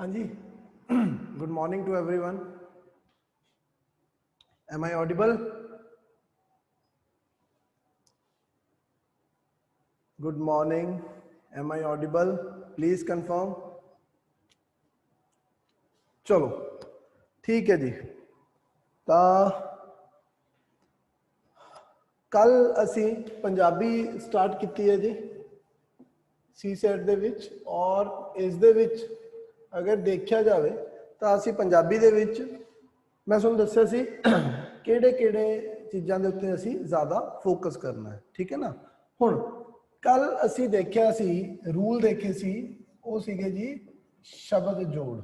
हाँ जी, good morning to everyone. Am I audible? Good morning. Am I audible? Please confirm. चलो ठीक है जी. ਤਾਂ ਕੱਲ ਅਸੀਂ ਪੰਜਾਬੀ ਸਟਾਰਟ ਕੀਤੀ ਹੈ ਜੀ ਸੀ ਸੈਟ ਦੇ ਵਿੱਚ, ਔਰ ਇਸ ਦੇ ਵਿੱਚ ਅਗਰ ਦੇਖਿਆ ਜਾਵੇ ਤਾਂ ਅਸੀਂ ਪੰਜਾਬੀ ਦੇ ਵਿੱਚ ਮੈਂ ਤੁਹਾਨੂੰ ਦੱਸਿਆ ਸੀ ਕਿਹੜੇ ਕਿਹੜੇ ਚੀਜ਼ਾਂ ਦੇ ਉੱਤੇ ਅਸੀਂ ਜ਼ਿਆਦਾ ਫੋਕਸ ਕਰਨਾ ਹੈ. ਠੀਕ ਹੈ ਨਾ. ਹੁਣ ਕੱਲ ਅਸੀਂ ਦੇਖਿਆ ਸੀ, ਰੂਲ ਦੇਖੇ ਸੀ, ਉਹ ਸੀਗੇ ਜੀ ਸ਼ਬਦ ਜੋੜ.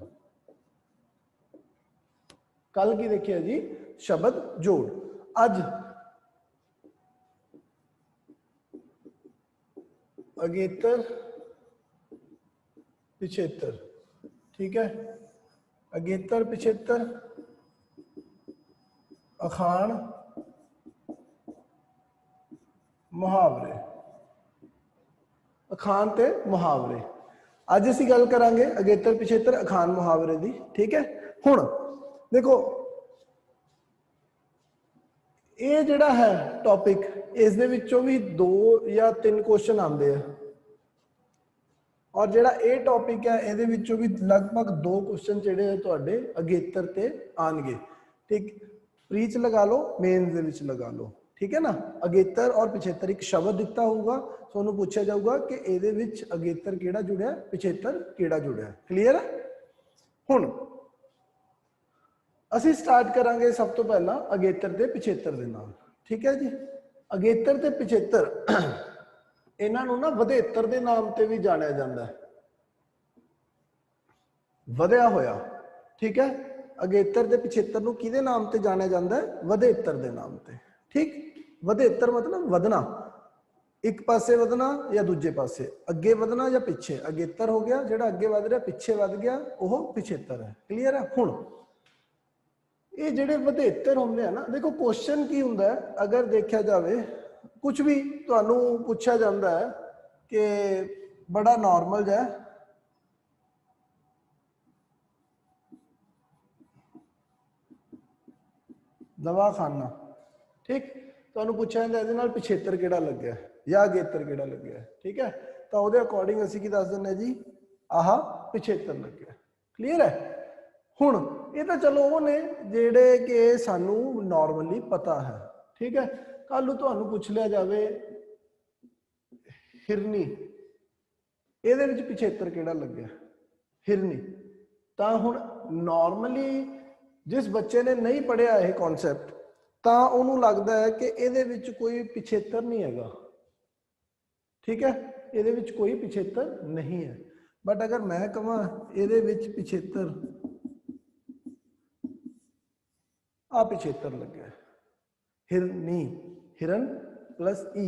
ਕੱਲ ਕੀ ਦੇਖਿਆ ਜੀ? ਸ਼ਬਦ ਜੋੜ. ਅੱਜ अगेतर पिछेतर. ठीक है, अगेतर पिछेतर, अखान, मुहावरे. अखान ते मुहावरे अज असीं गल करांगे अगेतर पिछेतर अखान मुहावरे दी. ठीक है. हुण देखो ये जिहड़ा है टॉपिक, इस दे विचों भी 2 या 3 क्वेश्चन आते हैं, और जिहड़ा ये टॉपिक है इहदे विचों भी लगभग 2 क्वेश्चन जिहड़े तुहाडे अगेतर ते आणगे. ठीक, प्री च लगा लो, मेन्स दे विच लगा लो. ठीक है ना. अगेतर और पिछेतर एक शब्द दिता होगा, तुहानूं पूछा जाऊगा कि इहदे विच अगेतर किहड़ा जुड़िया, पिछेतर किहड़ा जुड़िया. क्लीयर है. हुण ਅਸੀਂ स्टार्ट करांगे सब तो पहला अगेतर ते पिछेतर दे नाल. ठीक है जी. अगेतर ते पिछेतर इन्हां नूं ना वधेतर दे नाम ते भी जानिया जांदा है, वधिया होया. ठीक है. अगेतर ते पिछेतर नूं किहदे नाम ते जानिया जांदा है? वधेतर दे नाम ते. ठीक. वधेतर मतलब वधना, एक पासे वधना या दूजे पासे, अगे वधना या पिछे. अगेतर हो गया जिहड़ा अगे वध रहा, पिछे वध गया, वह पिछेतर है. क्लीयर है. हुण ये जिहड़े वधेतर होंदे हैं ना, देखो क्वेश्चन की हुंदा है, अगर देखा जाए कुछ भी तुहानूं पूछा जाता है कि बड़ा नॉर्मल है, दवाखाना. ठीक. तुहानूं पूछा जाता है इहदे नाल पिछेतर किहड़ा लग्या या अगेतर किहड़ा लग्या. ठीक है. तो उहदे अकॉर्डिंग असीं की दस दिंदे जी, आह पिछेतर लग्या. क्लीयर है. हुण ये तो चलो वो ने जिहड़े कि सानू नॉर्मली पता है. ठीक है. कल नूं तुहानूं पूछ लिया जावे हिरनी, इहदे विच पिछेतर किहड़ा लग्या, हिरनी. तां हुण नॉर्मली जिस बच्चे ने नहीं पढ़िया यह कॉन्सैप्ट, तां उहनूं लगदा है कि इहदे विच कोई पिछेतर नहीं हैगा. ठीक है. इहदे विच कोई पिछेतर नहीं है. बट अगर मैं कहां इहदे विच पिछेतर, आ पिछेतर लगे, हिरनी, हिरन प्लस ई,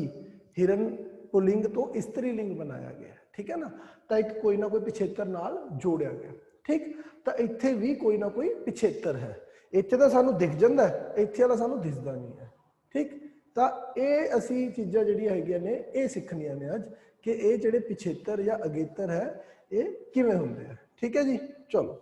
हिरन पुलिंग तो स्त्रीलिंग बनाया गया. ठीक है ना. तो एक कोई ना कोई पिछेतर नाल जोड़िया गया. ठीक. तो इत्थे भी कोई ना कोई पिछेतर है. इत्थे तो सानू दिख जाता है, इत्थे वाला सानू दिसदा नहीं है. ठीक. तो ये असी चीज़ां जिहड़ियां हैगियां ने ये सीखनियां ने अज, कि ये जिहड़े पिछेतर या अगेतर है ये किवें हुंदे हैं. ठीक है जी. चलो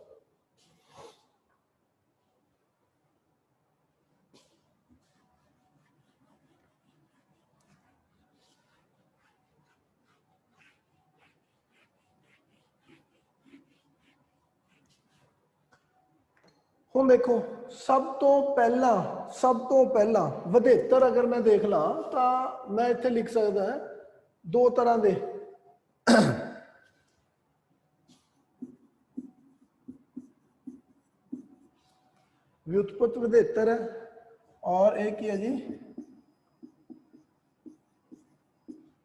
ਹੁਣ देखो सब तो पहला वधेतर अगर मैं देख ला तो मैं इत्थे लिख सकता है 2 तरह के. व्युत्पत्त वधेतर है और एक ही है जी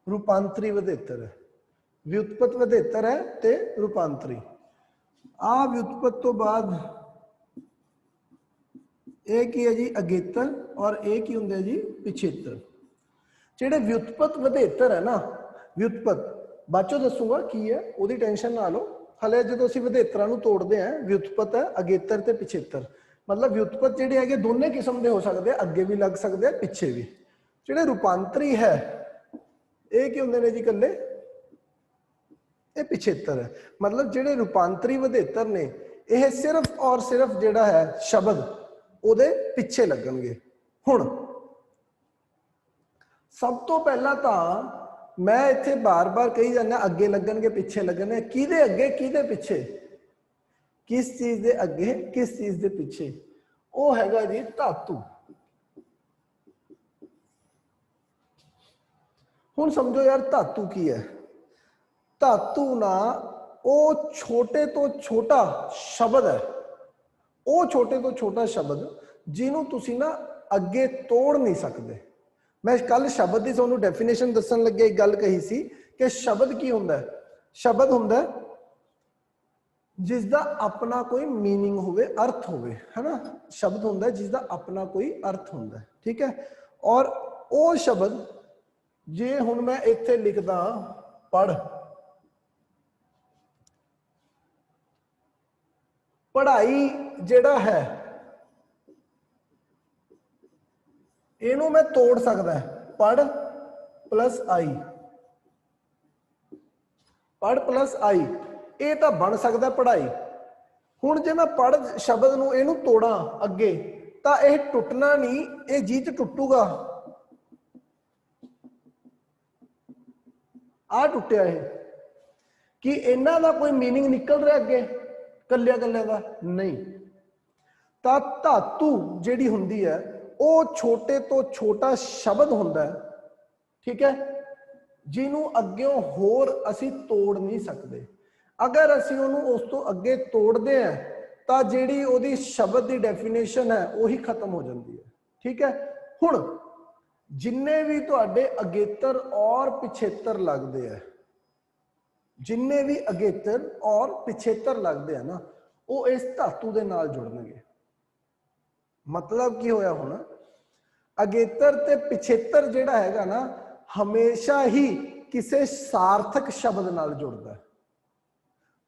रूपांतरी वधेतर है. व्युत्पत्त वधेतर है ते रूपांतरी. आ व्युत्पत्त तो बाद एक ही है जी अगेतर और एक ही होंगे जी पिछेतर. जिहड़े व्युत्पत्त वधेतर है ना, व्युत्पत्त बाद चों दसूंगा की है, उहदी टेंशन ना लो. हले जो असीं वधेतरां नूं तोड़दे हैं, व्युत्पत्त है अगेतर ते पिछेतर. मतलब व्युत्पत्त जिहड़े हैगे दोने किस्म के हो सकते हैं, अगे भी लग सकते हैं, पिछे भी. जिहड़े रूपांतरी है ये की होंदे ने जी कल्ले ये पिछेतर है। मतलब जेडे रूपांतरी वधेतर ने यह सिर्फ और सिर्फ जेड़ा है शब्द उहदे पिछे लगणगे। हुण सब तो पहला तो मैं इत्थे बार बार कही जाना अगे लगणगे पिछे लगणगे, किहदे अगे किहदे पिछे, किस चीज दे अगे किस चीज दे पिछे, वो हैगा जी धातु। हुण समझो यार धातु की है, धातु ना वो छोटे तो छोटा शब्द है, वो छोटे तो छोटा शब्द जिन्हों तुसी ना अगे तोड़ नहीं सकते। मैं कल शब्द की तुहानूं डेफिनेशन दसन लगे एक गल कही सी कि शब्द की हुंदा है, शब्द हुंदा है जिसका अपना कोई मीनिंग होवे, अर्थ होवे, है ना। शब्द हुंदा है जिसका अपना कोई अर्थ हुंदा है, ठीक है। और वो शब्द जे हुण मैं इत्थे लिखदा पढ़, पढ़ाई जेड़ा है इनू मैं तोड़ सकदा है, पढ़ प्लस आई, पढ़ प्लस आई ये तो बन सकता पढ़ाई। हुण जे मैं पढ़ शब्द नूं इनू तोड़ा अगे तो यह टुटना नहीं, ये जी च टुटूगा, आ टुटिया है कि इन्हां दा कोई मीनिंग निकल रहा अगे कल्लिया कल्लिया का नहीं। तो धातु जिहड़ी हुंदी है वो छोटे तो छोटा शब्द हुंदा है, ठीक है, जिन्हों अग्यों होर असी तोड़ नहीं सकते। अगर असी उन्होंने उस तो अगे तोड़ते हैं तो जिहड़ी उहदी शब्द की डेफिनेशन है वही खत्म हो जाती है, ठीक है। हुण जिन्ने भी तुहाडे अगेतर और पिछेतर लगते हैं, जिन्ने भी अगेतर और पिछेतर लगते हैं ना वो इस धातु दे नाल जुड़नगे। मतलब की होया हुण अगेतर ते पिछेतर जिहड़ा हैगा ना हमेशा ही किसी सार्थक शब्द नाल जुड़दा है।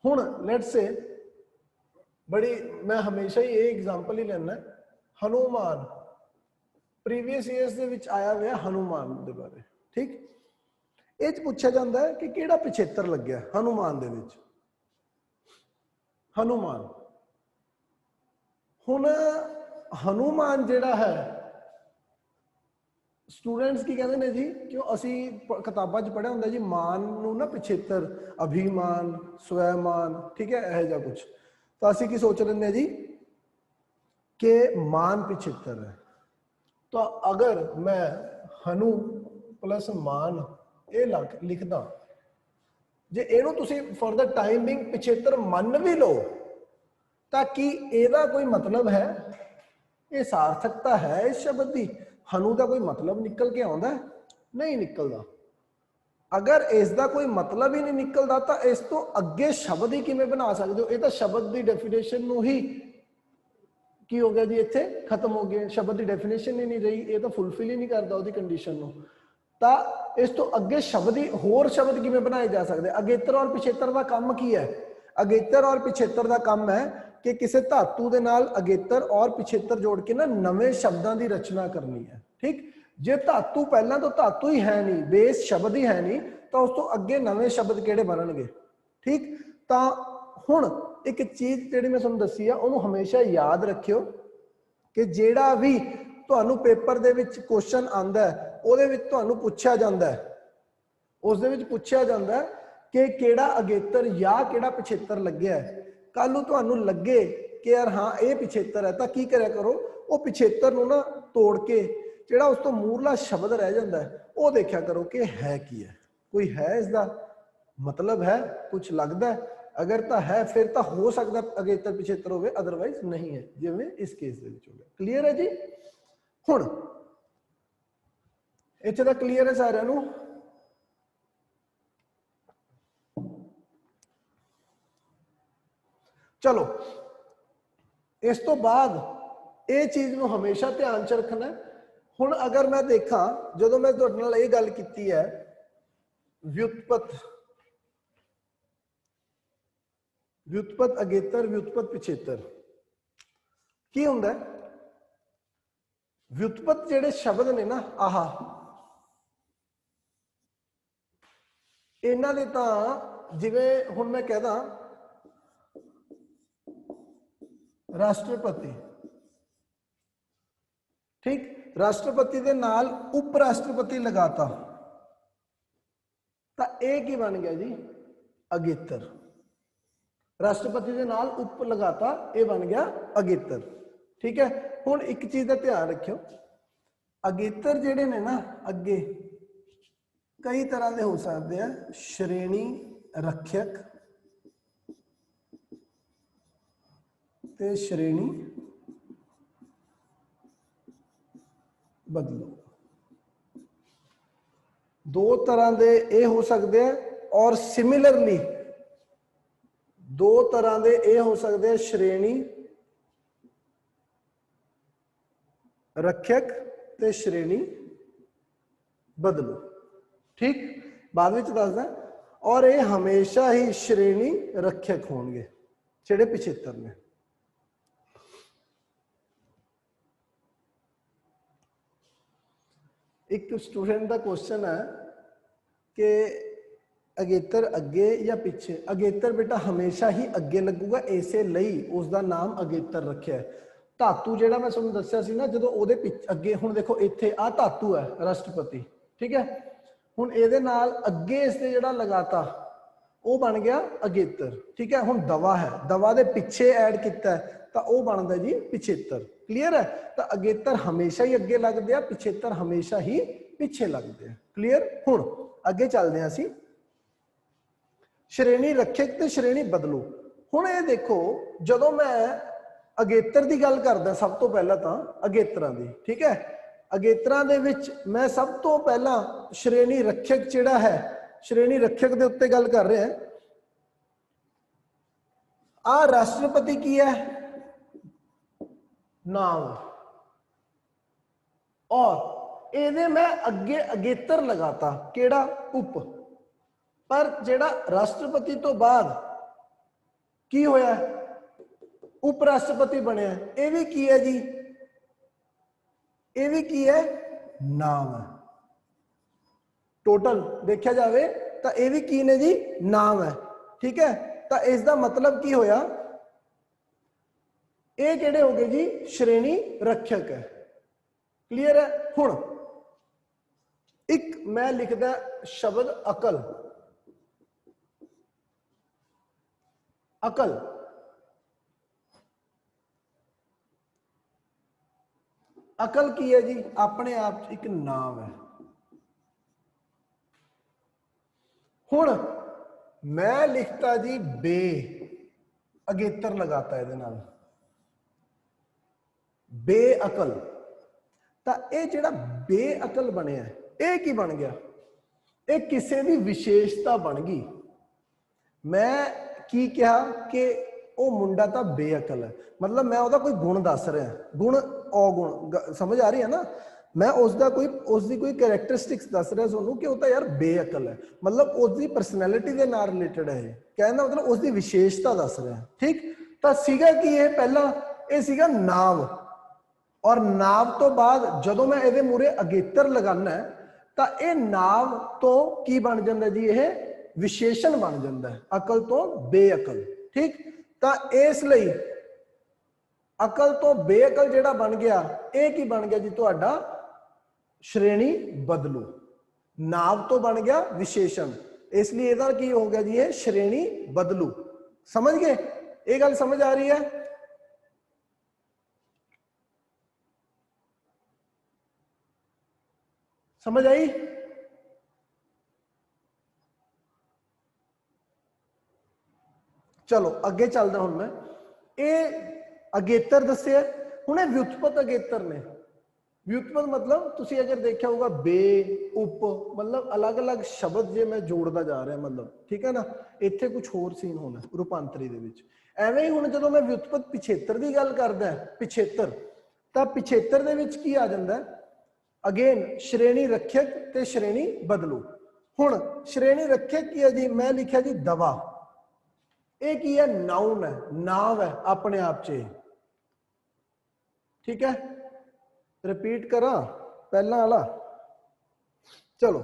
हुण लेट्स से बड़ी मैं हमेशा ही ये एग्जांपल ही लेना, हनुमान प्रीवियस ईयर्स दे विच आया हुआ हनुमान दे बारे, ठीक। ये पूछा जाता है कि किहड़ा पिछेतर लग्या हनुमान दे विच, हनुमान। हुण हनुमान जिहड़ा है स्टूडेंट्स की कहते हैं जी, क्यों असी किताबां च पढ़िया हुंदा जी मान नूं ना पिछेतर अभिमान स्वैमान, ठीक है, यह जा कुछ। तो असी की सोच लेंगे जी कि मान पिछेतर है। तो अगर मैं हनु प्लस मान ये लिखदा जे इहनूं तुसीं फॉर द टाइम बिंग पिछेतर मन भी लो ताकि ਇਹਦਾ कोई मतलब है, ये सार्थकता है इस शब्द की। हनु का कोई मतलब निकल के आउंदा नहीं निकलता। अगर इसका कोई मतलब ही नहीं निकलता तो इस तो अगे शब्द ही किवें बना सकते हो। ये तो शब्द की डेफिनेशन नूं ही की हो गया जी, इत्थे खत्म हो गया, शब्द की डेफिनेशन ही नहीं रही, ये तो फुलफिल ही नहीं करता उसकी कंडीशन नूं। तो इस तो अगे शब्द ही होर शब्द किवें बनाए जा सकते। अगेतर और पिछेतर का काम की है, अगेतर और पिछेतर का काम है कि किसी धातु के नाल अगेतर और पिछेतर जोड़ के ना नवे शब्दों की रचना करनी है, ठीक। जे धातु पहला तो धातु ही है नहीं, बेस शब्द ही है नहीं, तो उस तो अगे नवे शब्द किहड़े बनणगे, ठीक। तो हुण एक चीज जिहड़ी मैं तुहानूं दसी है उहनूं हमेशा याद रखियो कि जिहड़ा भी तुहानूं पेपर दे विच क्वेश्चन आंदा है उहदे विच तुहानूं पुछया जांदा है, उस दे विच पुछया जांदा है कि किहड़ा अगेतर या किहड़ा पिछेतर लग्या है। कल नूं तुहानूं लगे कि यार हाँ ये पिछेतर है तो की करिया करो, वो पिछेतर नूं ना तोड़ के जिहड़ा उस तो मूरला शब्द रह जाता है वो देखा करो कि है की है, कोई है इसका मतलब है, कुछ लगता है। अगर तो है फिर तो हो सकता अगेतर पिछेतर होवे, अदरवाइज नहीं है, जिवें इस केस दे विच हो गया। क्लीयर है जी। हुण इत्थे तां क्लीयर है सारिआं नूं। चलो इस तो बाद ये चीज नूं हमेशा ध्यान च रखना है। हुण अगर मैं देखा जो मैं तुहाडे नाल ये गल कीती है व्युत्पत, व्युत्पत अगेतर व्युत्पत पिछेतर की हुंदा है। व्युत्पत जिहड़े शब्द ने ना आहा इन्हां दे तां जिवें हुण मैं कहदा राष्ट्रपति, ठीक, राष्ट्रपति दे नाल उप राष्ट्रपति लगाता तो यह की बन गया जी अगेतर। राष्ट्रपति के नाल उप लगाता यह बन गया अगेतर। ठीक है, हुण एक चीज का ध्यान रखियो, अगेतर जिहड़े ने ना अगे कई तरह के हो सकते हैं, श्रेणी रक्षक ते श्रेणी बदलो, दो तरह के ये हो सकते हैं। और सिमिलरली दो तरह के ये हो सकते हैं, श्रेणी रक्षक ते श्रेणी बदलो। ठीक, बाद में दसदा। और ये हमेशा ही श्रेणी रक्षक होंगे जेडे पिछेतर ने। एक स्टूडेंट का क्वेश्चन है कि अगेतर अगे या पिछे। अगेतर बेटा हमेशा ही अगे लगूगा, इसे लई उसका नाम अगेतर रखा है। धातु जिहड़ा मैं तुहानूं दस्सिया सी ना, जदों उहदे अगे, हुण देखो इत्थे आ धातु है राष्ट्रपति, ठीक है, हुण इहदे नाल अगे इसदे जिहड़ा लगाता वो बन गया अगेतर। ठीक है, हुण दवा है, दवा दे पिछे ऐड किया तो वह बनता जी पिछेतर। क्लीयर है, तो अगेतर हमेशा ही अगे लगते हैं, पिछेतर हमेशा ही पिछे लगते हैं। क्लीयर, हुण अगे चलते हैं असीं श्रेणी रक्षक ते श्रेणी बदलो। हुण ये देखो, जदों मैं अगेतर की गल करदा सब तो पहला तो अगेतरां दी, ठीक है, अगेतरां दे विच मैं सब तो पहला श्रेणी रक्षक जिहड़ा है, श्रेणी रक्षक दे उत्ते गल कर रहे हैं। आ राष्ट्रपति की है नाम, और इहदे मैं अगे अगेतर लगाता केड़ा उप, पर जेड़ा राष्ट्रपति तो बाद की होया उप राष्ट्रपति बनया, यह भी की है जी, यह भी की है नाम है। टोटल देखा जाए तो यह भी की ने जी नाम है। ठीक है, तो इसका मतलब की होया, ये किहड़े हो गए जी श्रेणी रक्षक है। क्लीयर है, हुण एक मैं लिखदा शब्द अकल, अकल अकल की है जी अपने आप एक नाम है। हुण मैं लिखता जी बे, अगेतर लगाता है नाल बेअकल, तो यह जिहड़ा बेअकल बनया यह की बन गया, ये किसी भी विशेषता बन गई। मैं की कहा कि वो मुंडा तो बेअकल है, मतलब मैं उसका कोई गुण दस रहा, गुण अवगुण, समझ आ रही है ना, मैं उसका कोई उसकी कोई कैरेक्टरिस्टिक्स दस रहा सोनू कि वह तो यार बेअकल है, मतलब उसकी परसनैलिटी के नाल रिलेटेड है, कहने का मतलब उसकी विशेषता दस रहा। ठीक, तो सीगा कि ये पहला ये सीगा नाव, और नाव तो बाद जदों मैं ये मूहरे अगेतर लगाना है तो यह नाव तो की बन जाता जी, यह विशेषण बन जाता है, अकल तो बेअकल। ठीक, तो इसलिए अकल तो बेअकल जिहड़ा बन गया, यह की बन गया जी तुहाडा श्रेणी बदलो, नाव तो बन गया विशेषण, इसलिए इहदा की हो गया जी ये श्रेणी बदलू। समझ गए, ये गल समझ आ रही है? समझ आई? चलो अगे चलदा हुण मैं, ये अगेतर दस्सिया, हुण व्युत्पत अगेतर ने। व्युत्पत मतलब तुसी अगर देखा होगा बे उप, मतलब अलग अलग शब्द जे मैं जोड़ता जा रहा, मतलब ठीक है ना, इत्थे कुछ होर सीन होना रूपांतरी दे विच। एवें ही हुण जदों मैं व्युत्पत पिछेतर की गल करदा, पिछेतर, तो पिछेतर दे विच की आ जांदा है, अगेन श्रेणी रक्षक ते श्रेणी बदलो। हुण श्रेणी रक्षक की है जी, मैं लिखा जी दवा, ये की है नाउन है, नाम है अपने आप च। ठीक है, रिपीट करा पहला वाला, चलो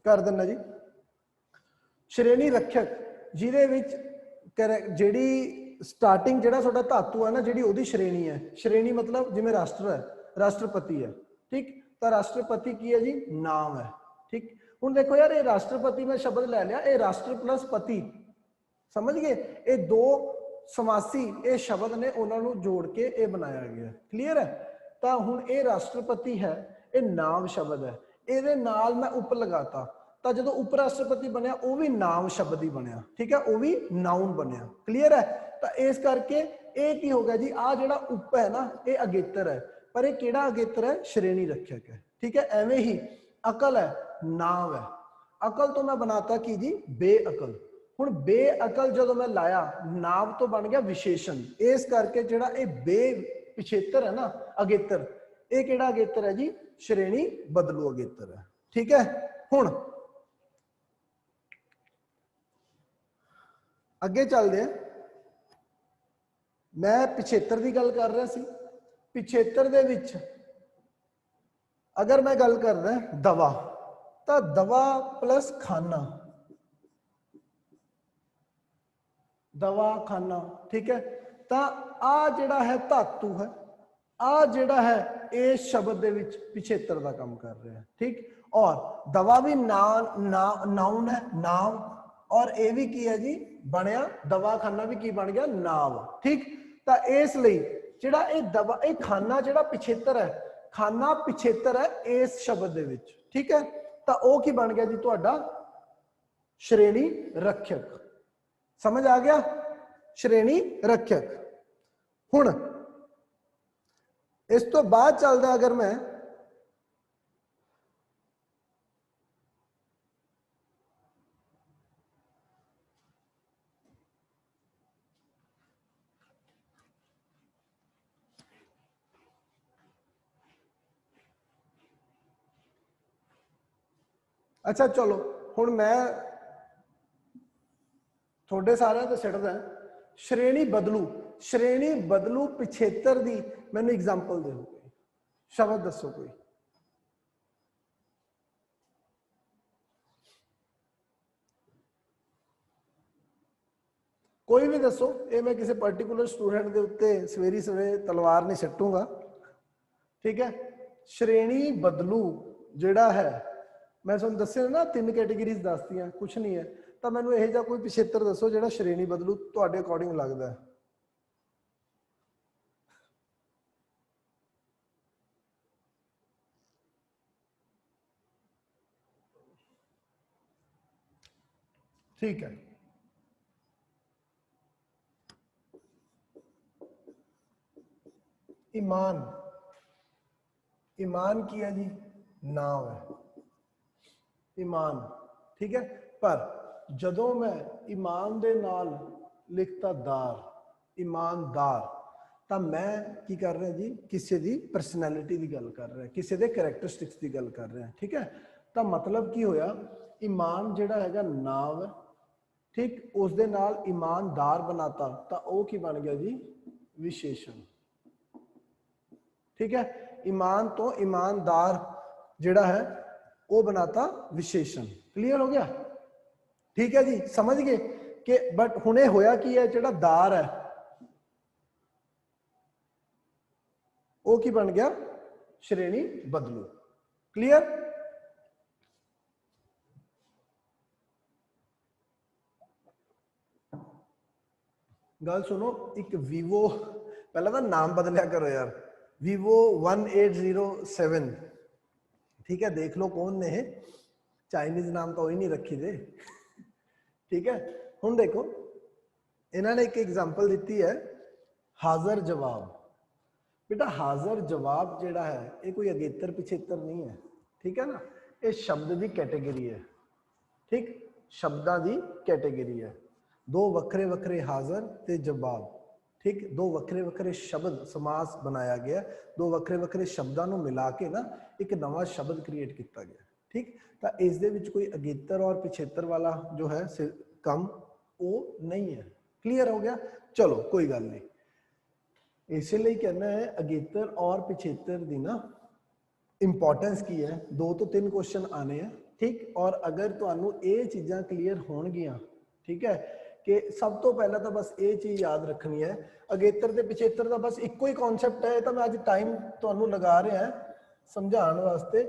कर देना जी। श्रेणी रक्षक जिहदे विच जिहड़ी स्टार्टिंग जिहड़ा तुहाडा धातु है ना जिहड़ी ओहदी श्रेणी है। श्रेणी मतलब जिवें राष्ट्र है, राष्ट्रपति है, ठीक। तो राष्ट्रपति की है जी, नाम है, ठीक। हुण देखो यार, ये राष्ट्रपति मैं शब्द लै लिया, ये राष्ट्र प्लस पति, समझ गए, ये दो समासी ये शब्द ने उन्होंने जोड़ के ये बनाया गया। क्लीयर है। तो हुण ये राष्ट्रपति है, ये नाम शब्द है, ये नाल मैं उप लगाता, तो जो उप राष्ट्रपति बनया वो भी नाम शब्द ही बनया, ठीक है, वो भी नाउन बनया। क्लीयर है। तो इस करके ये की हो गया जी, आ जिहड़ा उप है ना ये अगेतर है, पर ये किहड़ा अगेतर है, श्रेणी रक्षक है, ठीक है। एवें ही अकल है, नाम है, अकल तो मैं बनाता की जी बेअकल। हुण बेअकल जो मैं लाया नाम तो बन गया विशेषण, इस करके जिहड़ा ये बे पिछेतर है ना अगेतर, ये किहड़ा अगेतर है जी, श्रेणी बदलू अगेतर है, ठीक है। हुण अगे चलते हैं, मैं पिछेतर की गल कर रहा सी। पिछेतर दे विच अगर मैं गल कर रहा दवा, तो दवा प्लस खाना, दवा खाना, ठीक है। तो आ जिहड़ा है धातु है, आ जिहड़ा है इस शब्द दे विच पिछेतर का काम कर रहा है, ठीक। और दवा भी नाउन है, नाम, और ये भी की है जी बनया, दवाखाना भी की बन गया, नाम, ठीक। तो इसलिए जिहड़ा ये दवा ये खाना जिहड़ा पिछेतर है, खाना पिछेतर है इस शब्द दे विच, ठीक है। तो वह की बन गया जी तुहाडा श्रेणी रक्षक। समझ आ गया, श्रेणी रक्षक। हुण इस तो बाद चलदा अगर मैं अच्छा चलो हुण मैं थोड़े सारे तो सिटदा श्रेणी बदलू। श्रेणी बदलू पिछेतर दी मैनू एग्जाम्पल दो, शब्द दसो कोई। कोई भी दसो, ये मैं किसी पर्टिकुलर स्टूडेंट के उत्ते सवेरी सवेरे तलवार नहीं सट्टूंगा, ठीक है। श्रेणी बदलू जिहड़ा है मैं तुहानूं दस्सिया ना 3 कैटेगरीज दसदियां, कुछ नहीं है। तो मैनू यह जिहा कोई पिछेतर दसो जिहड़ा श्रेणी बदलू तुहाडे अकॉर्डिंग लगदा है। ठीक है, ईमान, ईमान की है जी, नाम है ईमान, ठीक है। पर जदों मैं ईमान दे नाल लिखता दार, ईमानदार, तो मैं की कर रहा जी, किसी की परसनैलिटी की गल कर रहा है, किसी के करैक्टरिस्टिक्स की गल कर रहे हैं, ठीक है। तो मतलब की होया, ईमान जिहड़ा हैगा नाम है, ठीक, उस दे नाल ईमानदार बनाता, तो वह की बन गया जी, विशेषण, ठीक है। ईमान तो ईमानदार जिहड़ा है वो बनाता विशेषण। क्लियर हो गया, ठीक है जी, समझ गए कि बट हुणे होया की है, जिहड़ा दार है वो की बन गया, श्रेणी बदलू। क्लियर। गल सुनो, एक वीवो, पहला तो नाम बदलिया करो यार, वीवो 1807, ठीक है, देख लो कौन ने, चाइनीज नाम तो ही नहीं रखी दे, ठीक है। हुण देखो इन्होंने एक एग्जाम्पल दी है, हाजर जवाब। बेटा हाजर जवाब जिहड़ा है ये कोई अगेतर पिछेतर नहीं है, ठीक है ना, ये शब्द की कैटेगरी है, ठीक, शब्दां की कैटेगरी है। दो वक्रे वक्रे हाजर ते जवाब, ठीक, दो वक्रे वक्रे शब्द समास बनाया गया, दो वक्रे वक्रे शब्दों को मिला के ना एक नवा शब्द क्रिएट किया गया, ठीक। तो इस दे विच कोई अगेतर और पिछेतर वाला जो है कम वो नहीं है। क्लियर हो गया, चलो कोई गल नहीं। इसलिए कहना है अगेतर और पिछेतर की ना इंपॉर्टेंस की है, 2 तो 3 क्वेश्चन आने हैं, ठीक। और अगर तुहानू ये चीज़ां क्लीयर होणगियां, ठीक है, कि सब तो पहला तो बस ये चीज़ याद रखनी है, अगेतर ते पिछेतर का बस इको ही कॉन्सैप्ट है, तो मैं अज टाइम तुहानू लगा रहा समझाने वास्ते।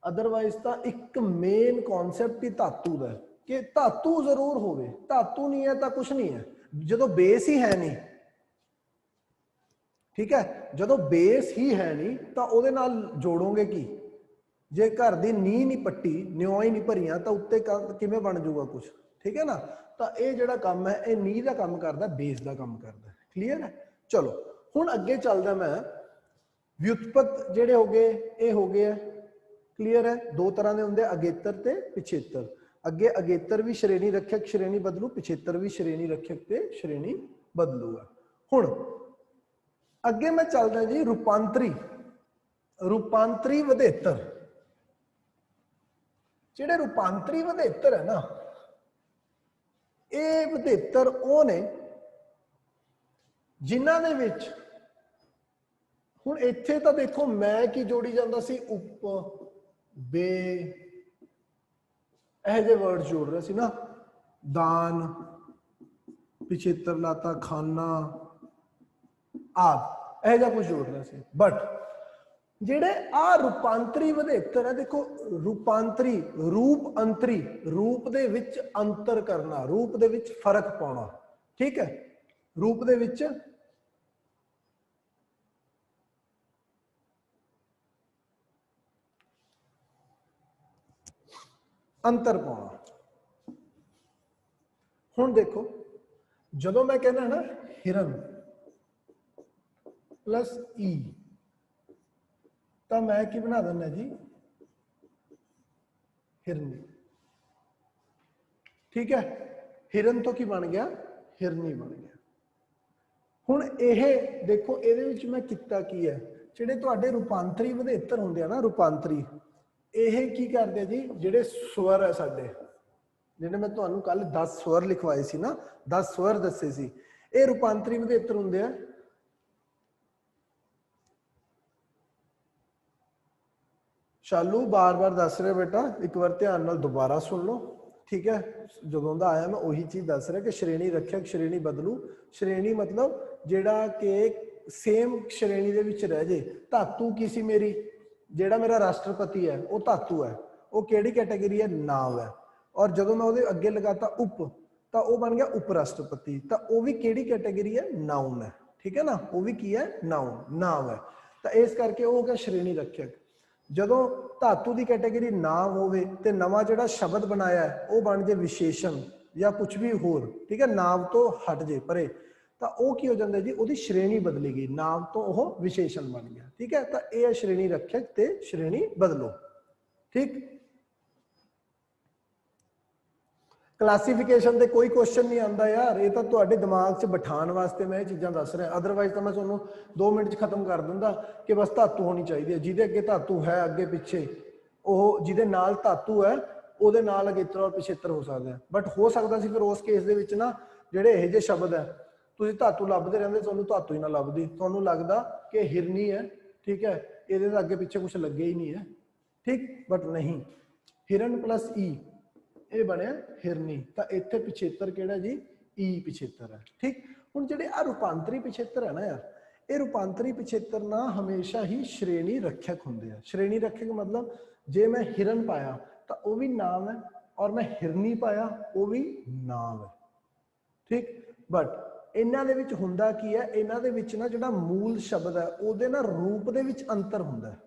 अदरवाइज तो एक मेन कॉन्सैप्ट ही धातु का कि धातु जरूर होवे, धातु नहीं है तो कुछ नहीं है। जो बेस ही है नहीं, ठीक है, जो बेस ही है नहीं तो वो जोड़ोगे की, जे घर की नींह नहीं पट्टी, न्यों ही नहीं भरिया तो उत्ते किवें बन जाऊगा कुछ, ठीक है ना। तो ये जोड़ा काम है ये नींह का काम करता, बेस का काम करता। क्लीयर है। चलो हुण अगे चलदा मैं, व्युत्पत्त जेडे हो गए ये हो गए है। क्लीयर है। दो तरह के होंगे, अगेतर ते पिछेतर। अगे अगेतर भी श्रेणी रक्षक श्रेणी बदलू, पिछेतर भी श्रेणी रक्षक ते श्रेणी बदलू है। हुण अगे मैं चलदा जी रूपांतरी, रूपांतरी वधेतर। ਜਿਹੜੇ रूपांतरी वधेतर है ना, ये वधेतर ਉਹ ਨੇ ਜਿਨ੍ਹਾਂ ਦੇ ਵਿੱਚ ਹੁਣ ਇੱਥੇ ਤਾਂ ਦੇਖੋ ਮੈਂ ਕੀ ਜੋੜੀ ਜਾਂਦਾ ਸੀ, ਉਪ ਬੇ ਇਹ ਜਿਹੇ वर्ड जोड़ रहा सी ना, दान पिछेतर लाता खाना आप यह कुछ जोड़ रहा सी। बट जेडे आ रूपांतरी वधेतर है, देखो रूपांतरी रूप अंतरी, रूप दे विच अंतर करना, रूप दे विच फर्क पाना, ठीक है, रूप दे विच अंतर पाना। हुण देखो जदों मैं कहना ना हिरन प्लस ई, तो मैं की बना देना जी हिरनी, ठीक है। हिरन तो की बन गया, हिरनी बन गया। हुण यह देखो ये मैं किता की है, जिहड़े तुहाडे रूपांतरी वधेतर हुंदे आ ना, रूपांतरी यह की करदे जी, जिहड़े स्वर है साडे, जिहड़े मैं तुहानू कल 10 स्वर लिखवाए सी ना, 10 स्वर दसे सी, ये रूपांतरी वधेतर हुंदे आ। शालू बार बार दस रहा बेटा, एक बार ध्यान नाल दोबारा सुन लो, ठीक है। जदों दा आया मैं उही चीज दस रहा कि श्रेणी रक्षक श्रेणी बदलू। श्रेणी मतलब जेड़ा के सेम श्रेणी दे विच रह जे। धातु किसी मेरी, जेड़ा मेरा राष्ट्रपति है वो धातु है, वो केड़ी कैटेगरी है, नाव है। और जदों मैं उहदे अगे लगाता उप, तो वह बन गया उप राष्ट्रपति, तो वह भी केड़ी कैटेगरी है, नाउन है, ठीक है ना, वो भी की है, नाउन, नाव है। तो इस करके वो हो गया श्रेणी रक्षक। जदों धातु की कैटेगरी नाम होवे ते नवा जिहड़ा शब्द बनाया है वो बन जाए विशेषण या कुछ भी होर, ठीक है, नाम तो हट जे परे, तो वह की हो जाता जी, उसकी श्रेणी बदलेगी, नाम तो वह विशेषण बन गया, ठीक है। तो यह है श्रेणी रक्षक ते श्रेणी बदलो, ठीक। क्लासीफिकेशन से कोई क्वेश्चन नहीं आता यार, ये तो तुहाडे दिमाग च बिठाने वास्ते मैं ये चीज़ां दस रहा, अदरवाइज तो मैं तुहानू 2 मिनट च खत्म कर दिंदा कि बस धातु होनी चाहिए, जिहदे अगे धातु है अगे पिछे, वो जिहदे नाल धातु है उहदे नाल अगेतर और पिछेतर हो सकदा है। बट हो सकदा सी फिर उस केस दे विच ना जिहड़े इहो जिहे शब्द है तुसीं धातु लभदे रहिंदे, तुहानू धातु ही ना लभदी, तुहानू लगदा कि हिरनी है, ठीक है, इहदे तां अगे पिछे कुछ लगे ही नहीं है, ठीक। बट नहीं, हिरन प्लस ई ये बनया हिरनी, तो इत्थे पिछेतर किहड़ा जी, ई पिछेतर है, ठीक। हुण जिहड़े आ रूपांतरी पिछेतर है ना यार, ये रूपांतरी पिछेतर ना हमेशा ही श्रेणी रक्षक होंदे आ। श्रेणी रक्षक मतलब जे मैं हिरन पाया तो वह भी नाम है, और मैं हिरनी पाया वो भी नाम है, ठीक। बट इन्हां दे विच हुंदा की है, इन्हां दे विच ना जिहड़ा मूल शब्द है उहदे ना रूप दे विच अंतर हुंदा है,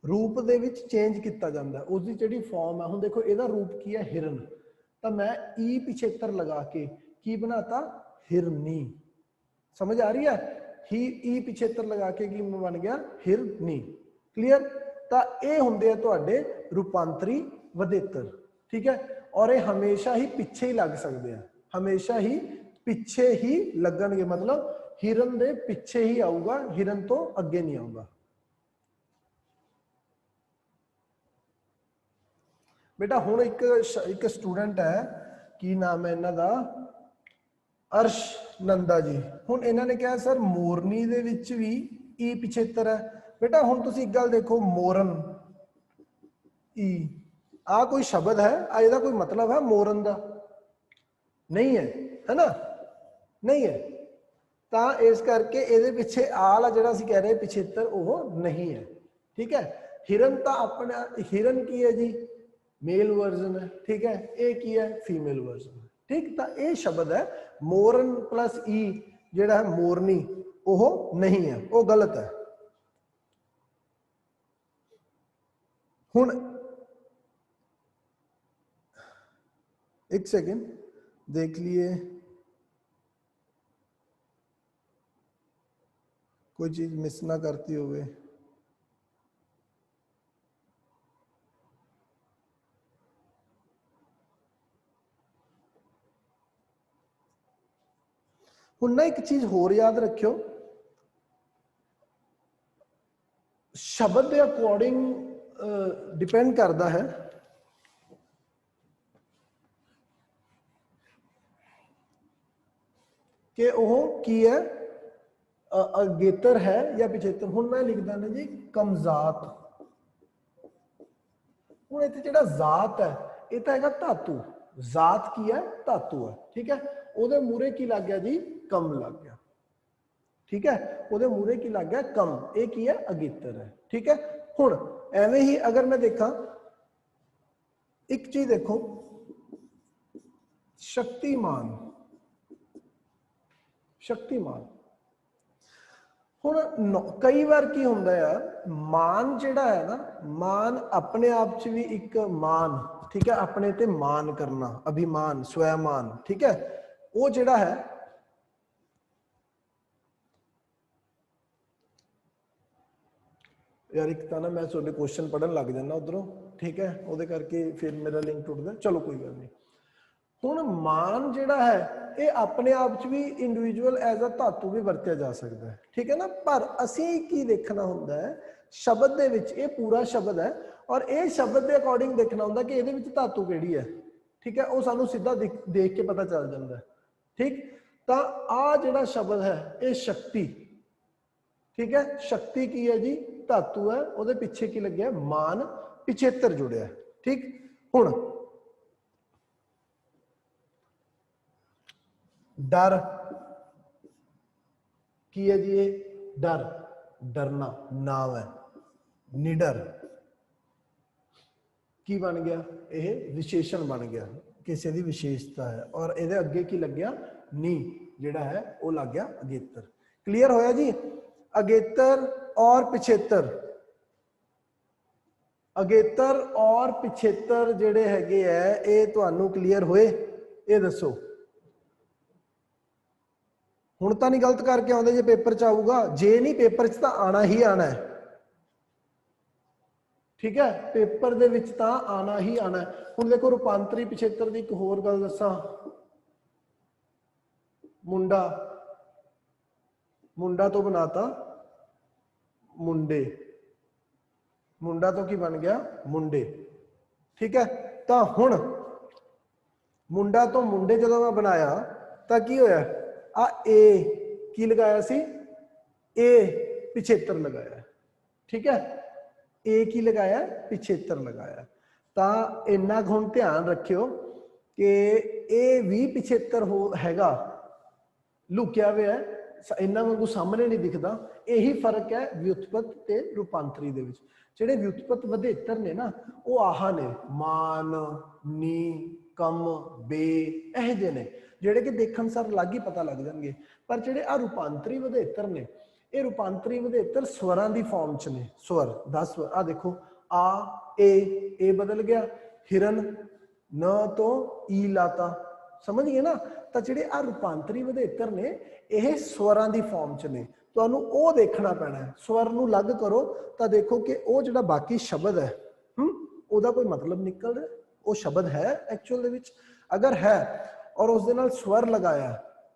रूप दे विच चेंज किया जाता है, उसकी जिहड़ी फॉर्म है। हुण देखो इहदा रूप की है हिरन, तो मैं ई पिछेतर लगा के की बनाता, हिरनी, समझ आ रही है, ही ई पिछेतर लगा के की बन गया, हिरनी। क्लीयर। तो ये हुंदे आ तुहाडे रूपांतरी वधेतर, ठीक है। और ये हमेशा ही पिछे ही लग सकते हैं, हमेशा ही पिछे ही लगणगे, मतलब हिरन दे पिछे ही आऊगा, हिरन तो अगे नहीं आऊगा। बेटा हुण एक स्टूडेंट है, की नाम है इन्हां दा, अर्श नंदा जी। हुण इन्हां ने कहा सर मोरनी दे विच भी ई पिछेतर है। बेटा हुण तुसीं एक गल देखो, मोरन ई आ कोई शब्द है, ਇਹਦਾ कोई मतलब है मोरन का? नहीं है ना, नहीं है। ਤਾਂ ਇਸ ਕਰਕੇ ਇਹਦੇ ਪਿੱਛੇ ਆਲਾ ਜਿਹੜਾ ਅਸੀਂ ਕਹਿ ਰਹੇ ਪਿਛੇਤਰ ਉਹ ਨਹੀਂ ਹੈ। ਠੀਕ ਹੈ, ਹਿਰਨ ਤਾਂ ਆਪਣਾ ਹਿਰਨ ਕੀ ਹੈ ਜੀ, ਮੇਲ ਵਰਜ਼ਨ ਹੈ। ਠੀਕ ਹੈ, ਇਹ ਕੀ ਹੈ, ਫੀਮੇਲ ਵਰਜ਼ਨ। ਠੀਕ, ਤਾਂ ਇਹ ਸ਼ਬਦ ਹੈ ਮੋਰਨ ਪਲੱਸ ਈ ਜਿਹੜਾ ਹੈ ਮੋਰਨੀ, ਉਹ ਨਹੀਂ ਹੈ, ਉਹ ਗਲਤ ਹੈ। ਹੁਣ एक सेकेंड देख लिए, कोई चीज मिस ना करती हुए। हुण ना एक चीज होर याद रखियो, शब्द के अकॉर्डिंग डिपेंड करता है कि वह की है, अगेतर है या पिछेतर। हुण मैं लिखदा ना जी कमजात। हुण इत्थे जिहड़ा जात है ये तो हैगा धातु, जात की है, धातु है। ठीक है, उहदे मूहरे की लग गया जी, कम लग गया। ठीक है, उहदे मूहरे की लग गया कम, ये की है, अगेतर है। ठीक है, हुण एवें ही अगर मैं देखा एक चीज देखो, शक्तिमान, शक्तिमान। हुण कई बार की हुंदा है, मान जिहड़ा है ना, मान अपने आप च भी एक मान, ठीक है, अपने ते मान करना, अभिमान, स्वयमान। ठीक है, वो जिहड़ा है यार एक तो ना मैं तुहाडे क्वेश्चन पढ़न लग जाना उधरों। ठीक है, उहदे करके फिर मेरा लिंक टुटदा। चलो कोई गल नहीं। हुण मान जिहड़ा है ये अपने आप च भी इंडिविजुअल एज अ धातु भी वरत्या जा सकता है। ठीक है ना, पर असीं की देखना हुंदा है शब्द दे विच, ये पूरा शब्द है और ये शब्द के अकॉर्डिंग देखना हुंदा कि इहदे विच धातु किहड़ी है। ठीक है, वो सानू सीधा देख के पता चल जाता है। ठीक, तो आ जिहड़ा शब्द है ये शक्ति। ठीक है, शक्ति की है जी, धातु है, उहदे पिछे की लग्या मान, पिछेतर जुड़िया। ठीक, हुण डर की है जी, ये डर, डरना नाम है। निडर की बन गया, यह विशेषण बन गया, किसी की विशेषता है। और ये अगे की लग गया नी, जिहड़ा है वो लग गया अगेतर। क्लीयर होया जी, अगेतर और पिछेतर, अगेतर और पिछेतर जिहड़े हैगे है ये तुहानू क्लीयर होए, ये दसो। हुण तां नहीं गलत करके आउंदे जे पेपर च आऊगा, जे नहीं पेपर च तां आना ही आना है। ठीक है, पेपर दे विच तां आना ही आना है। हुण देखो रूपांतरी पिछेतर दी एक होर गल दसां, मुंडा, मुंडा तो बनाता मुंडे, मुंडा तो की बन गया मुंडे। ठीक है, तो हुण मुंडा तो मुंडे जदों मैं बनाया तो की होया, आ ए की लगाया सी, ए पिछेतर लगाया। ठीक है, ए की लगाया, पिछेतर लगाया। तो इन्ना हुण ध्यान रखियो कि ए भी पिछेतर हो हैगा, लुकिया हुआ है, इन्ना वांगू सामने नहीं दिखता। यही फर्क है व्युत्पत्त ते रूपांतरी दे विच। जिहड़े व्युत्पत्त वधेतर ने ना, वो आह ने मान, नी, कम, बे, इहो जिहे ने जिहड़े कि देखण सार अलग ही पता लग जाणगे। पर जिहड़े आ रूपांतरी वधेतर ने, ये रूपांतरी वधेतर स्वरां दी फॉर्म च ने। स्वर 10 स्वर, आ देखो आ, ए बदल गया, हिरन न तो ई लाता, समझ गए ना। तो जिहड़े आ रूपांतरी वधेतर ने यह स्वरां दी फॉर्म च ने, तुहानू वो देखना पैना है। स्वर नू अलग करो तो देखो कि वो जिहड़ा बाकी शब्द है ਉਹਦਾ कोई मतलब निकल रहा है, वो शब्द है एक्चुअल दे विच। अगर है और उस दे नाल स्वर लगाया,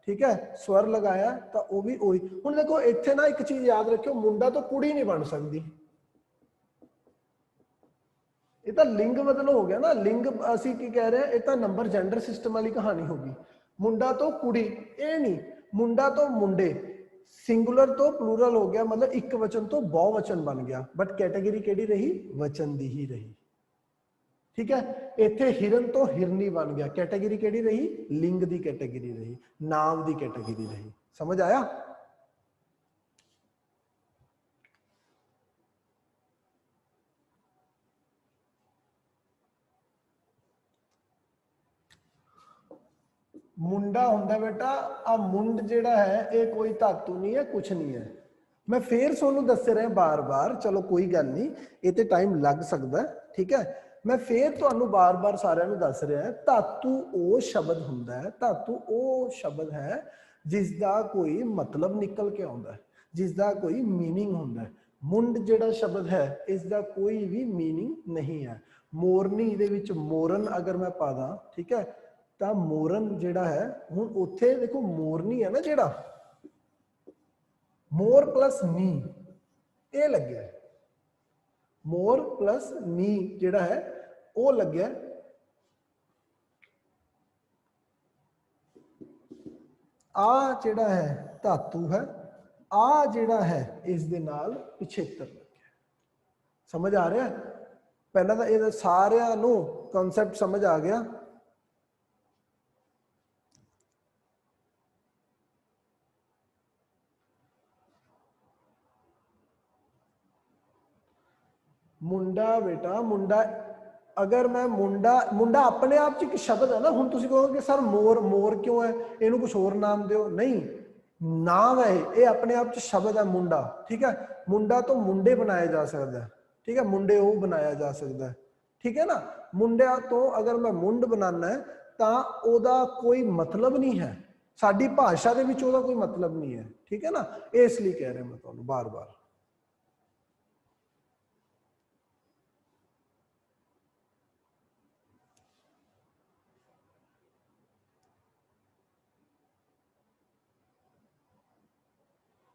ठीक है, स्वर लगाया तो वो भी वही। हुण देखो इत्थे ना एक चीज याद रखियो, मुंडा तो कुड़ी नहीं बन सकती। ये तो लिंग बदल हो गया ना, लिंग असी की कह रहे हैं, ये तो नंबर जेंडर सिस्टम वाली कहानी होगी। मुंडा तो कुड़ी, ये नहीं, मुंडा तो मुंडे, सिंगुलर तो प्लूरल हो गया, मतलब एक वचन तो बहुवचन बन गया। बट कैटेगरी केड़ी रही, वचन दी ही रही। ठीक है। इत्थे हिरन तो हिरनी बन गया, कैटेगरी केड़ी रही? लिंग दी कैटेगरी रही, नाम दी कैटेगरी रही। समझ आया? मुंडा हुंदा बेटा आ मुंड जिहड़ा है ये कोई धातु नहीं है, कुछ नहीं है। मैं फिर सोनू दस रहा बार बार, चलो कोई गल नहीं, ये तो टाइम लग सकता है, ठीक है। मैं फिर तुहानू बार बार सारिਆਂ ਨੂੰ दस रहा धातु वो शब्द हुंदा है, धातु वो शब्द है जिसका कोई मतलब निकल के आउंदा है, जिसका कोई मीनिंग हुंदा है। मुंड जिहड़ा शब्द है इसका कोई भी मीनिंग नहीं है। मोरनी दे विच मोरन अगर मैं पा दा, ठीक है, तो मोरन जिहड़ा है हुण उत्थे देखो मोरनी है ना जिहड़ा, मोर प्लस नी ये लगे, मोर प्लस नी जिहड़ा है वो लगे। आ जिहड़ा है धातु है, आ जिहड़ा है इस दे नाल पिछेतर लगे। समझ आ रहा है? पहला तो ये सारिਆਂ ਨੂੰ कॉन्सेप्ट समझ आ गया। मुंडा बेटा मुंडा, अगर मैं मुंडा, मुंडा अपने आप च एक शब्द है ना। हुण तुसीं कहोगे सर मोर, मोर क्यों है, इहनूं कुछ होर नाम दिओ, नहीं नाम है ये अपने आप च शब्द है मुंडा, ठीक है। मुंडा तो मुंडे बनाया जा सकता है, ठीक है, मुंडे वो बनाया जा सकता है, ठीक है ना। मुंडिया तो अगर मैं मुंड बनाना है तो ओदा कोई मतलब नहीं है, साडी भाषा दे विच ओदा कोई मतलब नहीं है, ठीक है ना। इसलिए कह रहा मैं तुहानूं बार बार।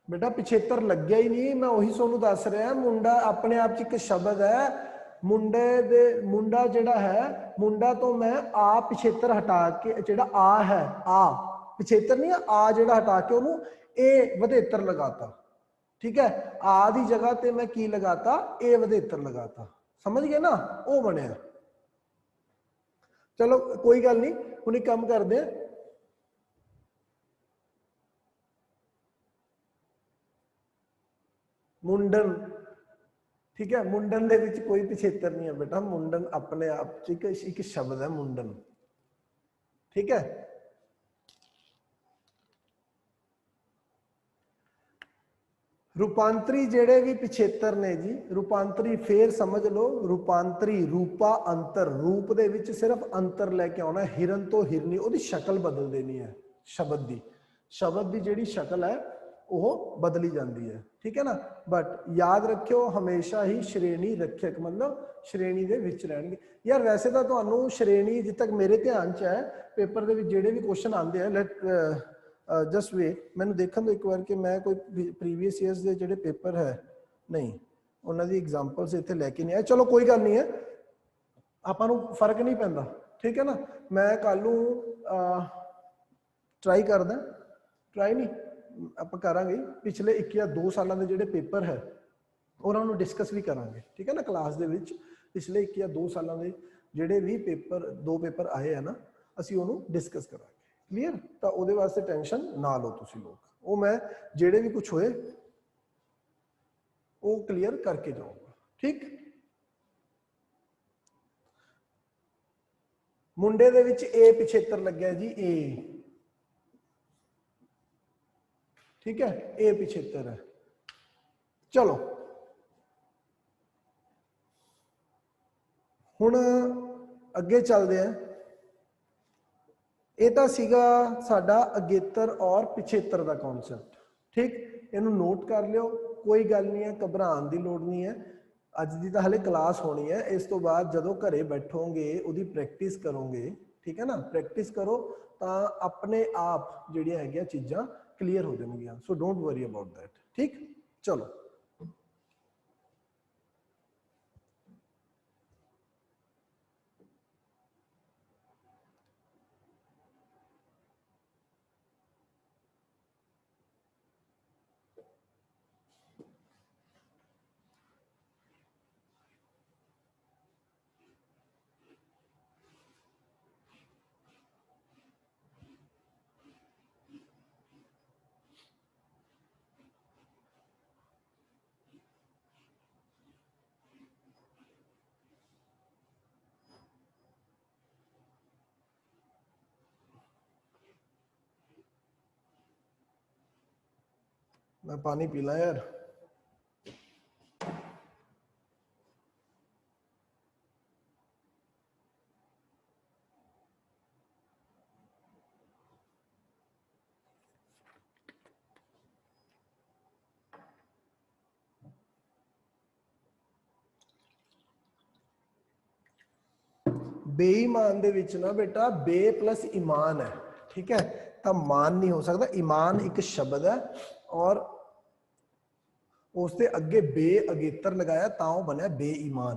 बेटा पिछेतर लग्या ही नहीं, मैं वही सोनू दस रहा। मुंडा अपने आप च एक शब्द है, मुंडे दे मुंडा जिहड़ा है, मुंडा तो मैं आ पिछेतर हटा के जिहड़ा आ है, आ पिछेतर नहीं है, आ जिहड़ा हटा के ओनू ए वधेतर लगाता, ठीक है। आ दी जगह ते मैं की लगाता, ए वधेतर लगाता। समझ गए ना, वो बनया। चलो कोई गल नहीं, हुण एक काम करदे हैं, मुंडन, ठीक है। मुंडन दे विच कोई पिछेतर नहीं है बेटा, मुंडन अपने आप च एक शब्द है मुंडन, ठीक है। रूपांतरी जेड़े भी पिछेतर ने जी, रूपांतरी फिर समझ लो, रूपांतरी रूपा अंतर, रूप दे विच सिर्फ अंतर लेके आना, हिरन तो हिरनी ओदी शक्ल बदल देनी है, शब्द दी, शब्द दी जेड़ी शक्ल है वो बदली जाती है, ठीक है ना। बट याद रखियो हमेशा ही श्रेणी रक्षक मतलब श्रेणी दे विच रहणगे। यार वैसे तो तुहानू श्रेणी जित तक मेरे ध्यान च है, पेपर दे विच जेड़े भी क्वेश्चन आते हैं, लेट जस्ट वेट, मैंने देखन दो एक बार कि मैं कोई प्रीवियस ईयर्स के जो पेपर है नहीं उन्होंने एग्जाम्पल्स इतने लैके नहीं आए। चलो कोई गल नहीं है, आपां नूं फर्क नहीं पैंदा, ठीक है ना। मैं कल ट्राई करदा, ट्राई नहीं आप करांगे पिछले 1 या 2 सालों के जोड़े पेपर है उन्होंने डिस्कस भी करांगे, ठीक है ना। क्लास दे विच पिछले 1 या 2 सालों के जोड़े भी पेपर 2 पेपर आए हैं ना, असीं उन्होंने डिस्कस करांगे। क्लीयर? तो वो वास्ते टेंशन ना लो तुसी लोग, वो मैं जेड़े भी कुछ होए वो क्लीयर करके जाऊंगा, ठीक। मुंडे दे विच ए पिछेतर लग्या जी, ए, ठीक है, ए पिछेतर है। चलो हुण अगे चलते हैं। ये तो सीगा साडा अगेतर और पिछेतर का कॉन्सैप्ट, ठीक। इनू नोट कर लियो, कोई गल नहीं है, घबराने की लोड़ नहीं है। अज की तो हले क्लास होनी है, इस तो बाद जदों घरे बैठोगे उहदी प्रैक्टिस करोगे, ठीक है ना। प्रैक्टिस करो तो अपने आप जिहड़ियां हैगियां चीज़ां क्लीयर हो जाएंगियां। So don't worry about that, ठीक। चलो मैं पानी पी ला यार। बेईमान दे विच ना बेटा बे प्लस ईमान है, ठीक है, तो मान नहीं हो सकता। ईमान एक शब्द है और उसके अगे बे अगेतर लगाया तो बनया बेईमान।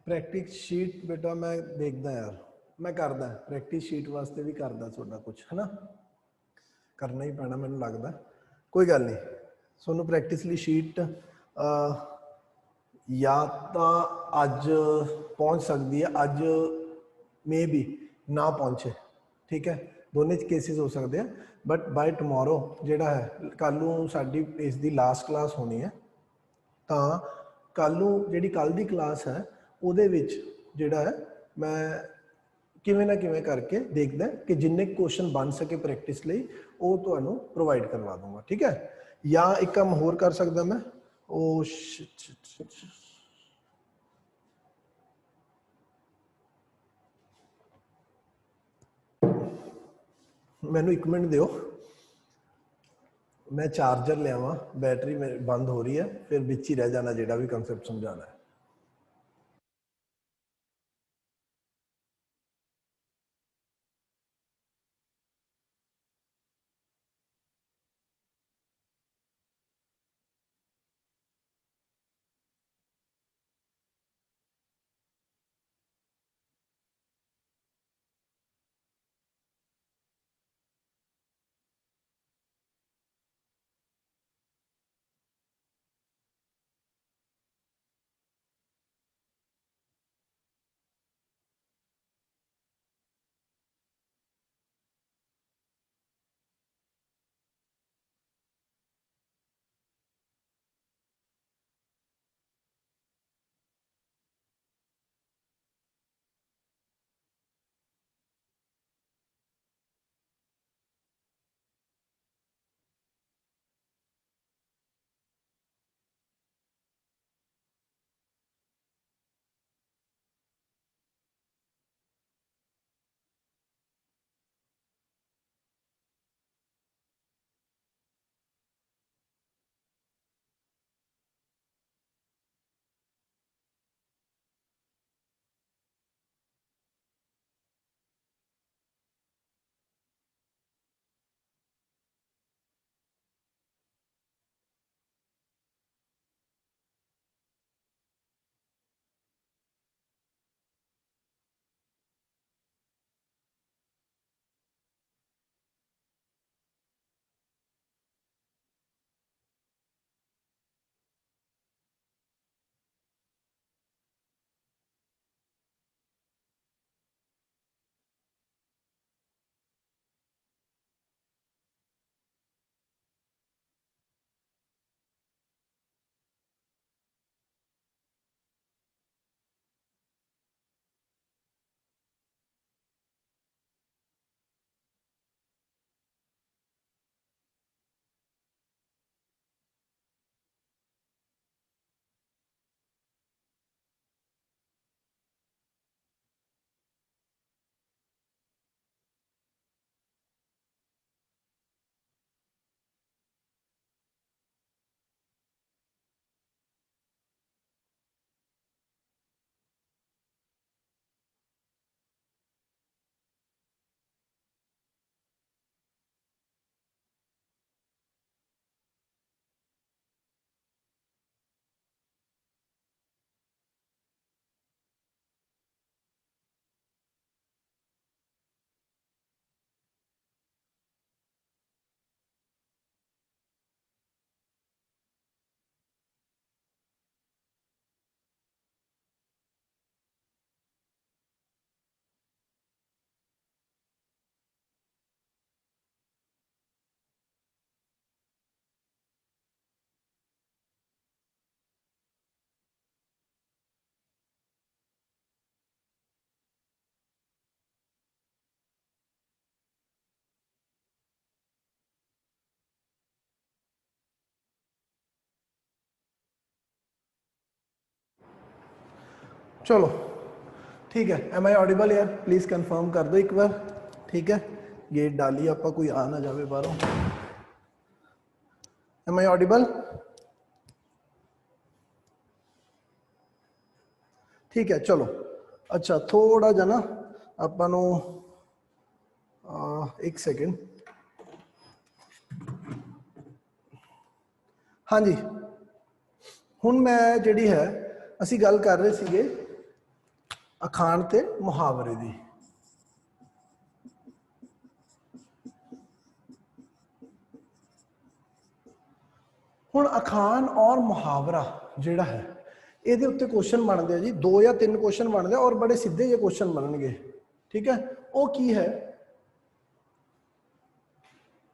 प्रैक्टिस शीट बेटा मैं देखदा यार, मैं करदा प्रैक्टिस शीट वास्ते भी करदा थोड़ा कुछ है ना, करना ही पैना मैनू लगता। कोई गल नहीं, सोनू प्रैक्टिस ली शीट या तो अज पहुंच सकती है, अज मे बी ना पहुंचे, ठीक है, दोनों केसिस हो सकते हैं। बट बाय टमोरो जोड़ा है कल साड़ी इसकी लास्ट क्लास होनी है, तो कल जी कल की क्लास है वो जोड़ा है मैं किवें ना किवें करके देखदा कि जिन्ने क्वेश्चन बन सके प्रैक्टिस लई वो तुहानू प्रोवाइड करवा दूंगा, ठीक है। या एक काम होर कर सकदा मैं, ओ मैनू एक मिनट दिओ, मैं चार्जर लियावां, बैटरी मेरी बंद हो रही है, फिर बिच ही रह जाना जेड़ा भी कंसैप्ट समझाना है। चलो ठीक है, एम आई ऑडिबल यार? प्लीज कंफर्म कर दो एक बार, ठीक है? गेट डालिए आपका, कोई आ ना जावे बाहरों। M I audible? ठीक है चलो। अच्छा थोड़ा जा ना ਆਪਾਂ ਨੂੰ एक सेकेंड। हाँ जी, ਹੁਣ ਮੈਂ ਜਿਹੜੀ ਹੈ ਅਸੀਂ ਗੱਲ ਕਰ ਰਹੇ ਸੀਗੇ ਅਖਾਣ ਤੇ ਮੁਹਾਵਰੇ ਦੀ। ਹੁਣ ਅਖਾਣ ਔਰ ਮੁਹਾਵਰਾ ਜਿਹੜਾ ਹੈ ਇਹਦੇ ਉੱਤੇ ਕੁਐਸਚਨ ਬਣਦੇ ਆ ਜੀ, 2 ਜਾਂ 3 ਕੁਐਸਚਨ ਬਣਦੇ ਆ ਔਰ ਬੜੇ ਸਿੱਧੇ ਜਿਹੇ ਕੁਐਸਚਨ ਬਣਨਗੇ, ਠੀਕ ਹੈ? ਉਹ ਕੀ ਹੈ?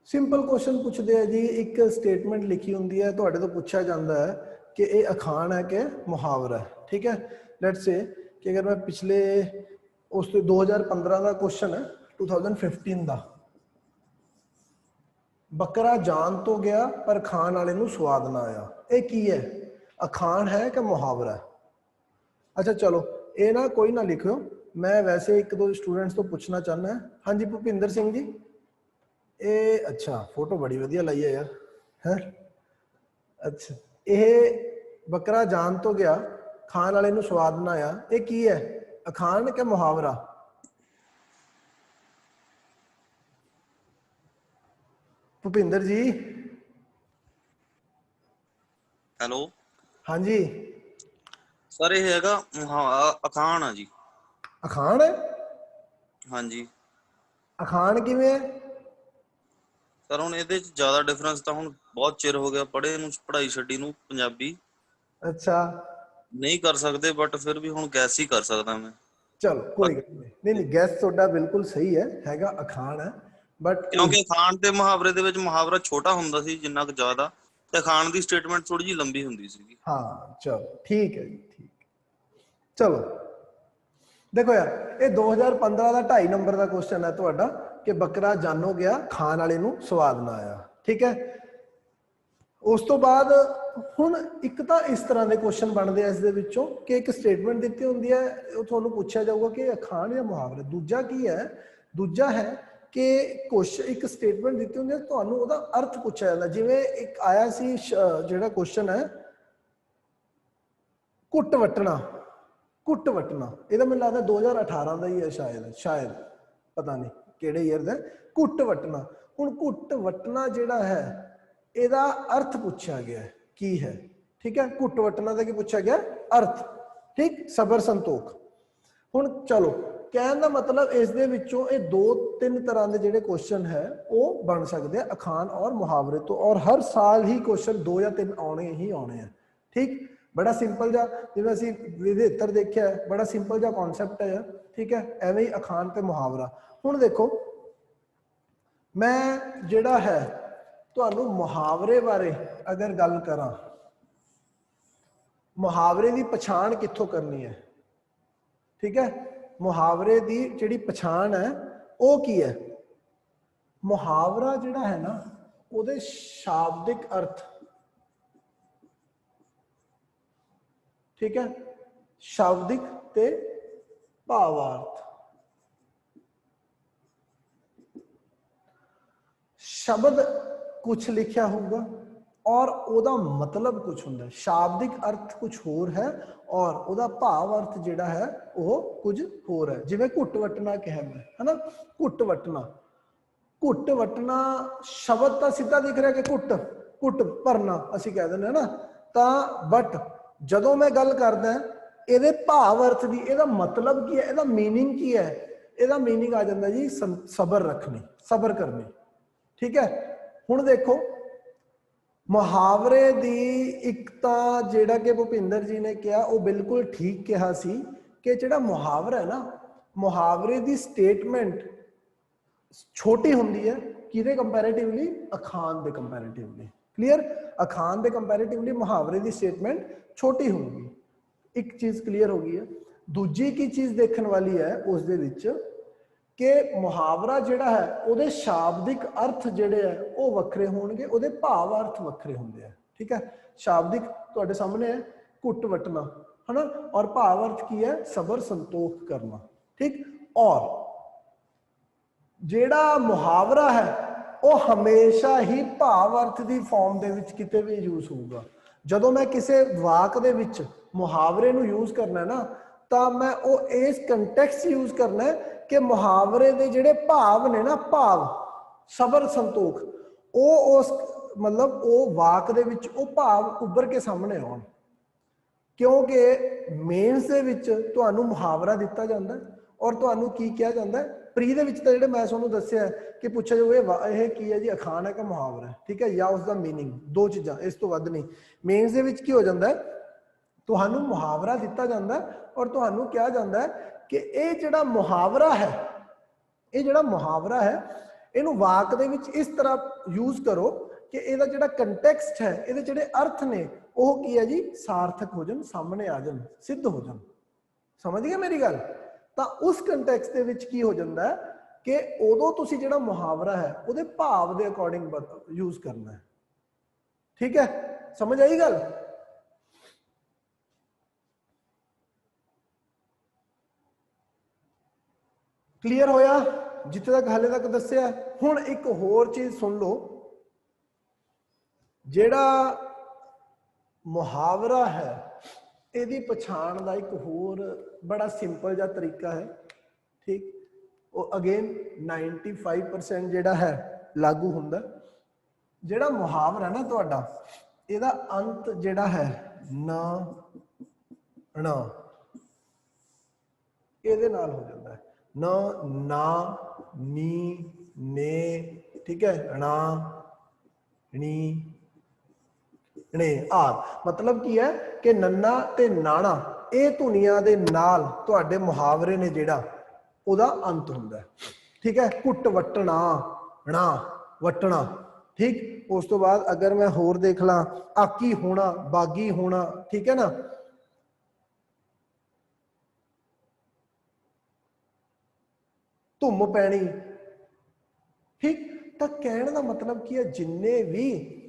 ਸਿੰਪਲ ਕੁਐਸਚਨ ਪੁੱਛਦੇ ਆ ਜੀ, ਇੱਕ ਸਟੇਟਮੈਂਟ ਲਿਖੀ ਹੁੰਦੀ ਹੈ, ਤੁਹਾਡੇ ਤੋਂ ਪੁੱਛਿਆ ਜਾਂਦਾ ਹੈ ਕਿ ਇਹ ਅਖਾਣ ਹੈ ਕਿ ਮੁਹਾਵਰਾ ਹੈ, ਠੀਕ ਹੈ? ਲੈਟਸ ਸੇ ਕਿ ਅਗਰ ਮੈਂ ਪਿਛਲੇ ਉਸ ਤੋਂ 2015 ਦਾ ਕੁਐਸਚਨ ਹੈ 2015 ਦਾ, ਬੱਕਰਾ ਜਾਨ ਤੋਂ ਗਿਆ ਪਰ ਖਾਣ ਵਾਲੇ ਨੂੰ ਸਵਾਦ ਨਾ ਆਇਆ, ਇਹ ਕੀ ਹੈ? ਅਖਾਣ ਹੈ ਕਿ ਮੁਹਾਵਰਾ? ਅੱਛਾ ਚਲੋ ਇਹ ਨਾ ਕੋਈ ਨਾ ਲਿਖਿਓ, ਮੈਂ ਵੈਸੇ ਇੱਕ ਦੋ ਸਟੂਡੈਂਟਸ ਤੋਂ ਪੁੱਛਣਾ ਚਾਹੁੰਦਾ। ਹਾਂਜੀ ਭੁਪਿੰਦਰ ਸਿੰਘ ਜੀ, ਇਹ ਅੱਛਾ ਫੋਟੋ ਬੜੀ ਵਧੀਆ ਲਾਈ ਹੈ ਯਾਰ, ਹੈ ਅੱਛਾ। ਇਹ ਬੱਕਰਾ ਜਾਨ ਤੋਂ ਗਿਆ ਖਾਣ ਵਾਲੇ ਨੂੰ ਸਵਾਦ ਨਾ ਆਇਆ, ਇਹ ਕੀ ਹੈ? ਅਖਾਣ ਕਿ ਮੁਹਾਵਰਾ? ਭੁਪਿੰਦਰ ਜੀ ਹੈਲੋ। ਹਾਂਜੀ ਸਰ ਇਹ ਹੈਗਾ ਅਖਾਣ ਆ ਜੀ। ਅਖਾਣ ਹੈ? ਹਾਂਜੀ ਅਖਾਣ ਕਿਵੇਂ ਹੈ ਸਰ? ਹੁਣ ਇਹਦੇ ਚ ਜ਼ਿਆਦਾ ਡਿਫਰੈਂਸ ਤਾਂ ਹੁਣ ਬਹੁਤ ਚਿਰ ਹੋ ਗਿਆ ਪੜ੍ਹੇ ਨੂੰ, ਪੜ੍ਹਾਈ ਛੱਡੀ ਨੂੰ, ਪੰਜਾਬੀ ਅੱਛਾ ਨਹੀਂ ਕਰ ਸਕਦੇ, ਬਟ ਫਿਰ ਵੀ ਹੁਣ ਗੈਸ ਹੀ ਕਰ ਸਕਦਾ ਮੈਂ। ਚਲੋ ਕੋਈ ਗੱਲ ਨਹੀਂ, ਨਹੀਂ ਗੈਸ ਤੁਹਾਡਾ ਬਿਲਕੁਲ ਸਹੀ ਹੈ, ਹੈਗਾ ਅਖਾਣ ਹੈ, ਬਟ ਕਿਉਂਕਿ ਅਖਾਣ ਤੇ ਮੁਹਾਵਰੇ ਦੇ ਵਿੱਚ ਮੁਹਾਵਰਾ ਛੋਟਾ ਹੁੰਦਾ ਸੀ ਜਿੰਨਾ ਕੁ ਜ਼ਿਆਦਾ, ਤੇ ਅਖਾਣ ਦੀ ਸਟੇਟਮੈਂਟ ਥੋੜੀ ਜਿਹੀ ਲੰਬੀ ਹੁੰਦੀ ਸੀਗੀ। ਹਾਂ ਚਲੋ ਠੀਕ ਹੈ ਜੀ, ਠੀਕ। ਚਲੋ ਦੇਖੋ ਯਾਰ, ਇਹ 2015 ਦਾ 2.5 ਨੰਬਰ ਦਾ ਕੁਐਸਚਨ ਹੈ ਤੁਹਾਡਾ ਕਿ ਬੱਕਰਾ ਜਾਨੋ ਗਿਆ ਖਾਣ ਵਾਲੇ ਨੂੰ ਸਵਾਦ ਨਾ ਆਇਆ, ਠੀਕ ਹੈ? ਉਸ ਤੋਂ ਬਾਅਦ ਹੁਣ ਇੱਕ ਤਾਂ ਇਸ ਤਰ੍ਹਾਂ ਦੇ ਕੁਐਸਚਨ ਬਣਦੇ ਆ ਇਸ ਦੇ ਵਿੱਚੋਂ ਕਿ ਇੱਕ ਸਟੇਟਮੈਂਟ ਦਿੱਤੀ ਹੁੰਦੀ ਹੈ, ਉਹ ਤੁਹਾਨੂੰ ਪੁੱਛਿਆ ਜਾਊਗਾ ਕਿ ਅਖਾਣ ਜਾਂ ਮੁਹਾਵਰਾ। ਦੂਜਾ ਕੀ ਹੈ? ਦੂਜਾ ਹੈ ਕਿ ਇੱਕ ਸਟੇਟਮੈਂਟ ਦਿੱਤੀ ਹੁੰਦੀ ਹੈ, ਤੁਹਾਨੂੰ ਉਹਦਾ ਅਰਥ ਪੁੱਛਿਆ ਜਾਂਦਾ। ਜਿਵੇਂ ਇੱਕ ਆਇਆ ਸੀ ਜਿਹੜਾ ਕੁਐਸਚਨ ਹੈ ਕੁੱਟ ਵਟਣਾ, ਕੁੱਟ ਵਟਣਾ, ਇਹਦਾ ਮੈਨੂੰ ਲੱਗਦਾ 2018 ਦਾ ਹੀ ਹੈ ਸ਼ਾਇਦ ਪਤਾ ਨਹੀਂ ਕਿਹੜੇ ਈਅਰ ਦਾ। ਕੁੱਟ ਵਟਣਾ, ਹੁਣ ਕੁੱਟ ਵਟਣਾ ਜਿਹੜਾ ਹੈ ਇਹਦਾ ਅਰਥ ਪੁੱਛਿਆ ਗਿਆ ਕੀ ਹੈ, ਠੀਕ ਹੈ? ਕੁੱਟ ਵਟਣਾ ਦਾ ਕੀ ਪੁੱਛਿਆ ਗਿਆ? ਅਰਥ, ਠੀਕ? ਸਬਰ ਸੰਤੋਖ। ਹੁਣ ਚਲੋ ਕਹਿਣ ਦਾ ਮਤਲਬ ਇਸ ਦੇ ਵਿੱਚੋਂ ਇਹ 2-3 ਤਰ੍ਹਾਂ ਦੇ ਜਿਹੜੇ ਕੁਐਸਚਨ ਹੈ ਉਹ ਬਣ ਸਕਦੇ ਆ ਅਖਾਣ ਔਰ ਮੁਹਾਵਰੇ ਤੋਂ, ਔਰ ਹਰ ਸਾਲ ਹੀ ਕੁਐਸਚਨ 2 ਜਾਂ 3 ਆਉਣੇ ਹੀ ਆਉਣੇ ਆ, ਠੀਕ? ਬੜਾ ਸਿੰਪਲ ਜਿਹਾ, ਜਿਵੇਂ ਅਸੀਂ ਵਿਧੇਤਰ ਦੇਖਿਆ, ਬੜਾ ਸਿੰਪਲ ਜਿਹਾ ਕਨਸੈਪਟ ਹੈ, ਠੀਕ ਹੈ? ਐਵੇਂ ਹੀ ਅਖਾਣ ਤੇ ਮੁਹਾਵਰਾ। ਹੁਣ ਦੇਖੋ ਮੈਂ ਜਿਹੜਾ ਹੈ ਤੁਹਾਨੂੰ ਮੁਹਾਵਰੇ ਬਾਰੇ ਅਗਰ ਗੱਲ ਕਰਾਂ, ਮੁਹਾਵਰੇ ਦੀ ਪਛਾਣ ਕਿੱਥੋਂ ਕਰਨੀ ਹੈ, ਠੀਕ ਹੈ? ਮੁਹਾਵਰੇ ਦੀ ਜਿਹੜੀ ਪਛਾਣ ਹੈ ਉਹ ਕੀ ਹੈ? ਮੁਹਾਵਰਾ ਜਿਹੜਾ ਹੈ ਨਾ ਉਹਦੇ ਸ਼ਾਬਦਿਕ ਅਰਥ, ਠੀਕ ਹੈ? ਸ਼ਾਬਦਿਕ ਤੇ ਭਾਵਾਰਥ। ਸ਼ਬਦ ਕੁਛ ਲਿਖਿਆ ਹੋਊਗਾ ਔਰ ਉਹਦਾ ਮਤਲਬ ਕੁਛ ਹੁੰਦਾ, ਸ਼ਾਬਦਿਕ ਅਰਥ ਕੁਛ ਹੋਰ ਹੈ ਔਰ ਉਹਦਾ ਭਾਵ ਅਰਥ ਜਿਹੜਾ ਹੈ ਉਹ ਕੁਝ ਹੋਰ ਹੈ। ਜਿਵੇਂ ਘੁੱਟ ਵਟਣਾ ਕਿਹਾ ਮੈਂ, ਹੈ ਨਾ? ਘੁੱਟ ਵਟਣਾ, ਘੁੱਟ ਵਟਣਾ ਸ਼ਬਦ ਤਾਂ ਸਿੱਧਾ ਦਿਖ ਰਿਹਾ ਕਿ ਘੁੱਟ, ਘੁੱਟ ਭਰਨਾ ਅਸੀਂ ਕਹਿ ਦਿੰਦੇ ਹਾਂ ਨਾ, ਤਾਂ ਬਟ ਜਦੋਂ ਮੈਂ ਗੱਲ ਕਰਦਾ ਇਹਦੇ ਭਾਵ ਅਰਥ ਦੀ, ਇਹਦਾ ਮਤਲਬ ਕੀ ਹੈ, ਇਹਦਾ ਮੀਨਿੰਗ ਕੀ ਹੈ, ਇਹਦਾ ਮੀਨਿੰਗ ਆ ਜਾਂਦਾ ਜੀ ਸਬਰ ਰੱਖਣੀ, ਸਬਰ ਕਰਨੀ, ਠੀਕ ਹੈ? ਹੁਣ ਦੇਖੋ ਮੁਹਾਵਰੇ ਦੀ ਇੱਕ ਤਾਂ ਜਿਹੜਾ ਕਿ ਭੁਪਿੰਦਰ ਜੀ ਨੇ ਕਿਹਾ ਉਹ ਬਿਲਕੁਲ ਠੀਕ ਕਿਹਾ ਸੀ ਕਿ ਜਿਹੜਾ ਮੁਹਾਵਰਾ ਹੈ ਨਾ, ਮੁਹਾਵਰੇ ਦੀ ਸਟੇਟਮੈਂਟ ਛੋਟੀ ਹੁੰਦੀ ਹੈ ਕਿਹਦੇ ਕੰਪੈਰੀਟਿਵਲੀ? ਅਖਾਣ ਦੇ ਕੰਪੈਰੀਟਿਵਲੀ। ਕਲੀਅਰ? ਅਖਾਣ ਦੇ ਕੰਪੈਰੀਟਿਵਲੀ ਮੁਹਾਵਰੇ ਦੀ ਸਟੇਟਮੈਂਟ ਛੋਟੀ ਹੋਊਗੀ। ਇੱਕ ਚੀਜ਼ ਕਲੀਅਰ ਹੋ ਗਈ ਹੈ। ਦੂਜੀ ਕੀ ਚੀਜ਼ ਦੇਖਣ ਵਾਲੀ ਹੈ ਉਸ ਦੇ ਵਿੱਚ ਕਿ ਮੁਹਾਵਰਾ ਜਿਹੜਾ ਹੈ ਉਹਦੇ ਸ਼ਾਬਦਿਕ ਅਰਥ ਜਿਹੜੇ ਹੈ ਉਹ ਵੱਖਰੇ ਹੋਣਗੇ, ਉਹਦੇ ਭਾਵ ਅਰਥ ਵੱਖਰੇ ਹੁੰਦੇ ਆ, ਠੀਕ ਹੈ? ਸ਼ਾਬਦਿਕ ਤੁਹਾਡੇ ਸਾਹਮਣੇ ਹੈ ਘੁੱਟ ਵਟਣਾ, है ना। और भाव अर्थ की है सबर संतोख करना, ठीक। और ਜਿਹੜਾ ਮੁਹਾਵਰਾ ਹੈ ਉਹ ਹਮੇਸ਼ਾ ਹੀ ਭਾਵ ਅਰਥ ਦੀ ਫਾਰਮ ਦੇ ਵਿੱਚ ਕਿਤੇ ਵੀ ਯੂਜ਼ ਹੋਊਗਾ। ਜਦੋਂ ਮੈਂ ਕਿਸੇ ਵਾਕ ਦੇ ਵਿੱਚ ਮੁਹਾਵਰੇ ਨੂੰ ਯੂਜ਼ ਕਰਨਾ ਨਾ ਤਾਂ ਮੈਂ ਉਹ ਇਸ ਕੰਟੈਕਸਟ ਯੂਜ਼ ਕਰਨਾ ਕਿ ਮੁਹਾਵਰੇ ਦੇ ਜਿਹੜੇ ਭਾਵ ਨੇ ਨਾ, ਭਾਵ ਸਬਰ ਸੰਤੋਖ, ਉਹ ਉਸ ਮਤਲਬ ਉਹ ਵਾਕ ਦੇ ਵਿੱਚ ਉਹ ਭਾਵ ਉੱਭਰ ਕੇ ਸਾਹਮਣੇ ਆਉਣ। ਕਿਉਂਕਿ ਮੇਨਸ ਦੇ ਵਿੱਚ ਤੁਹਾਨੂੰ ਮੁਹਾਵਰਾ ਦਿੱਤਾ ਜਾਂਦਾ ਔਰ ਤੁਹਾਨੂੰ ਕੀ ਕਿਹਾ ਜਾਂਦਾ ਪ੍ਰੀ ਦੇ ਵਿੱਚ ਤਾਂ ਜਿਹੜੇ ਮੈਂ ਤੁਹਾਨੂੰ ਦੱਸਿਆ ਕਿ ਪੁੱਛਿਆ ਜਾਵੇ ਇਹ ਕੀ ਹੈ ਜੀ, ਅਖਾਣ ਹੈ ਕਿ ਮੁਹਾਵਰਾ ਹੈ, ਠੀਕ ਹੈ, ਜਾਂ ਉਸ ਦਾ ਮੀਨਿੰਗ, ਦੋ ਚੀਜ਼ਾਂ, ਇਸ ਤੋਂ ਵੱਧ ਨਹੀਂ। ਮੇਨਸ ਦੇ ਵਿੱਚ ਕੀ ਹੋ ਜਾਂਦਾ ਹੈ, ਤੁਹਾਨੂੰ ਮੁਹਾਵਰਾ ਦਿੱਤਾ ਜਾਂਦਾ ਔਰ ਤੁਹਾਨੂੰ ਕਿਹਾ ਜਾਂਦਾ ਕਿ ਇਹ ਜਿਹੜਾ ਮੁਹਾਵਰਾ ਹੈ, ਇਹ ਜਿਹੜਾ ਮੁਹਾਵਰਾ ਹੈ ਇਹਨੂੰ ਵਾਕ ਦੇ ਵਿੱਚ ਇਸ ਤਰ੍ਹਾਂ ਯੂਜ਼ ਕਰੋ ਕਿ ਇਹਦਾ ਜਿਹੜਾ ਕੰਟੈਕਸਟ ਹੈ, ਇਹਦੇ ਜਿਹੜੇ ਅਰਥ ਨੇ ਉਹ ਕੀ ਹੈ ਜੀ, ਸਾਰਥਕ ਹੋ ਜਾਣ, ਸਾਹਮਣੇ ਆ ਜਾਣ, ਸਿੱਧ ਹੋ ਜਾਣ। ਸਮਝ ਗਏ ਮੇਰੀ ਗੱਲ? ਤਾਂ ਉਸ ਕੰਟੈਕਸਟ ਦੇ ਵਿੱਚ ਕੀ ਹੋ ਜਾਂਦਾ ਹੈ ਕਿ ਉਦੋਂ ਤੁਸੀਂ ਜਿਹੜਾ ਮੁਹਾਵਰਾ ਹੈ ਉਹਦੇ ਭਾਵ ਦੇ ਅਕੋਰਡਿੰਗ ਯੂਜ਼ ਕਰਨਾ ਹੈ, ਠੀਕ ਹੈ। ਸਮਝ ਆਈ ਗੱਲ? ਕਲੀਅਰ ਹੋਇਆ ਜਿੱਥੇ ਤੱਕ ਹਾਲੇ ਤੱਕ ਦੱਸਿਆ? ਹੁਣ ਇੱਕ ਹੋਰ ਚੀਜ਼ ਸੁਣ ਲਓ, ਜਿਹੜਾ ਮੁਹਾਵਰਾ ਹੈ ਇਹਦੀ ਪਛਾਣ ਦਾ ਇੱਕ ਹੋਰ ਬੜਾ ਸਿੰਪਲ ਜਿਹਾ ਤਰੀਕਾ ਹੈ, ਠੀਕ। ਉਹ ਅਗੇਨ 95% ਜਿਹੜਾ ਹੈ ਲਾਗੂ ਹੁੰਦਾ। ਜਿਹੜਾ ਮੁਹਾਵਰਾ ਨਾ ਤੁਹਾਡਾ, ਇਹਦਾ ਅੰਤ ਜਿਹੜਾ ਹੈ ਨਾ ਣਾ ਇਹਦੇ ਨਾਲ ਹੋ ਜਾਂਦਾ ਹੈ, ਨਾ ਨਾ ਨੀ ਨੇ, ਠੀਕ ਹੈ, ਣਾ ਣੀ ਨੇ ਆਦਿ। ਮਤਲਬ ਕੀ ਹੈ ਕਿ ਨੰਨਾ ਤੇ ਨਾਣਾ ਇਹ ਧੁਨੀਆਂ ਦੇ ਨਾਲ ਤੁਹਾਡੇ ਮੁਹਾਵਰੇ ਨੇ ਜਿਹੜਾ ਉਹਦਾ ਅੰਤ ਹੁੰਦਾ ਹੈ, ਠੀਕ ਹੈ। ਘੁੱਟ ਵਟਣਾ, ਣਾ ਵਟਣਾ, ਠੀਕ। ਉਸ ਤੋਂ ਬਾਅਦ ਅਗਰ ਮੈਂ ਹੋਰ ਦੇਖ ਲਾਂ, ਆਕੀ ਹੋਣਾ, ਬਾਗੀ ਹੋਣਾ, ਠੀਕ ਹੈ ਨਾ। ਧੁੰਮ ਪੈਣੀ, ਠੀਕ। ਤਾਂ ਕਹਿਣ ਦਾ ਮਤਲਬ ਕੀ ਹੈ, ਜਿੰਨੇ ਵੀ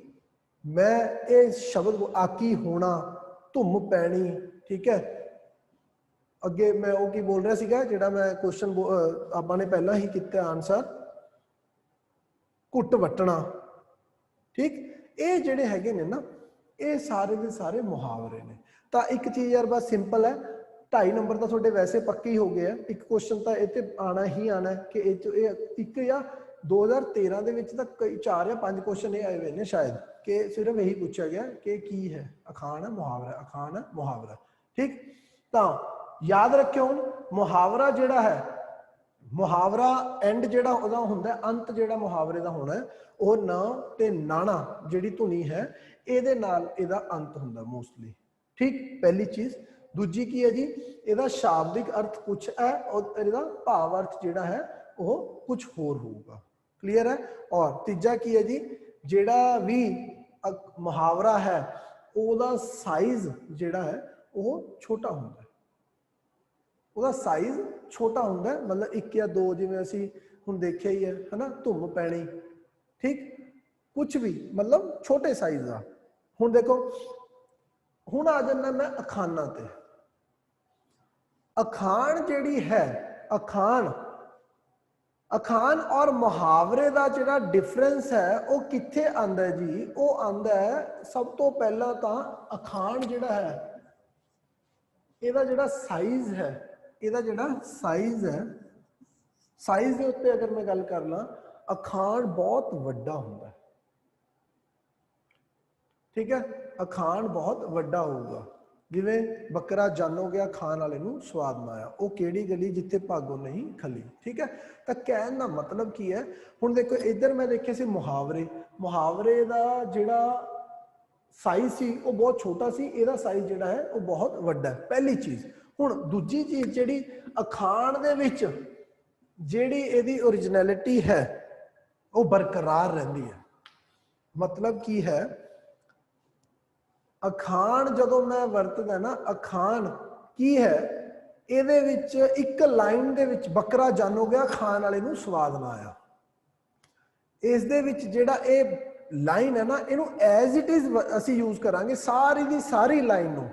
ਮੈਂ ਇਹ ਸ਼ਬਦ ਆਕੀ ਹੋਣਾ, ਧੁੰਮ ਪੈਣੀ, ਠੀਕ ਹੈ। ਅੱਗੇ ਮੈਂ ਉਹ ਕੀ ਬੋਲ ਰਿਹਾ ਸੀਗਾ ਜਿਹੜਾ ਮੈਂ ਕੁਐਸਚਨ ਆਪਾਂ ਨੇ ਪਹਿਲਾਂ ਹੀ ਕੀਤਾ ਆਨਸਰ, ਘੁੱਟ ਵਟਣਾ, ਠੀਕ। ਇਹ ਜਿਹੜੇ ਹੈਗੇ ਨੇ ਨਾ ਇਹ ਸਾਰੇ ਦੇ ਸਾਰੇ ਮੁਹਾਵਰੇ ਨੇ। ਤਾਂ ਇੱਕ ਚੀਜ਼ ਯਾਰ ਬਸ ਸਿੰਪਲ ਹੈ, 2.5 ਨੰਬਰ ਤਾਂ ਤੁਹਾਡੇ ਵੈਸੇ ਪੱਕੇ ਹੀ ਹੋ ਗਏ ਆ। ਇੱਕ ਕੁਐਸਚਨ ਤਾਂ ਇਹ ਤੇ ਆਣਾ ਹੀ ਆਣਾ ਕਿ ਇਹ ਇੱਕ ਜਾਂ 2013 ਦੇ ਵਿੱਚ ਤਾਂ ਕਈ 4 ਜਾਂ 5 ਕੁਐਸਚਨ ਇਹ ਆਏ ਹੋਏ ਨੇ ਸ਼ਾਇਦ, ਕਿ ਸਿਰਫ ਇਹੀ ਪੁੱਛਿਆ ਗਿਆ ਕਿ ਕੀ ਹੈ, ਅਖਾਣ ਹੈ ਮੁਹਾਵਰਾ, ਅਖਾਣ ਹੈ ਮੁਹਾਵਰਾ, ਠੀਕ। ਤਾਂ ਯਾਦ ਰੱਖਿਓ ਮੁਹਾਵਰਾ ਜਿਹੜਾ ਹੈ, ਮੁਹਾਵਰਾ ਐਂਡ ਜਿਹੜਾ ਉਹਦਾ ਹੁੰਦਾ, ਅੰਤ ਜਿਹੜਾ ਮੁਹਾਵਰੇ ਦਾ ਹੋਣਾ ਉਹ ਨਾ ਤੇ ਨਾਣਾ ਜਿਹੜੀ ਧੁਨੀ ਹੈ ਇਹਦੇ ਨਾਲ ਇਹਦਾ ਅੰਤ ਹੁੰਦਾ ਮੋਸਟਲੀ, ਠੀਕ। ਪਹਿਲੀ ਚੀਜ਼। ਦੂਜੀ ਕੀ ਹੈ ਜੀ, ਇਹਦਾ ਸ਼ਾਬਦਿਕ ਅਰਥ ਕੁਛ ਹੈ ਔਰ ਇਹਦਾ ਭਾਵ ਅਰਥ ਜਿਹੜਾ ਹੈ ਉਹ ਕੁਝ ਹੋਰ ਹੋਊਗਾ। ਕਲੀਅਰ ਹੈ? ਔਰ ਤੀਜਾ ਕੀ ਹੈ ਜੀ, ਜਿਹੜਾ ਵੀ ਮੁਹਾਵਰਾ ਹੈ ਉਹਦਾ ਸਾਈਜ਼ ਜਿਹੜਾ ਹੈ ਉਹ ਛੋਟਾ ਹੁੰਦਾ ਹੈ, ਉਹਦਾ ਸਾਈਜ਼ ਛੋਟਾ ਹੁੰਦਾ ਹੈ। ਮਤਲਬ 1 ਜਾਂ 2 ਜਿਵੇਂ ਅਸੀਂ ਹੁਣ ਦੇਖਿਆ ਹੀ ਹੈ ਹਨਾ, ਧੁੰਮ ਪੈਣੀ, ਠੀਕ। ਕੁਝ ਵੀ ਮਤਲਬ ਛੋਟੇ ਸਾਈਜ਼ ਦਾ। ਹੁਣ ਦੇਖੋ, ਹੁਣ ਆ ਜਾਂਦਾ ਮੈਂ ਅਖਾਨਾਂ ਤੇ। ਅਖਾਣ ਜਿਹੜੀ ਹੈ, ਅਖਾਣ ਔਰ ਮੁਹਾਵਰੇ ਦਾ ਜਿਹੜਾ ਡਿਫਰੈਂਸ ਹੈ ਉਹ ਕਿੱਥੇ ਆਂਦਾ ਜੀ? ਉਹ ਆਂਦਾ ਹੈ ਸਭ ਤੋਂ ਪਹਿਲਾਂ ਤਾਂ ਅਖਾਣ ਜਿਹੜਾ ਹੈ ਇਹਦਾ ਜਿਹੜਾ ਸਾਈਜ਼ ਹੈ, ਇਹਦਾ ਜਿਹੜਾ ਸਾਈਜ਼ ਹੈ, ਸਾਈਜ਼ ਦੇ ਉੱਤੇ ਅਗਰ ਮੈਂ ਗੱਲ ਕਰ ਲਾਂ, ਅਖਾਣ ਬਹੁਤ ਵੱਡਾ ਹੁੰਦਾ ਹੈ, ਠੀਕ ਹੈ। ਅਖਾਣ ਬਹੁਤ ਵੱਡਾ ਹੋਊਗਾ। ਜਿਵੇਂ ਬੱਕਰਾ ਜਾਨੋ ਗਿਆ, ਖਾਣ ਵਾਲੇ ਨੂੰ ਸਵਾਦ ਨਾ ਆਇਆ, ਉਹ ਕਿਹੜੀ ਗਲੀ ਜਿੱਥੇ ਭਾਗੋ ਨਹੀਂ ਖਲੀ, ਠੀਕ ਹੈ। ਤਾਂ ਕਹਿਣ ਦਾ ਮਤਲਬ ਕੀ ਹੈ? ਹੁਣ ਦੇਖੋ ਇੱਧਰ ਮੈਂ ਦੇਖਿਆ ਸੀ ਮੁਹਾਵਰੇ ਦਾ ਜਿਹੜਾ ਸਾਈਜ਼ ਸੀ ਉਹ ਬਹੁਤ ਛੋਟਾ ਸੀ, ਇਹਦਾ ਸਾਈਜ਼ ਜਿਹੜਾ ਹੈ ਉਹ ਬਹੁਤ ਵੱਡਾ ਹੈ, ਪਹਿਲੀ ਚੀਜ਼। ਹੁਣ ਦੂਜੀ ਚੀਜ਼, ਜਿਹੜੀ ਅਖਾਣ ਦੇ ਵਿੱਚ ਜਿਹੜੀ ਇਹਦੀ ਓਰੀਜਨੈਲਿਟੀ ਹੈ ਉਹ ਬਰਕਰਾਰ ਰਹਿੰਦੀ ਹੈ। ਮਤਲਬ ਕੀ ਹੈ, ਅਖਾਣ ਜਦੋਂ ਮੈਂ ਵਰਤਦਾ ਨਾ, ਅਖਾਣ ਕੀ ਹੈ, ਇਹਦੇ ਵਿੱਚ ਇੱਕ ਲਾਈਨ ਦੇ ਵਿੱਚ ਬੱਕਰਾ ਜਾਨੋ ਗਿਆ, ਖਾਣ ਵਾਲੇ ਨੂੰ ਸਵਾਦ ਨਾ ਆਇਆ, ਇਸ ਦੇ ਵਿੱਚ ਜਿਹੜਾ ਇਹ ਲਾਈਨ ਹੈ ਨਾ, ਇਹਨੂੰ ਐਜ਼ ਇਟ ਇਜ਼ ਅਸੀਂ ਯੂਜ਼ ਕਰਾਂਗੇ ਸਾਰੀ ਦੀ ਸਾਰੀ ਲਾਈਨ ਨੂੰ।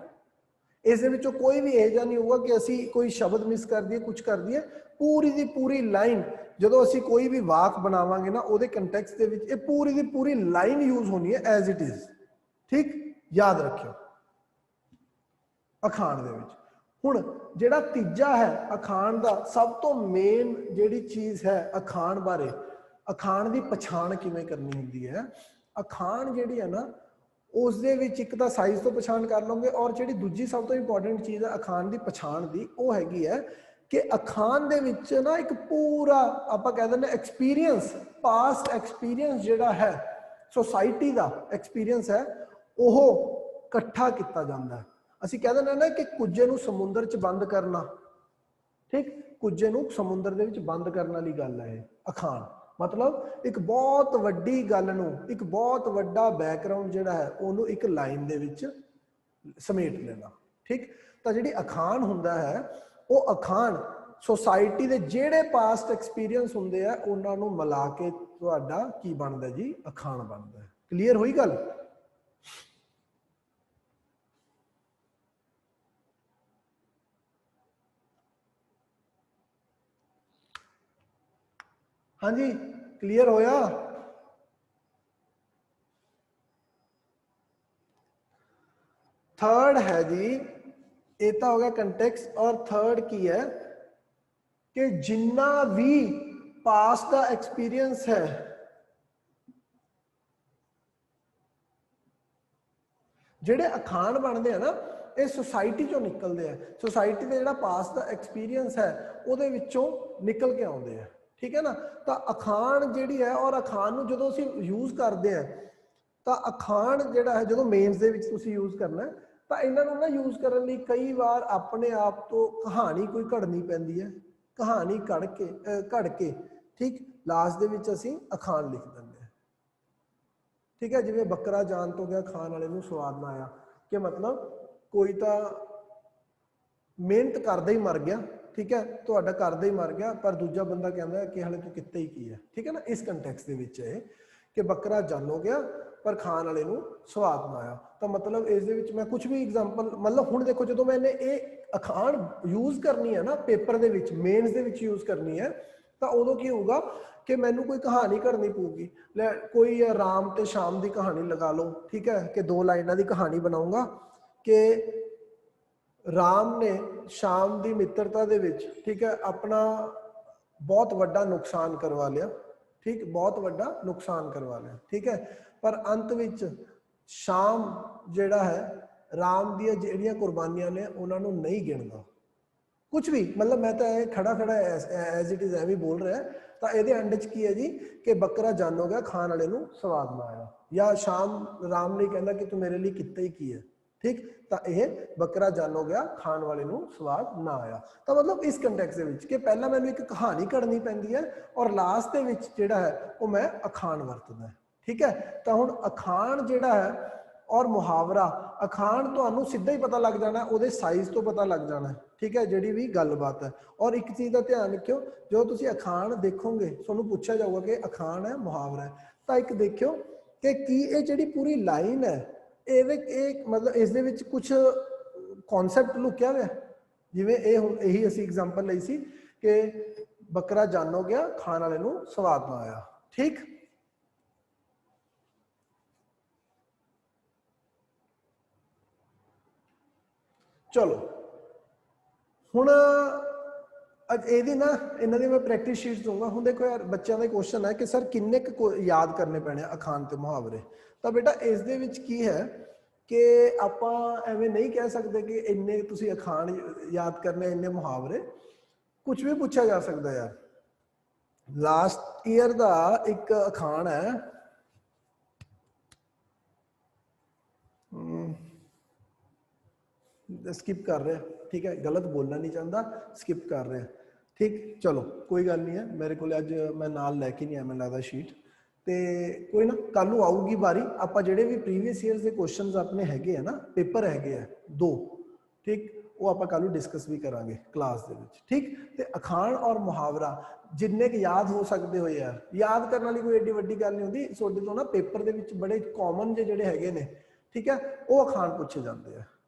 ਇਸ ਦੇ ਵਿੱਚੋਂ ਕੋਈ ਵੀ ਇਹ ਜਿਹਾ ਨਹੀਂ ਹੋਊਗਾ ਕਿ ਅਸੀਂ ਕੋਈ ਸ਼ਬਦ ਮਿਸ ਕਰ ਦਈਏ, ਕੁਝ ਕਰ ਦਈਏ। ਪੂਰੀ ਦੀ ਪੂਰੀ ਲਾਈਨ, ਜਦੋਂ ਅਸੀਂ ਕੋਈ ਵੀ ਵਾਕ ਬਣਾਵਾਂਗੇ ਨਾ, ਉਹਦੇ ਕੰਟੈਕਸਟ ਦੇ ਵਿੱਚ ਇਹ ਪੂਰੀ ਦੀ ਪੂਰੀ ਲਾਈਨ ਯੂਜ਼ ਹੋਣੀ ਹੈ ਐਜ਼ ਇਟ ਇਜ਼। ਠੀਕ, ਯਾਦ ਰੱਖਿਓ ਅਖਾਣ ਦੇ ਵਿੱਚ। ਹੁਣ ਜਿਹੜਾ ਤੀਜਾ ਹੈ ਅਖਾਣ ਦਾ, ਸਭ ਤੋਂ ਮੇਨ ਜਿਹੜੀ ਚੀਜ਼ ਹੈ ਅਖਾਣ ਬਾਰੇ, ਅਖਾਣ ਦੀ ਪਛਾਣ ਕਿਵੇਂ ਕਰਨੀ ਹੁੰਦੀ ਹੈ। ਅਖਾਣ ਜਿਹੜੀ ਹੈ ਨਾ, ਉਸ ਦੇ ਵਿੱਚ ਇੱਕ ਤਾਂ ਸਾਈਜ਼ ਤੋਂ ਪਛਾਣ ਕਰ ਲਓਗੇ, ਔਰ ਜਿਹੜੀ ਦੂਜੀ ਸਭ ਤੋਂ ਇੰਪੋਰਟੈਂਟ ਚੀਜ਼ ਹੈ ਅਖਾਣ ਦੀ ਪਛਾਣ ਦੀ, ਉਹ ਹੈਗੀ ਹੈ ਕਿ ਅਖਾਣ ਦੇ ਵਿੱਚ ਨਾ ਇੱਕ ਪੂਰਾ ਆਪਾਂ ਕਹਿ ਦਿੰਦੇ ਐਕਸਪੀਰੀਅੰਸ, ਪਾਸਟ ਐਕਸਪੀਰੀਅੰਸ ਜਿਹੜਾ ਹੈ, ਸੋਸਾਇਟੀ ਦਾ ਐਕਸਪੀਰੀਅੰਸ ਹੈ, ਉਹ ਇਕੱਠਾ ਕੀਤਾ ਜਾਂਦਾ ਹੈ। ਅਸੀਂ ਕਹਿ ਦਿੰਦੇ ਨਾ ਕਿ ਕੁੱਜੇ ਨੂੰ ਸਮੁੰਦਰ 'ਚ ਬੰਦ ਕਰਨਾ, ਠੀਕ, ਕੁੱਜੇ ਨੂੰ ਸਮੁੰਦਰ ਦੇ ਵਿੱਚ ਬੰਦ ਕਰਨ ਵਾਲੀ ਗੱਲ ਹੈ ਇਹ ਅਖਾਣ। ਮਤਲਬ ਇੱਕ ਬਹੁਤ ਵੱਡੀ ਗੱਲ ਨੂੰ, ਇੱਕ ਬਹੁਤ ਵੱਡਾ ਬੈਕਗ੍ਰਾਉਂਡ ਜਿਹੜਾ ਹੈ ਉਹਨੂੰ ਇੱਕ ਲਾਈਨ ਦੇ ਵਿੱਚ ਸਮੇਟ ਲੈਣਾ। ਠੀਕ, ਤਾਂ ਜਿਹੜੀ ਅਖਾਣ ਹੁੰਦਾ ਹੈ, ਉਹ ਅਖਾਣ ਸੋਸਾਇਟੀ ਦੇ ਜਿਹੜੇ ਪਾਸਟ ਐਕਸਪੀਰੀਅੰਸ ਹੁੰਦੇ ਆ ਉਹਨਾਂ ਨੂੰ ਮਿਲਾ ਕੇ ਤੁਹਾਡਾ ਕੀ ਬਣਦਾ ਜੀ, ਅਖਾਣ ਬਣਦਾ। ਕਲੀਅਰ ਹੋਈ ਗੱਲ? ਹਾਂਜੀ, क्लियर होया? थर्ड है जी, ये तो हो गया कंटेक्स्ट। और थर्ड की है कि जिन्ना भी पास्ट का एक्सपीरियंस है, ਜਿਹੜੇ ਅਖਾਣ ਬਣਦੇ ਆ ਨਾ, ਇਹ ਸੁਸਾਇਟੀ ਚੋਂ ਨਿਕਲਦੇ ਆ। ਸੁਸਾਇਟੀ ਦਾ ਜਿਹੜਾ ਪਾਸਟ ਦਾ ਐਕਸਪੀਰੀਅੰਸ ਹੈ ਉਹਦੇ ਵਿੱਚੋਂ ਨਿਕਲ ਕੇ ਆਉਂਦੇ ਆ। ਠੀਕ ਹੈ ਨਾ? ਤਾਂ ਅਖਾਣ ਜਿਹੜੀ ਹੈ, ਔਰ ਅਖਾਣ ਨੂੰ ਜਦੋਂ ਅਸੀਂ ਯੂਜ਼ ਕਰਦੇ ਆ, ਤਾਂ ਅਖਾਣ ਜਿਹੜਾ ਹੈ ਜਦੋਂ ਮੇਨਸ ਦੇ ਵਿੱਚ ਤੁਸੀਂ ਯੂਜ਼ ਕਰਨਾ, ਤਾਂ ਇਹਨਾਂ ਨੂੰ ਨਾ ਯੂਜ਼ ਕਰਨ ਲਈ ਕਈ ਵਾਰ ਆਪਣੇ ਆਪ ਤੋਂ ਕਹਾਣੀ ਕੋਈ ਘੜਨੀ ਪੈਂਦੀ ਹੈ। ਕਹਾਣੀ ਘੜ ਕੇ ਠੀਕ ਲਾਸਟ ਦੇ ਵਿੱਚ ਅਸੀਂ ਅਖਾਣ ਲਿਖ ਦਿੰਦੇ ਹਾਂ। ਠੀਕ ਹੈ, ਜਿਵੇਂ ਬੱਕਰਾ ਜਾਨ ਤੋਂ ਗਿਆ, ਖਾਣ ਵਾਲੇ ਨੂੰ ਸਵਾਦ ਨਾ ਆਇਆ, ਕਿ ਮਤਲਬ ਕੋਈ ਤਾਂ ਮਿਹਨਤ ਕਰਦਾ ਹੀ ਮਰ ਗਿਆ, ਠੀਕ ਹੈ, ਤੁਹਾਡਾ ਕਰਦਾ ਹੀ ਮਰ ਗਿਆ, ਪਰ ਦੂਜਾ ਬੰਦਾ ਕਹਿੰਦਾ ਕਿ ਹਲੇ ਤੂੰ ਕਿੱਤੇ ਹੀ ਕੀ ਹੈ। ਠੀਕ ਹੈ ਨਾ? ਇਸ ਕੰਟੈਕਸਟ ਦੇ ਵਿੱਚ ਇਹ ਕਿ ਬੱਕਰਾ ਜਾਨ ਹੋ ਗਿਆ ਪਰ ਖਾਣ ਵਾਲੇ ਨੂੰ ਸਵਾਦ ਨਾ ਆਇਆ। ਤਾਂ ਮਤਲਬ ਇਸ ਦੇ ਵਿੱਚ ਮੈਂ ਕੁਝ ਵੀ ਐਗਜ਼ਾਮਪਲ, ਮਤਲਬ ਹੁਣ ਦੇਖੋ, ਜਦੋਂ ਮੈंने ਇਹ ਅਖਾਣ ਯੂਜ਼ ਕਰਨੀ ਹੈ ਨਾ ਪੇਪਰ ਦੇ ਵਿੱਚ, ਮੇਨਸ ਦੇ ਵਿੱਚ ਯੂਜ਼ ਕਰਨੀ ਹੈ, ਤਾਂ ਉਦੋਂ ਕੀ ਹੋਊਗਾ ਕਿ ਮੈਨੂੰ ਕੋਈ ਕਹਾਣੀ ਘੜਨੀ ਪਊਗੀ। ਲੈ ਕੋਈ ਰਾਮ ਤੇ ਸ਼ਾਮ ਦੀ ਕਹਾਣੀ ਲਗਾ ਲਓ। ਠੀਕ ਹੈ, ਕਿ 2 ਲਾਈਨਾਂ ਦੀ ਕਹਾਣੀ ਬਣਾਉਂਗਾ ਕਿ ਰਾਮ ਨੇ ਸ਼ਾਮ ਦੀ ਮਿੱਤਰਤਾ ਦੇ ਵਿੱਚ, ਠੀਕ ਹੈ, ਆਪਣਾ ਬਹੁਤ ਵੱਡਾ ਨੁਕਸਾਨ ਕਰਵਾ ਲਿਆ। ਠੀਕ, ਬਹੁਤ ਵੱਡਾ ਨੁਕਸਾਨ ਕਰਵਾ ਲਿਆ। ਠੀਕ ਹੈ, ਪਰ ਅੰਤ ਵਿੱਚ ਸ਼ਾਮ ਜਿਹੜਾ ਹੈ ਰਾਮ ਦੀਆਂ ਜਿਹੜੀਆਂ ਕੁਰਬਾਨੀਆਂ ਨੇ ਉਹਨਾਂ ਨੂੰ ਨਹੀਂ ਗਿਣਦਾ ਕੁਝ ਵੀ। ਮਤਲਬ ਮੈਂ ਤਾਂ ਇਹ ਖੜਾ ਐਜ਼ ਇਟ ਇਜ਼ ਐਵੇਂ ਬੋਲ ਰਿਹਾ। ਤਾਂ ਇਹਦੇ ਐਂਡ 'ਚ ਕੀ ਹੈ ਜੀ ਕਿ ਬੱਕਰਾ ਜਾਨ ਹੋ ਗਿਆ, ਖਾਣ ਵਾਲੇ ਨੂੰ ਸਵਾਦ ਨਾ ਆਇਆ, ਜਾਂ ਸ਼ਾਮ ਰਾਮ ਨੇ ਕਹਿੰਦਾ ਕਿ ਤੂੰ ਮੇਰੇ ਲਈ ਕੀਤਾ ਹੀ ਕੀ ਹੈ। ਠੀਕ, ਤਾਂ ਇਹ ਬੱਕਰਾ ਜਾਨ ਹੋ ਗਿਆ, ਖਾਣ ਵਾਲੇ ਨੂੰ ਸਵਾਦ ਨਾ ਆਇਆ। ਤਾਂ ਮਤਲਬ ਇਸ ਕੰਟੈਕਸਟ ਦੇ ਵਿੱਚ ਕਿ ਪਹਿਲਾਂ ਮੈਨੂੰ ਇੱਕ ਕਹਾਣੀ ਘੜਨੀ ਪੈਂਦੀ ਹੈ, ਔਰ ਲਾਸਟ ਦੇ ਵਿੱਚ ਜਿਹੜਾ ਹੈ ਉਹ ਮੈਂ ਅਖਾਣ ਵਰਤਦਾ। ਠੀਕ ਹੈ, ਤਾਂ ਹੁਣ ਅਖਾਣ ਜਿਹੜਾ ਹੈ ਔਰ ਮੁਹਾਵਰਾ, ਅਖਾਣ ਤੁਹਾਨੂੰ ਸਿੱਧਾ ਹੀ ਪਤਾ ਲੱਗ ਜਾਣਾ, ਉਹਦੇ ਸਾਈਜ਼ ਤੋਂ ਪਤਾ ਲੱਗ ਜਾਣਾ। ਠੀਕ ਹੈ, ਜਿਹੜੀ ਵੀ ਗੱਲਬਾਤ ਹੈ। ਔਰ ਇੱਕ ਚੀਜ਼ ਦਾ ਧਿਆਨ ਰੱਖਿਓ, ਜਦੋਂ ਤੁਸੀਂ ਅਖਾਣ ਦੇਖੋਗੇ ਤੁਹਾਨੂੰ ਪੁੱਛਿਆ ਜਾਊਗਾ ਕਿ ਅਖਾਣ ਹੈ ਮੁਹਾਵਰਾ ਹੈ, ਤਾਂ ਇੱਕ ਦੇਖਿਓ ਕਿ ਕੀ ਇਹ ਜਿਹੜੀ ਪੂਰੀ ਲਾਈਨ ਹੈ ਇਹ ਮਤਲਬ ਇਸ ਦੇ ਵਿੱਚ ਕੁਝ ਕਨਸੈਪਟ ਲੁਕਿਆ ਹੋਇਆ। ਜਿਵੇਂ ਇਹ ਹੁਣ ਇਹੀ ਅਸੀਂ ਐਗਜ਼ਾਮਪਲ ਲਈ ਸੀ ਕਿ ਬੱਕਰਾ ਜਾਨ ਹੋ ਗਿਆ, ਖਾਣ ਵਾਲੇ ਨੂੰ ਸਵਾਦ ਨਾ ਆਇਆ। ਠੀਕ, ਚਲੋ ਹੁਣ ਇਹਦੀ ਨਾ ਇਹਨਾਂ ਦੀ ਮੈਂ ਪ੍ਰੈਕਟਿਸ ਸ਼ੀਟਸ ਦਊਂਗਾ। ਹੁਣ ਦੇਖੋ ਯਾਰ, ਬੱਚਿਆਂ ਦਾ ਕੁਐਸਚਨ ਹੈ ਕਿ ਸਰ ਕਿੰਨੇ ਕੁ ਯਾਦ ਕਰਨੇ ਪੈਣੇ ਅਖਾਣ ਤੇ ਮੁਹਾਵਰੇ। ਤਾਂ ਬੇਟਾ ਇਸ ਦੇ ਵਿੱਚ ਕੀ ਹੈ ਕਿ ਆਪਾਂ ਐਵੇਂ ਨਹੀਂ ਕਹਿ ਸਕਦੇ ਕਿ ਇੰਨੇ ਤੁਸੀਂ ਅਖਾਣ ਯਾਦ ਕਰਨੇ, ਇੰਨੇ ਮੁਹਾਵਰੇ। ਕੁਝ ਵੀ ਪੁੱਛਿਆ ਜਾ ਸਕਦਾ ਯਾਰ। ਲਾਸਟ ਈਅਰ ਦਾ ਇੱਕ ਅਖਾਣ ਹੈ, ਸਕਿਪ ਕਰ ਰਿਹਾ। ਠੀਕ ਹੈ, ਗਲਤ ਬੋਲਣਾ ਨਹੀਂ ਚਾਹੁੰਦਾ, ਸਕਿਪ ਕਰ ਰਿਹਾ। ਠੀਕ, ਚਲੋ ਕੋਈ ਗੱਲ ਨਹੀਂ ਹੈ। ਮੇਰੇ ਕੋਲ ਅੱਜ ਮੈਂ ਨਾਲ ਲੈ ਕੇ ਨਹੀਂ ਆਇਆ ਮੈਨੂੰ ਲੱਗਦਾ ਸ਼ੀਟ, ਤੇ ਕੋਈ ਨਾ ਕੱਲ ਨੂੰ ਆਊਗੀ ਵਾਰੀ। ਆਪਾਂ ਜਿਹੜੇ ਵੀ ਪ੍ਰੀਵੀਅਸ ਈਅਰਸ ਦੇ ਕੁਐਸਚਨਸ ਆਪਣੇ ਹੈਗੇ ਆ ਨਾ, ਪੇਪਰ ਹੈਗੇ ਆ 2, ਠੀਕ, ਉਹ ਆਪਾਂ ਕੱਲ ਨੂੰ ਡਿਸਕਸ ਵੀ ਕਰਾਂਗੇ ਕਲਾਸ ਦੇ ਵਿੱਚ। ਠੀਕ, ਤੇ ਅਖਾਣ ਔਰ ਮੁਹਾਵਰਾ ਜਿੰਨੇ ਕੁ ਯਾਦ ਹੋ ਸਕਦੇ ਹੋ ਯਾਰ, ਯਾਦ ਕਰਨ ਵਾਲੀ ਕੋਈ ਏਡੀ ਵੱਡੀ ਗੱਲ ਨਹੀਂ ਹੁੰਦੀ। ਤੁਹਾਡੇ ਤੋਂ ਨਾ ਪੇਪਰ ਦੇ ਵਿੱਚ ਬੜੇ ਕਾਮਨ ਜਿਹੜੇ ਹੈਗੇ ਨੇ, ਠੀਕ ਹੈ, ਉਹ ਅਖਾਣ ਪੁੱਛੇ ਜਾਂਦੇ ਆ।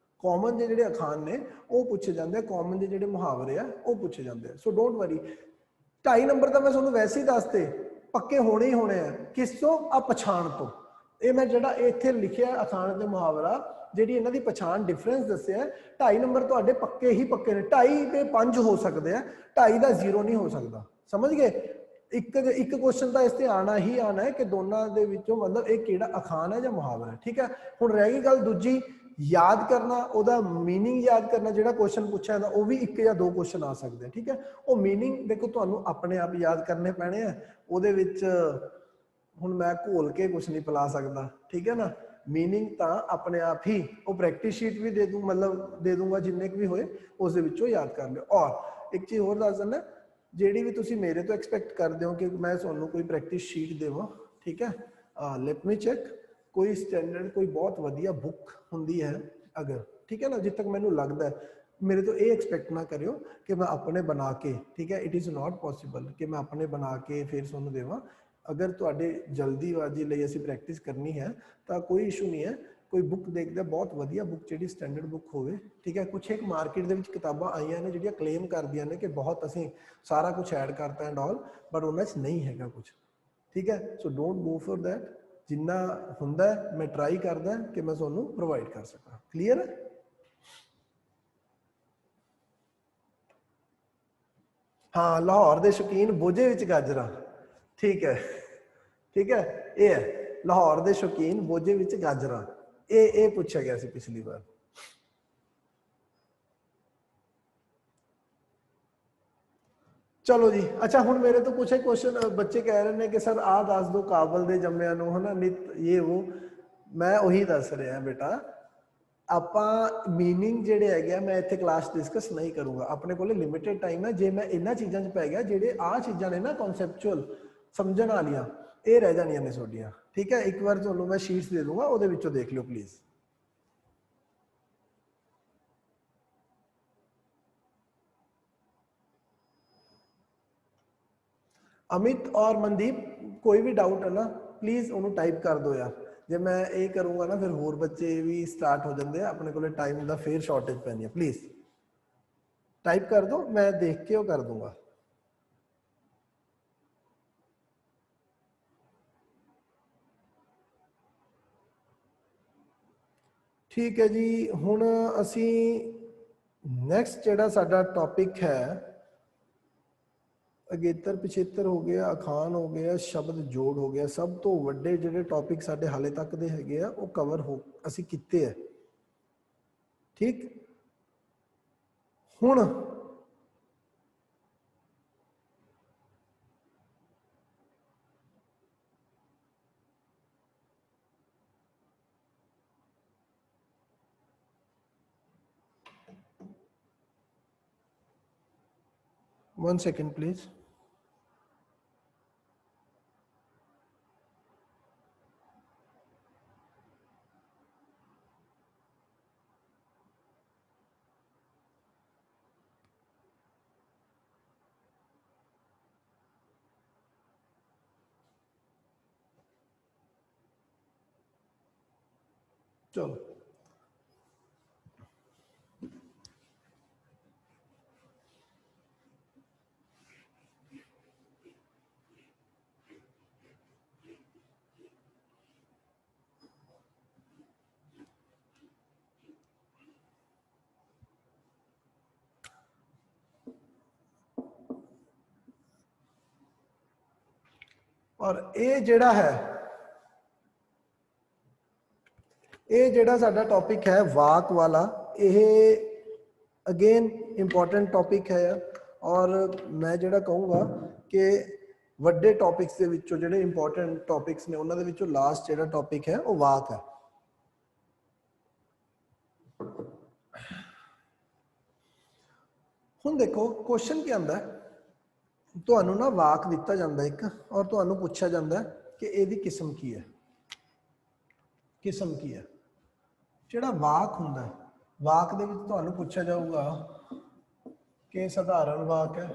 कॉमन जे ਜਿਹੜੇ ਅਖਾਣ ਨੇ ਉਹ ਪੁੱਛੇ ਜਾਂਦੇ ਆ, ਕਾਮਨ ਦੇ ਜਿਹੜੇ ਮੁਹਾਵਰੇ ਆ ਉਹ ਪੁੱਛੇ ਜਾਂਦੇ ਆ। ਸੋ ਡੋਂਟ ਵਰੀ, 2.5 ਨੰਬਰ ਤਾਂ ਮੈਂ ਤੁਹਾਨੂੰ ਵੈਸੇ ਹੀ ਦੱਸਤੇ ਪੱਕੇ ਹੋਣੇ ਹੀ ਹੋਣੇ ਆ। ਕਿਸ ਤੋਂ? ਆ ਪਛਾਣ ਤੋਂ। ਇਹ ਮੈਂ ਜਿਹੜਾ ਇੱਥੇ ਲਿਖਿਆ ਅਖਾਣ ਤੇ ਮੁਹਾਵਰਾ, ਜਿਹੜੀ ਇਹਨਾਂ ਦੀ ਪਛਾਣ ਡਿਫਰੈਂਸ ਦੱਸਿਆ, 2.5 ਨੰਬਰ ਤੁਹਾਡੇ ਪੱਕੇ ਹੀ ਪੱਕੇ ਨੇ। 2.5 ਤੇ 5 ਹੋ ਸਕਦੇ ਆ, 2.5 ਦਾ 0 ਨਹੀਂ ਹੋ ਸਕਦਾ। ਸਮਝ ਗਏ? ਇੱਕ ਕੁਐਸਚਨ ਤਾਂ ਇਸ ਤੇ ਆਣਾ ਹੀ ਆਣਾ ਹੈ ਕਿ ਦੋਨਾਂ ਦੇ ਵਿੱਚੋਂ ਮਤਲਬ ਇਹ ਕਿਹੜਾ ਅਖਾਣ ਹੈ ਜਾਂ ਮੁਹਾਵਰਾ ਹੈ। ਠੀਕ ਹੈ, ਹੁਣ ਰਹਿ ਗਈ ਗੱਲ ਦੂਜੀ, ਯਾਦ ਕਰਨਾ, ਉਹਦਾ ਮੀਨਿੰਗ ਯਾਦ ਕਰਨਾ। ਜਿਹੜਾ ਕੁਐਸਚਨ ਪੁੱਛਿਆ ਜਾਂਦਾ ਉਹ ਵੀ 1 ਜਾਂ 2 ਕੁਐਸਚਨ ਆ ਸਕਦੇ ਆ। ਠੀਕ ਹੈ, ਉਹ ਮੀਨਿੰਗ ਦੇਖੋ ਤੁਹਾਨੂੰ ਆਪਣੇ ਆਪ ਯਾਦ ਕਰਨੇ ਪੈਣੇ ਆ। ਉਹਦੇ ਵਿੱਚ ਹੁਣ ਮੈਂ ਘੋਲ ਕੇ ਕੁਝ ਨਹੀਂ ਪਿਲਾ ਸਕਦਾ। ਠੀਕ ਹੈ ਨਾ, ਮੀਨਿੰਗ ਤਾਂ ਆਪਣੇ ਆਪ ਹੀ, ਉਹ ਪ੍ਰੈਕਟਿਸ ਸ਼ੀਟ ਵੀ ਦੇ ਦੂੰ, ਮਤਲਬ ਦੇ ਦੂੰਗਾ ਜਿੰਨੇ ਕੁ ਵੀ ਹੋਏ ਉਸ ਦੇ ਵਿੱਚੋਂ ਯਾਦ ਕਰ ਲਿਓ। ਔਰ ਇੱਕ ਚੀਜ਼ ਹੋਰ ਦੱਸ ਦਿੰਦਾ, ਜਿਹੜੀ ਵੀ ਤੁਸੀਂ ਮੇਰੇ ਤੋਂ ਐਕਸਪੈਕਟ ਕਰਦੇ ਹੋ ਕਿ ਮੈਂ ਤੁਹਾਨੂੰ ਕੋਈ ਪ੍ਰੈਕਟਿਸ ਸ਼ੀਟ ਦੇਵਾਂ, ਠੀਕ ਹੈ, ਲੈਟ ਮੀ ਚੈੱਕ, ਕੋਈ ਸਟੈਂਡਰਡ ਕੋਈ ਬਹੁਤ ਵਧੀਆ ਬੁੱਕ ਹੁੰਦੀ ਹੈ ਅਗਰ, ਠੀਕ ਹੈ ਨਾ, ਜਿੱਥੇ ਤੱਕ ਮੈਨੂੰ ਲੱਗਦਾ ਹੈ, ਮੇਰੇ ਤੋਂ ਇਹ ਐਕਸਪੈਕਟ ਨਾ ਕਰਿਓ ਕਿ ਮੈਂ ਆਪਣੇ ਬਣਾ ਕੇ, ਠੀਕ ਹੈ, ਇਟ ਇਜ਼ ਨਾਟ ਪੋਸੀਬਲ ਕਿ ਮੈਂ ਆਪਣੇ ਬਣਾ ਕੇ ਫਿਰ ਤੁਹਾਨੂੰ ਦੇਵਾਂ। ਅਗਰ ਤੁਹਾਡੇ ਜਲਦੀਬਾਜ਼ੀ ਲਈ ਅਸੀਂ ਪ੍ਰੈਕਟਿਸ ਕਰਨੀ ਹੈ ਤਾਂ ਕੋਈ ਇਸ਼ੂ ਨਹੀਂ ਹੈ, ਕੋਈ ਬੁੱਕ ਦੇਖਦਾ ਬਹੁਤ ਵਧੀਆ ਬੁੱਕ ਜਿਹੜੀ ਸਟੈਂਡਰਡ ਬੁੱਕ ਹੋਵੇ। ਠੀਕ ਹੈ, ਕੁਛ ਇੱਕ ਮਾਰਕੀਟ ਦੇ ਵਿੱਚ ਕਿਤਾਬਾਂ ਆਈਆਂ ਨੇ ਜਿਹੜੀਆਂ ਕਲੇਮ ਕਰਦੀਆਂ ਨੇ ਕਿ ਬਹੁਤ ਅਸੀਂ ਸਾਰਾ ਕੁਝ ਐਡ ਕਰਤਾ ਐਂਡ ਆਲ, ਬਟ ਉਹਨਾਂ 'ਚ ਨਹੀਂ ਹੈਗਾ ਕੁਝ। ਠੀਕ ਹੈ, ਸੋ ਡੋਂਟ ਗੋ ਫॉर दैट। ਜਿੰਨਾ ਹੁੰਦਾ ਮੈਂ ਟਰਾਈ ਕਰਦਾ ਕਿ ਮੈਂ ਤੁਹਾਨੂੰ ਪ੍ਰੋਵਾਈਡ ਕਰ ਸਕਾਂ। ਕਲੀਅਰ ਹੈ? हाँ, लाहौर के शौकीन बोझे विच गाजरा। ठीक है, ठीक है, ये है लाहौर के शौकीन बोझे विच गाजरा। ये पूछा गया सी पिछली बार। चलो जी, अच्छा हुण मेरे तो कुछ क्वेश्चन बच्चे कह रहे हैं कि सर आ दस दो काबल दे जम्मिया नूं, है ना, नित ये वो। मैं उही दस रहा बेटा, ਆਪਾਂ ਮੀਨਿੰਗ ਜਿਹੜੇ ਹੈਗੇ ਆ ਮੈਂ ਇੱਥੇ ਕਲਾਸ ਡਿਸਕਸ ਨਹੀਂ ਕਰੂੰਗਾ। ਆਪਣੇ ਕੋਲੇ ਲਿਮਿਟਿਡ ਟਾਈਮ ਹੈ। ਜੇ ਮੈਂ ਇਹਨਾਂ ਚੀਜ਼ਾਂ 'ਚ ਪੈ ਗਿਆ, ਜਿਹੜੇ ਆਹ ਚੀਜ਼ਾਂ ਨੇ ਨਾ ਕਨਸੈਪਚੁਅਲ ਸਮਝਣ ਵਾਲੀਆਂ, ਇਹ ਰਹਿ ਜਾਣੀਆਂ ਨੇ ਤੁਹਾਡੀਆਂ। ਠੀਕ ਹੈ, ਇੱਕ ਵਾਰ ਤੁਹਾਨੂੰ ਮੈਂ ਸ਼ੀਟਸ ਦੇ ਦੂੰਗਾ, ਉਹਦੇ ਵਿੱਚੋਂ ਦੇਖ ਲਿਓ ਪਲੀਜ਼। ਅਮਿਤ ਔਰ ਮਨਦੀਪ, ਕੋਈ ਵੀ ਡਾਊਟ ਹੈ ਨਾ ਪਲੀਜ਼ ਉਹਨੂੰ ਟਾਈਪ ਕਰ ਦਿਓ ਯਾਰ। ਜੇ ਮੈਂ ਇਹ ਕਰੂੰਗਾ ਨਾ ਫਿਰ ਹੋਰ ਬੱਚੇ ਵੀ ਸਟਾਰਟ ਹੋ ਜਾਂਦੇ ਆ, ਆਪਣੇ ਕੋਲੇ ਟਾਈਮ ਦਾ ਫੇਰ ਸ਼ਾਰਟੇਜ ਪੈਂਦੀ ਹੈ। ਪਲੀਜ਼ ਟਾਈਪ ਕਰ ਦਿਓ, ਮੈਂ ਦੇਖ ਕੇ ਉਹ ਕਰ ਦੂੰਗਾ। ਠੀਕ ਹੈ ਜੀ, ਹੁਣ ਅਸੀਂ ਨੈਕਸਟ ਜਿਹੜਾ ਸਾਡਾ ਟੌਪਿਕ ਹੈ, ਅਗੇਤਰ ਪਿਛੇਤਰ ਹੋ ਗਿਆ, ਅਖਾਣ ਹੋ ਗਿਆ, ਸ਼ਬਦ ਜੋੜ ਹੋ ਗਿਆ। ਸਭ ਤੋਂ ਵੱਡੇ ਜਿਹੜੇ ਟੌਪਿਕ ਸਾਡੇ ਹਾਲੇ ਤੱਕ ਦੇ ਹੈਗੇ ਆ ਉਹ ਕਵਰ ਹੋ ਅਸੀਂ ਕੀਤੇ ਆ। ਠੀਕ, ਹੁਣ one second please। चलो और ये ਜਿਹੜਾ ਹੈ, ਇਹ ਜਿਹੜਾ ਸਾਡਾ ਟੌਪਿਕ ਹੈ ਵਾਕ ਵਾਲਾ, ਇਹ ਅਗੇਨ ਇੰਪੋਰਟੈਂਟ ਟੌਪਿਕ ਹੈ। ਔਰ ਮੈਂ ਜਿਹੜਾ ਕਹੂੰਗਾ ਕਿ ਵੱਡੇ ਟੌਪਿਕਸ ਦੇ ਵਿੱਚੋਂ ਜਿਹੜੇ ਇੰਪੋਰਟੈਂਟ ਟੌਪਿਕਸ ਨੇ ਉਹਨਾਂ ਦੇ ਵਿੱਚੋਂ ਲਾਸਟ ਜਿਹੜਾ ਟੌਪਿਕ ਹੈ ਉਹ ਵਾਕ ਹੈ। ਹੁਣ ਦੇਖੋ ਕੁਐਸਚਨ ਕੀ ਆਉਂਦਾ, ਤੁਹਾਨੂੰ ਨਾ ਵਾਕ ਦਿੱਤਾ ਜਾਂਦਾ ਇੱਕ, ਔਰ ਤੁਹਾਨੂੰ ਪੁੱਛਿਆ ਜਾਂਦਾ ਕਿ ਇਹਦੀ ਕਿਸਮ ਕੀ ਹੈ। ਕਿਸਮ ਕੀ ਹੈ ਜਿਹੜਾ ਵਾਕ ਹੁੰਦਾ, ਵਾਕ ਦੇ ਵਿੱਚ ਤੁਹਾਨੂੰ ਪੁੱਛਿਆ ਜਾਊਗਾ ਕਿ ਸਧਾਰਨ ਵਾਕ ਹੈ,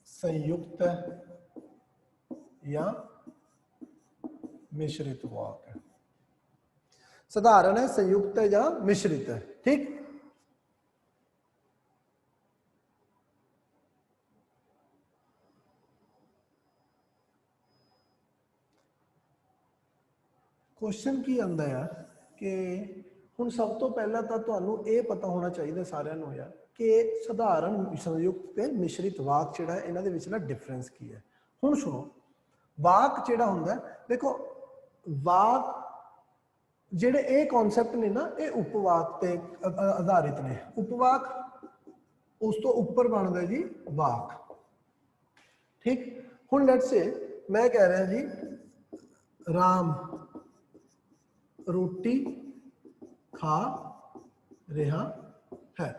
ਸੰਯੁਕਤ ਹੈ ਜਾਂ ਮਿਸ਼ਰਿਤ ਵਾਕ ਹੈ। साधारण है, संयुक्त है या मिश्रित है। ठीक, क्वेश्चन की आंदा यार कि हुण सब तो पहला तो तुहानू ये पता होना चाहिए सारिਆਂ ਨੂੰ यार कि साधारण संयुक्त ते मिश्रित वाक जिहड़ा है इन्हां दे विच ना डिफरेंस की है। हुण सुनो, वाक जिहड़ा हुंदा है, देखो वाक जिहड़े ये कॉन्सैप्ट ने ना ये उपवाक ते आधारित ने। उपवाक उस तो उपर बनदा जी वाक। ठीक, हुण लेट्स से मैं कह रहा जी राम रोटी खा रहा है।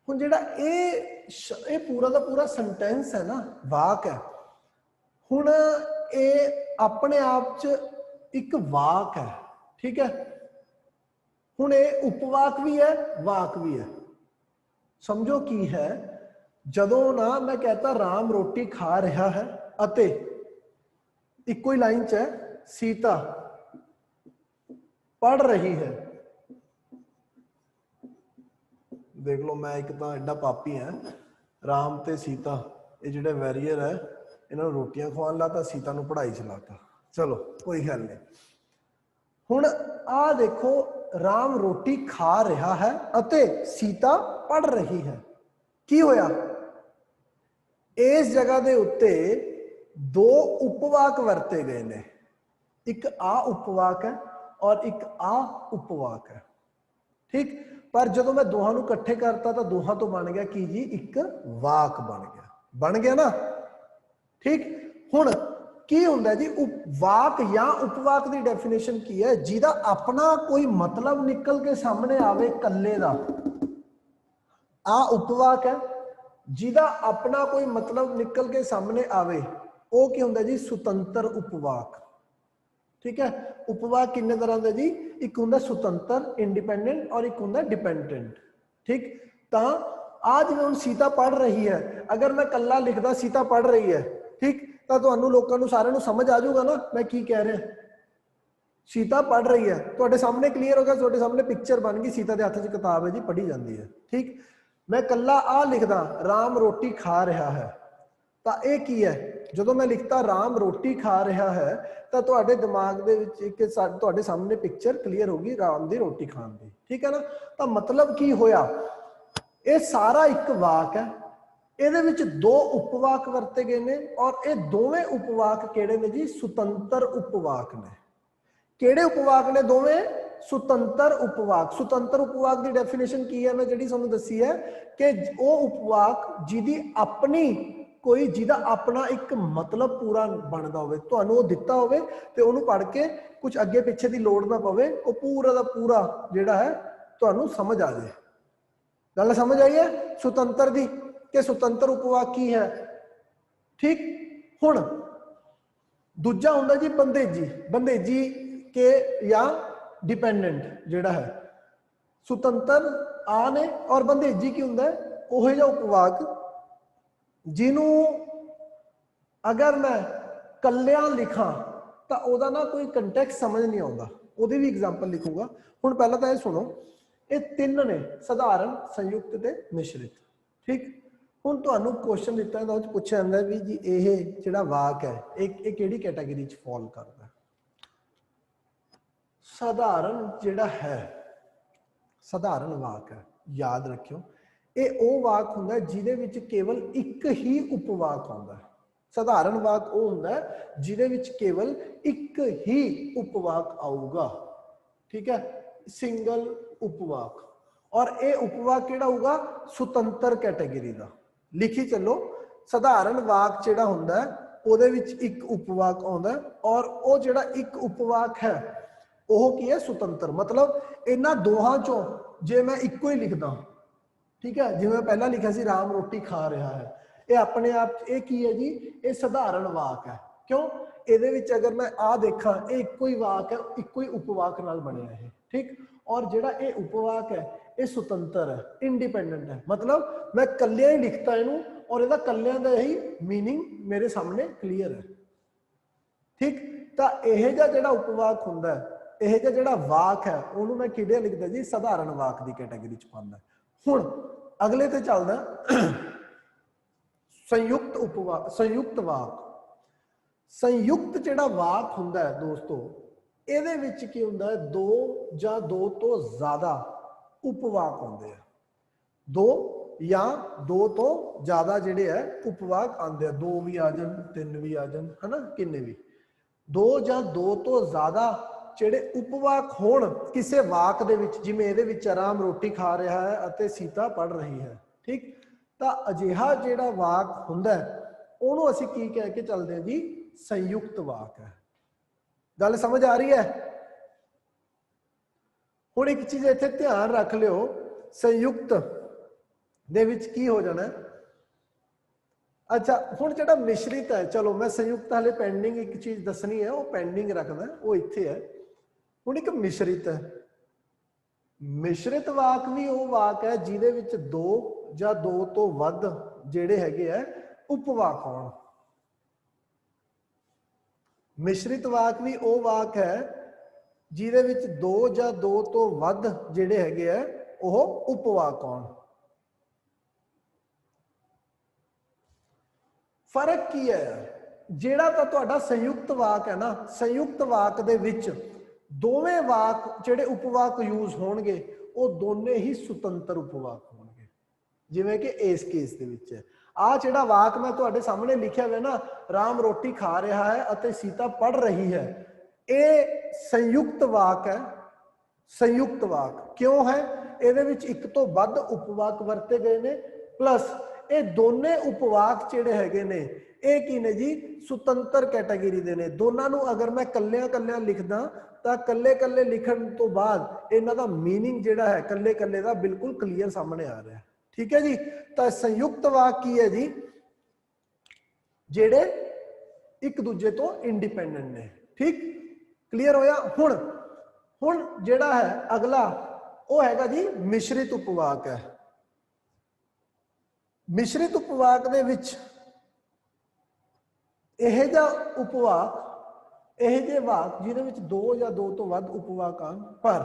हुण जिहड़ा ये पूरा दा पूरा सेंटेंस है ना, वाक है। हुण ये अपने आप च एक वाक है। ठीक है, हुण ये उपवाक भी है, वाक भी है। समझो की है, जदों ना मैं कहता राम रोटी खा रहा है अते इक्को ही लाइन च है सीता पढ़ रही है। देख लो, मैं एक तो एडा पापी है, राम ते सीता ये जिहड़े वैरीयर है इन्होंने रोटियां खवान लाता, सीता नूं पढ़ाई च लाता। चलो कोई गल नहीं। हुण आ देखो, राम रोटी खा रहा है अते सीता पढ़ रही है। की होया, इस जगह दे उत्ते दो उपवाक वरते गए ने, एक आ उपवाक है और एक आ उपवाक है। ठीक, पर जदों मैं दोहां नूं इकट्ठे करता तो दोहां तो बन गया कि जी एक वाक बन गया ना। ठीक, हुण की हुंदा जी वाक या उपवाक की डेफिनेशन की है, जिहदा अपना कोई मतलब निकल के सामने आवे कल्ले दा, आ उपवाक है। जिहदा अपना कोई मतलब निकल के सामने आवे वो की हुंदा जी सुतंत्र उपवाक। ठीक है, उपवाक किन्ने तरह का जी, एक हुंदा सुतंत्र इंडिपेंडेंट और एक हुंदा डिपेंडेंट। ठीक, तो आज जिवें हुण सीता पढ़ रही है, अगर मैं कल्ला लिखदा सीता पढ़ रही है, ठीक, तो तुहानू लोकां नू सारिआं नू समझ आ जाऊगा ना मैं की कह रहा। सीता पढ़ रही है, तुहाडे सामने क्लीयर हो गया, तुहाडे सामने पिक्चर बन गई, सीता के हत्थ च किताब है जी, पढ़ी जाती है। ठीक, मैं कल्ला आ लिखदा राम रोटी खा रहा है, तो यह की है, जो मैं लिखता राम रोटी खा रहा है तो तुहाडे दिमाग दे विच एक तुहाडे सामने पिक्चर क्लीयर होगी राम दी रोटी खाण दी। ठीक है ना, तो मतलब की होया, ये सारा एक वाक है, ਇਹਦੇ ਵਿੱਚ दो उपवाक वरते गए ने और ये दोवें उपवाक किहड़े ने जी, सुतंत्र उपवाक ने। किहड़े उपवाक ने दोवें? सुतंत्र उपवाक। सुतंत्र उपवाक की डेफिनेशन की है, मैं जिहड़ी तुहानूं दसी है कि वो उपवाक जिहदी अपनी कोई जिहदा अपना एक मतलब पूरा बनदा होवे, तुहानूं वो दिता होवे ते उहनूं पढ़ के कुछ अगे पिछे की लोड़ ना पवे, वो पूरा दा पूरा जिहड़ा है तुहानूं समझ आ जाए। गल समझ आई है सुतंत्र दी कि सुतंत्र उपवाक की है। ठीक, हुण दूजा हुंदा जी बंदेजी। बंदेजी के या डिपेंडेंट जिहड़ा है, सुतंत्र आ ने और बंदेजी की हुंदा है ओहे जिहा उपवाक जिन्हों अगर मैं कल्लियां लिखा तो ओदा ना कोई कंटैक्ट समझ नहीं आता, ओदी भी एग्जाम्पल लिखूंगा। हुण पहला तो यह सुनो, ये तीन ने साधारण संयुक्त ते मिश्रित। ठीक, हुण तुहानूं क्वेश्चन दिता है तो पूछा जाता है भी जी ये जिहड़ा वाक है ये किहड़ी कैटेगरी च फॉल करता है। साधारण जिहड़ा है, साधारण वाक है, याद रखियो ये वो वाक हुंदा है जिहदे विच केवल एक ही उपवाक आउंदा है। साधारण वाक वो हुंदा है जिहदे विच केवल एक ही उपवाक आऊगा। ठीक है, सिंगल उपवाक, और ये उपवाक किहड़ा होगा, सुतंत्र कैटेगरी का। लिखी चलो, साधारण वाक जिहड़ा हुंदा है ਉਹਦੇ ਵਿੱਚ एक उपवाक आउंदा है और वो जिहड़ा एक उपवाक है वो की है, सुतंत्र। मतलब इन्हां दोहां चों जे मैं इक्को ही लिखदा, ठीक है, जिवें पहला लिखा सी राम रोटी खा रहा है, ये अपने आप ये की है जी, ये साधारण वाक है। क्यों, ਇਹਦੇ ਵਿੱਚ अगर मैं आ देखा ये इक्को ही वाक है, इक्को ही उपवाक नाल बनिया है। ठीक, और जिहड़ा ये उपवाक है ये स्वतंत्र है, इंडिपेंडेंट है। मतलब मैं कल्लियां ही लिखता इनू और ਇਹਦਾ कल्लियां ਦਾ ही मीनिंग मेरे सामने क्लीयर है। ठीक, तो यह जिहा जिहड़ा उपवाक हुंदा है ਇਹ ਜਿਹੜਾ ਵਾਕ ਹੈ ਉਹਨੂੰ ਮੈਂ ਕਿਹੜੇ ਲਿਖਦਾ ਜੀ, ਸਧਾਰਨ ਵਾਕ ਦੀ ਕੈਟਾਗਰੀ ਚ ਪਾਉਂਦਾ। ਹੁਣ ਅਗਲੇ ਤੇ ਚੱਲਦਾ, ਸੰਯੁਕਤ ਉਪਵਾਕ, ਸੰਯੁਕਤ ਵਾਕ। ਸੰਯੁਕਤ ਜਿਹੜਾ ਵਾਕ ਹੁੰਦਾ ਹੈ ਦੋਸਤੋ, ਇਹਦੇ ਵਿੱਚ ਕੀ ਹੁੰਦਾ ਹੈ, ਦੋ ਜਾਂ ਦੋ ਤੋਂ ਜ਼ਿਆਦਾ ਉਪਵਾਕ ਹੁੰਦੇ ਆ। ਦੋ ਜਾਂ ਦੋ ਤੋਂ ਜ਼ਿਆਦਾ ਜਿਹੜੇ ਹੈ ਉਪਵਾਕ ਆਉਂਦੇ ਆ, ਦੋ ਵੀ ਆ ਜਾਣ, ਤਿੰਨ ਵੀ ਆ ਜਾਣ, ਹਨਾ, ਕਿੰਨੇ ਵੀ। ਦੋ ਜਾਂ ਦੋ ਤੋਂ ਜ਼ਿਆਦਾ ਜਿਹੜੇ ਉਪਵਾਕ ਹੋਣ ਕਿਸੇ ਵਾਕ ਦੇ ਵਿੱਚ, ਜਿਵੇਂ ਇਹਦੇ ਵਿੱਚ ਰਾਮ ਰੋਟੀ ਖਾ ਰਿਹਾ ਹੈ ਅਤੇ ਸੀਤਾ ਪੜ੍ਹ ਰਹੀ ਹੈ, ਠੀਕ, ਤਾਂ ਅਜਿਹਾ ਜਿਹੜਾ ਵਾਕ ਹੁੰਦਾ ਉਹਨੂੰ ਅਸੀਂ ਕੀ ਕਹਿ ਕੇ ਚੱਲਦੇ ਹਾਂ ਜੀ, ਸੰਯੁਕਤ ਵਾਕ ਹੈ। ਗੱਲ ਸਮਝ ਆ ਰਹੀ ਹੈ? ਹੁਣ ਇੱਕ ਚੀਜ਼ ਇੱਥੇ ਧਿਆਨ ਰੱਖ ਲਿਓ, ਸੰਯੁਕਤ ਦੇ ਵਿੱਚ ਕੀ ਹੋ ਜਾਣਾ। ਅੱਛਾ, ਹੁਣ ਜਿਹੜਾ ਮਿਸ਼ਰਿਤ ਹੈ, ਚਲੋ ਮੈਂ ਸੰਯੁਕਤ ਹਾਲੇ ਪੈਂਡਿੰਗ ਇੱਕ ਚੀਜ਼ ਦੱਸਣੀ ਹੈ, ਉਹ ਪੈਂਡਿੰਗ ਰੱਖਦਾ, ਉਹ ਇੱਥੇ ਹੈ। ਹੁਣ ਇੱਕ ਮਿਸ਼ਰਿਤ ਹੈ। ਮਿਸ਼ਰਿਤ ਵਾਕ ਵੀ ਉਹ ਵਾਕ ਹੈ ਜਿਹਦੇ ਵਿੱਚ ਦੋ ਜਾਂ ਦੋ ਤੋਂ ਵੱਧ ਜਿਹੜੇ ਹੈਗੇ ਆ ਉਪਵਾਕ ਹੋਣ। ਮਿਸ਼ਰਿਤ ਵਾਕ ਵੀ ਉਹ ਵਾਕ ਹੈ ਜਿਹਦੇ ਵਿੱਚ ਦੋ ਜਾਂ ਦੋ ਤੋਂ ਵੱਧ ਜਿਹੜੇ ਹੈਗੇ ਆ ਉਹ ਉਪਵਾਕ ਹੋਣ। ਫਰਕ ਕੀ ਹੈ? ਜਿਹੜਾ ਤਾਂ ਤੁਹਾਡਾ ਸੰਯੁਕਤ ਵਾਕ ਹੈ ਨਾ, ਸੰਯੁਕਤ ਵਾਕ ਦੇ ਵਿੱਚ ਦੋਵੇਂ ਵਾਕ ਜਿਹੜੇ ਉਪਵਾਕ ਯੂਜ਼ ਹੋਣਗੇ ਉਹ ਦੋਨੇ ਹੀ ਸੁਤੰਤਰ ਉਪਵਾਕ ਹੋਣਗੇ, ਜਿਵੇਂ ਕਿ ਇਸ ਕੇਸ ਦੇ ਵਿੱਚ ਹੈ। ਆ ਜਿਹੜਾ ਵਾਕ ਮੈਂ ਤੁਹਾਡੇ ਸਾਹਮਣੇ ਲਿਖਿਆ ਹੋਇਆ ਨਾ, ਰਾਮ ਰੋਟੀ ਖਾ ਰਿਹਾ ਹੈ ਅਤੇ ਸੀਤਾ ਪੜ੍ਹ ਰਹੀ ਹੈ, ਇਹ ਸੰਯੁਕਤ ਵਾਕ ਹੈ। ਸੰਯੁਕਤ ਵਾਕ ਕਿਉਂ ਹੈ? ਇਹਦੇ ਵਿੱਚ ਇੱਕ ਤੋਂ ਵੱਧ ਉਪਵਾਕ ਵਰਤੇ ਗਏ ਨੇ, ਪਲੱਸ ਇਹ ਦੋਨੇ ਉਪਵਾਕ ਜਿਹੜੇ ਹੈਗੇ ਨੇ ਇਹ ਕੀ ਨੇ ਜੀ, ਸੁਤੰਤਰ ਕੈਟਾਗਰੀ ਦੇ ਨੇ। ਦੋਨਾਂ ਨੂੰ ਅਗਰ ਮੈਂ ਕੱਲਿਆਂ ਕੱਲਿਆਂ ਲਿਖਦਾ ਤਾਂ ਕੱਲੇ ਕੱਲੇ ਲਿਖਣ ਤੋਂ ਬਾਅਦ ਇਹਨਾਂ ਦਾ ਮੀਨਿੰਗ ਜਿਹੜਾ ਹੈ ਕੱਲੇ ਕੱਲੇ ਦਾ ਬਿਲਕੁਲ ਕਲੀਅਰ ਸਾਹਮਣੇ ਆ ਰਿਹਾ, ਠੀਕ ਹੈ ਜੀ। ਤਾਂ ਸੰਯੁਕਤ ਵਾਕ ਕੀ ਹੈ ਜੀ, ਜਿਹੜੇ ਇੱਕ ਦੂਜੇ ਤੋਂ ਇੰਡੀਪੈਂਡੈਂਟ ਨੇ, ਠੀਕ, ਕਲੀਅਰ ਹੋਇਆ। ਹੁਣ ਜਿਹੜਾ ਹੈ ਅਗਲਾ ਉਹ ਹੈਗਾ ਜੀ ਮਿਸ਼ਰਿਤ ਉਪਵਾਕ ਹੈ। ਮਿਸ਼ਰਿਤ ਉਪਵਾਕ ਦੇ ਵਿੱਚ ਇਹ ਜਿਹਾ ਉਪਵਾਕ, ਇਹ ਜਿਹੇ ਵਾਕ ਜਿਹਦੇ ਵਿੱਚ ਦੋ ਜਾਂ ਦੋ ਤੋਂ ਵੱਧ ਉਪਵਾਕ ਆਣ, ਪਰ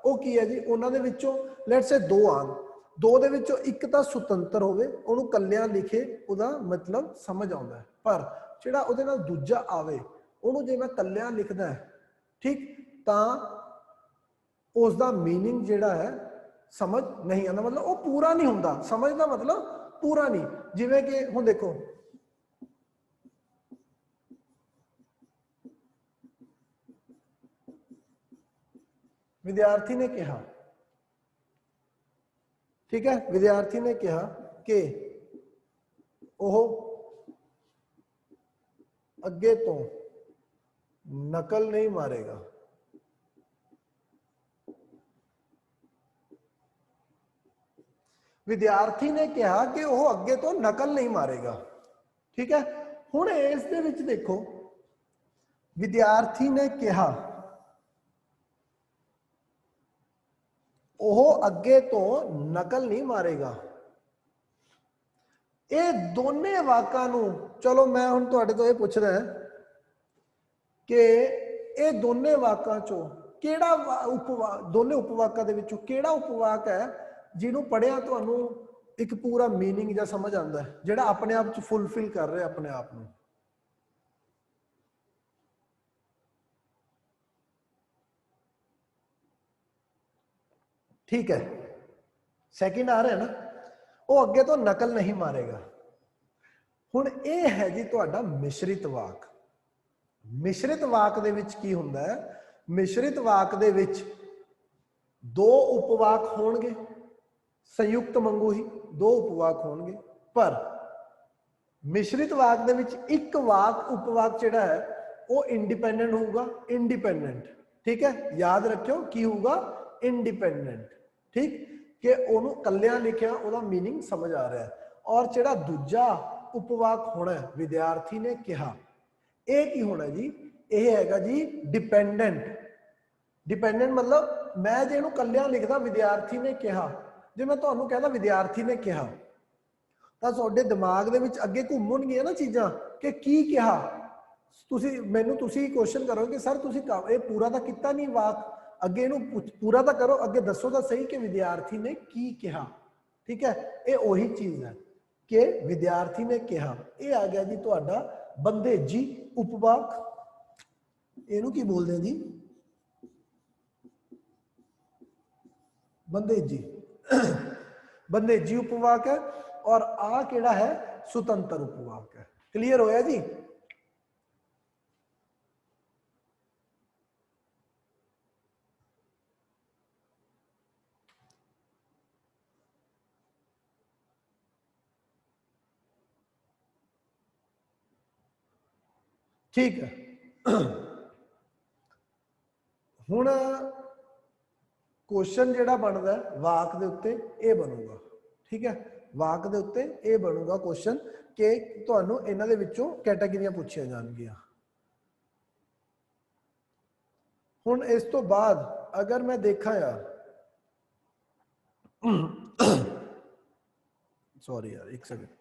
ਉਹ ਕੀ ਹੈ ਜੀ, ਉਹਨਾਂ ਦੇ ਵਿੱਚੋਂ ਲੈਟਸ ਸੇ ਦੋ ਆਣ, ਦੋ ਦੇ ਵਿੱਚੋਂ ਇੱਕ ਤਾਂ ਸੁਤੰਤਰ ਹੋਵੇ, ਉਹਨੂੰ ਕੱਲਿਆਂ ਲਿਖੇ ਉਹਦਾ ਮਤਲਬ ਸਮਝ ਆਉਂਦਾ, ਪਰ ਜਿਹੜਾ ਉਹਦੇ ਨਾਲ ਦੂਜਾ ਆਵੇ ਉਹਨੂੰ ਜੇ ਮੈਂ ਕੱਲਿਆਂ ਲਿਖਦਾ, ਠੀਕ, ਤਾਂ ਉਸ ਦਾ ਮੀਨਿੰਗ ਜਿਹੜਾ ਹੈ ਸਮਝ ਨਹੀਂ ਆਉਂਦਾ, ਮਤਲਬ ਉਹ ਪੂਰਾ ਨਹੀਂ ਹੁੰਦਾ। ਸਮਝ ਦਾ ਮਤਲਬ ਪੂਰਾ ਨਹੀਂ। ਜਿਵੇਂ ਕਿ ਹੁਣ ਦੇਖੋ, ਵਿਦਿਆਰਥੀ ਨੇ ਕਿਹਾ, ਠੀਕ ਹੈ, ਵਿਦਿਆਰਥੀ ਨੇ ਕਿਹਾ ਕਿ ਉਹ ਅੱਗੇ ਤੋਂ ਨਕਲ ਨਹੀਂ ਮਾਰੇਗਾ। ਵਿਦਿਆਰਥੀ ਨੇ ਕਿਹਾ ਕਿ ਉਹ ਅੱਗੇ ਤੋਂ ਨਕਲ ਨਹੀਂ ਮਾਰੇਗਾ, ਠੀਕ ਹੈ। ਹੁਣ ਇਸ ਦੇ ਵਿੱਚ ਦੇਖੋ, ਵਿਦਿਆਰਥੀ ਨੇ ਕਿਹਾ ਉਹ ਅੱਗੇ ਤੋਂ ਨਕਲ ਨਹੀਂ ਮਾਰੇਗਾ। ਇਹ ਦੋਨੇ ਵਾਕਾਂ ਨੂੰ, ਚਲੋ ਮੈਂ ਹੁਣ ਤੁਹਾਡੇ ਤੋਂ ਇਹ ਪੁੱਛਦਾ ਕਿ ਇਹ ਦੋਨੇ ਵਾਕਾਂ ਚੋਂ ਕਿਹੜਾ ਉਪਵਾਕ, ਦੋਨੇ ਉਪਵਾਕਾਂ ਦੇ ਵਿੱਚੋਂ ਕਿਹੜਾ ਉਪਵਾਕ ਹੈ ਜਿਹਨੂੰ ਪੜ੍ਹਿਆ ਤੁਹਾਨੂੰ ਇੱਕ ਪੂਰਾ ਮੀਨਿੰਗ ਜਾਂ ਸਮਝ ਆਉਂਦਾ ਹੈ, ਜਿਹੜਾ ਆਪਣੇ ਆਪ ਚ ਫੁੱਲਫਿਲ ਕਰ ਰਿਹਾ ਆਪਣੇ ਆਪ ਨੂੰ? ठीक है, सैकेंड आ रहा है ना, वो अगे तो नकल नहीं मारेगा। हुण ये है जी तुहाडा मिश्रित वाक। मिश्रित वाक दे विच की हुंदा है? मिश्रित वाक दे विच दो उपवाक होणगे, संयुक्त मंगू ही दो उपवाक होणगे, पर मिश्रित वाक दे विच एक वाक उपवाक जिहड़ा है वो इंडिपेंडेंट होगा। इंडिपेंडेंट, ठीक है, याद रखियो की होगा, इंडिपेंडेंट, ठीक, कि ओनू कल्लियां लिखिया ओदा मीनिंग समझ आ रहा है। और जिहड़ा दूजा उपवाक होना है, विद्यार्थी ने कहा, ये की होना जी, ये हैगा जी डिपेंडेंट। डिपेंडेंट मतलब मैं जे इहनू कल्लियां लिखदा विद्यार्थी ने कहा, जे मैं तुहानू कहदा विद्यार्थी ने कहा, तां तुहाडे दिमाग दे विच अगे घुम्मणगीआं ना चीज़ां कि की कहा, ਤੁਸੀਂ ਮੈਨੂੰ ਤੁਸੀਂ ਕੁਐਸਚਨ ਕਰੋਗੇ ਸਰ ਤੁਸੀਂ ਇਹ ਪੂਰਾ ਤਾਂ ਕੀਤਾ ਨਹੀਂ ਵਾਕ, ਅੱਗੇ ਇਹਨੂੰ ਪੂਰਾ ਤਾਂ ਕਰੋ, ਅੱਗੇ ਦੱਸੋ ਤਾਂ ਸਹੀ ਕਿ ਵਿਦਿਆਰਥੀ ਨੇ ਕੀ ਕਿਹਾ। ਠੀਕ ਹੈ, ਇਹ ਉਹੀ ਚੀਜ਼ ਹੈ ਕਿ ਵਿਦਿਆਰਥੀ ਨੇ ਕਿਹਾ। ਇਹ ਆ ਗਿਆ ਜੀ ਤੁਹਾਡਾ ਬੰਦੇਜੀ ਉਪਵਾਕ, ਇਹਨੂੰ ਕੀ ਬੋਲਦੇ ਆ ਜੀ, ਬੰਦੇਜੀ ਬੰਦੇਜੀ ਉਪਵਾਕ है। और आ केड़ा है सुतंत्र उपवाक है। क्लियर होया जी। ठीक है, हुण क्वेश्चन जिहड़ा बनदा है वाक दे उत्ते ये बनूगा। ठीक है, वाक दे उत्ते ये बनूगा क्वेश्चन कि तुहानू इन्हां दे विचों कैटेगरियां पूछियां जाणगियां। हुण इस तो बाद अगर मैं देखा यार सॉरी यार एक सेकंड,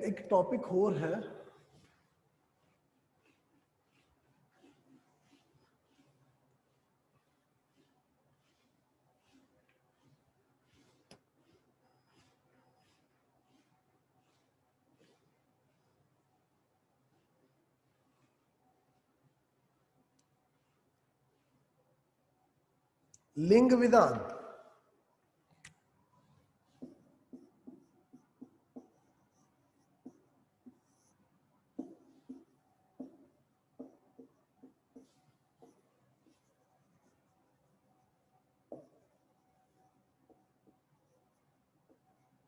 एक टॉपिक होर है, लिंग विधान।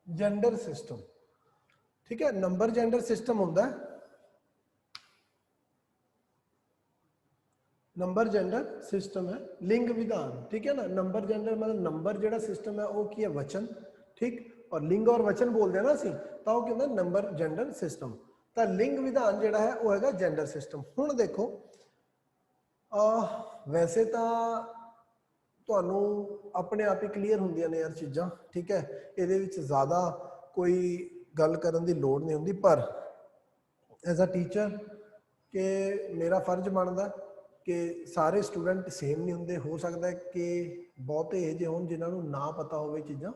Gender system. ठीक है, नंबर जेंडर सिस्टम होता है, नंबर जेंडर सिस्टम है लिंग विधान। ठीक है ना, नंबर जेंडर मतलब नंबर जेड़ा सिस्टम है वो की है वचन। ठीक, और लिंग और वचन बोलते हैं ना असी, तो वो कहते हैं नंबर जेंडर सिस्टम। तो लिंग विधान जेड़ा है वो है जेंडर सिस्टम। हुण देखो वैसे तो तुहानू अपने आप ही क्लीयर होंदियां ने यार चीज़ां। ठीक है, इहदे विच ज़्यादा कोई गल करन दी लोड़ नहीं हुंदी, पर एज अ टीचर कि मेरा फर्ज बनता कि सारे स्टूडेंट सेम नहीं होंदे। हो सकता है कि बहुते ये जे होण जिन्हां नूं ना पता होवे चीज़ां,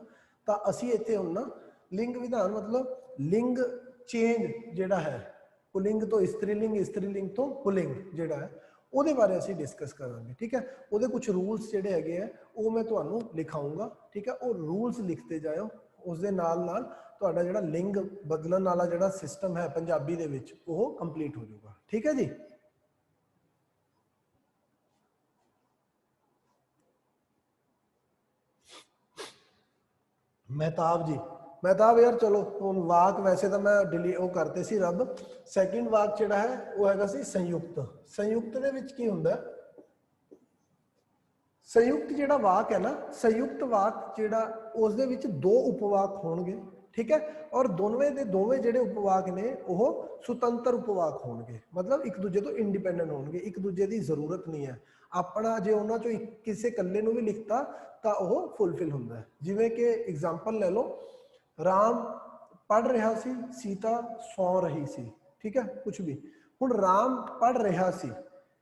तो असीं इत्थे हुण ना लिंग विधान मतलब लिंग चेंज जिहड़ा है, पुलिंग तो स्त्रीलिंग तो पुलिंग जिहड़ा है ਉਹਦੇ बारे ਅਸੀਂ डिस्कस करांगे। ठीक है, ਉਹਦੇ कुछ रूल्स ਜਿਹੜੇ ਹੈਗੇ ਆ ਉਹ मैं ਤੁਹਾਨੂੰ लिखाऊंगा। ठीक है, ਉਹ रूल्स लिखते जाओ, ਉਸ ਦੇ ਨਾਲ ਨਾਲ ਤੁਹਾਡਾ ਜਿਹੜਾ ਲਿੰਗ ਬਦਲਣ ਵਾਲਾ ਜਿਹੜਾ ਸਿਸਟਮ ਹੈ ਪੰਜਾਬੀ ਦੇ ਵਿੱਚ ਉਹ ਕੰਪਲੀਟ ਹੋ ਜਾਊਗਾ। ਠੀਕ ਹੈ ਜੀ। ਮਹਿਤਾਬ ਜੀ, ਮਹਿਤਾਬ यार चलो ਹੁਣ ਵਾਕ वैसे तो मैं डिलीट ਉਹ करते सी रब। ਸੈਕਿੰਡ ਵਾਕ ਜਿਹੜਾ ਹੈ ਉਹ ਹੈਗਾ ਸੀ ਸੰਯੁਕਤ। ਸੰਯੁਕਤ ਦੇ ਵਿੱਚ ਕੀ ਹੁੰਦਾ, संयुक्त ਜਿਹੜਾ वाक है ना, संयुक्त वाक ਜਿਹੜਾ ਉਸ ਦੇ ਵਿੱਚ दो उपवाक होणगे। ठीक है, और दोवें ਦੇ ਦੋਵੇਂ ਜਿਹੜੇ उपवाक ने ਉਹ ਸੁਤੰਤਰ उपवाक होणगे, मतलब एक दूजे तो इंडिपेंडेंट होणगे, एक दूजे की जरूरत नहीं है। अपना जे उन्हां चों किसी कल्ले नूं भी लिखता तो वह फुलफिल होंदा है। जिवें कि एग्जाम्पल ले लो, राम पढ़ रहा सी, सीता सौ रही सी। ठीक है, कुछ भी हुण राम पढ़ रहा सी,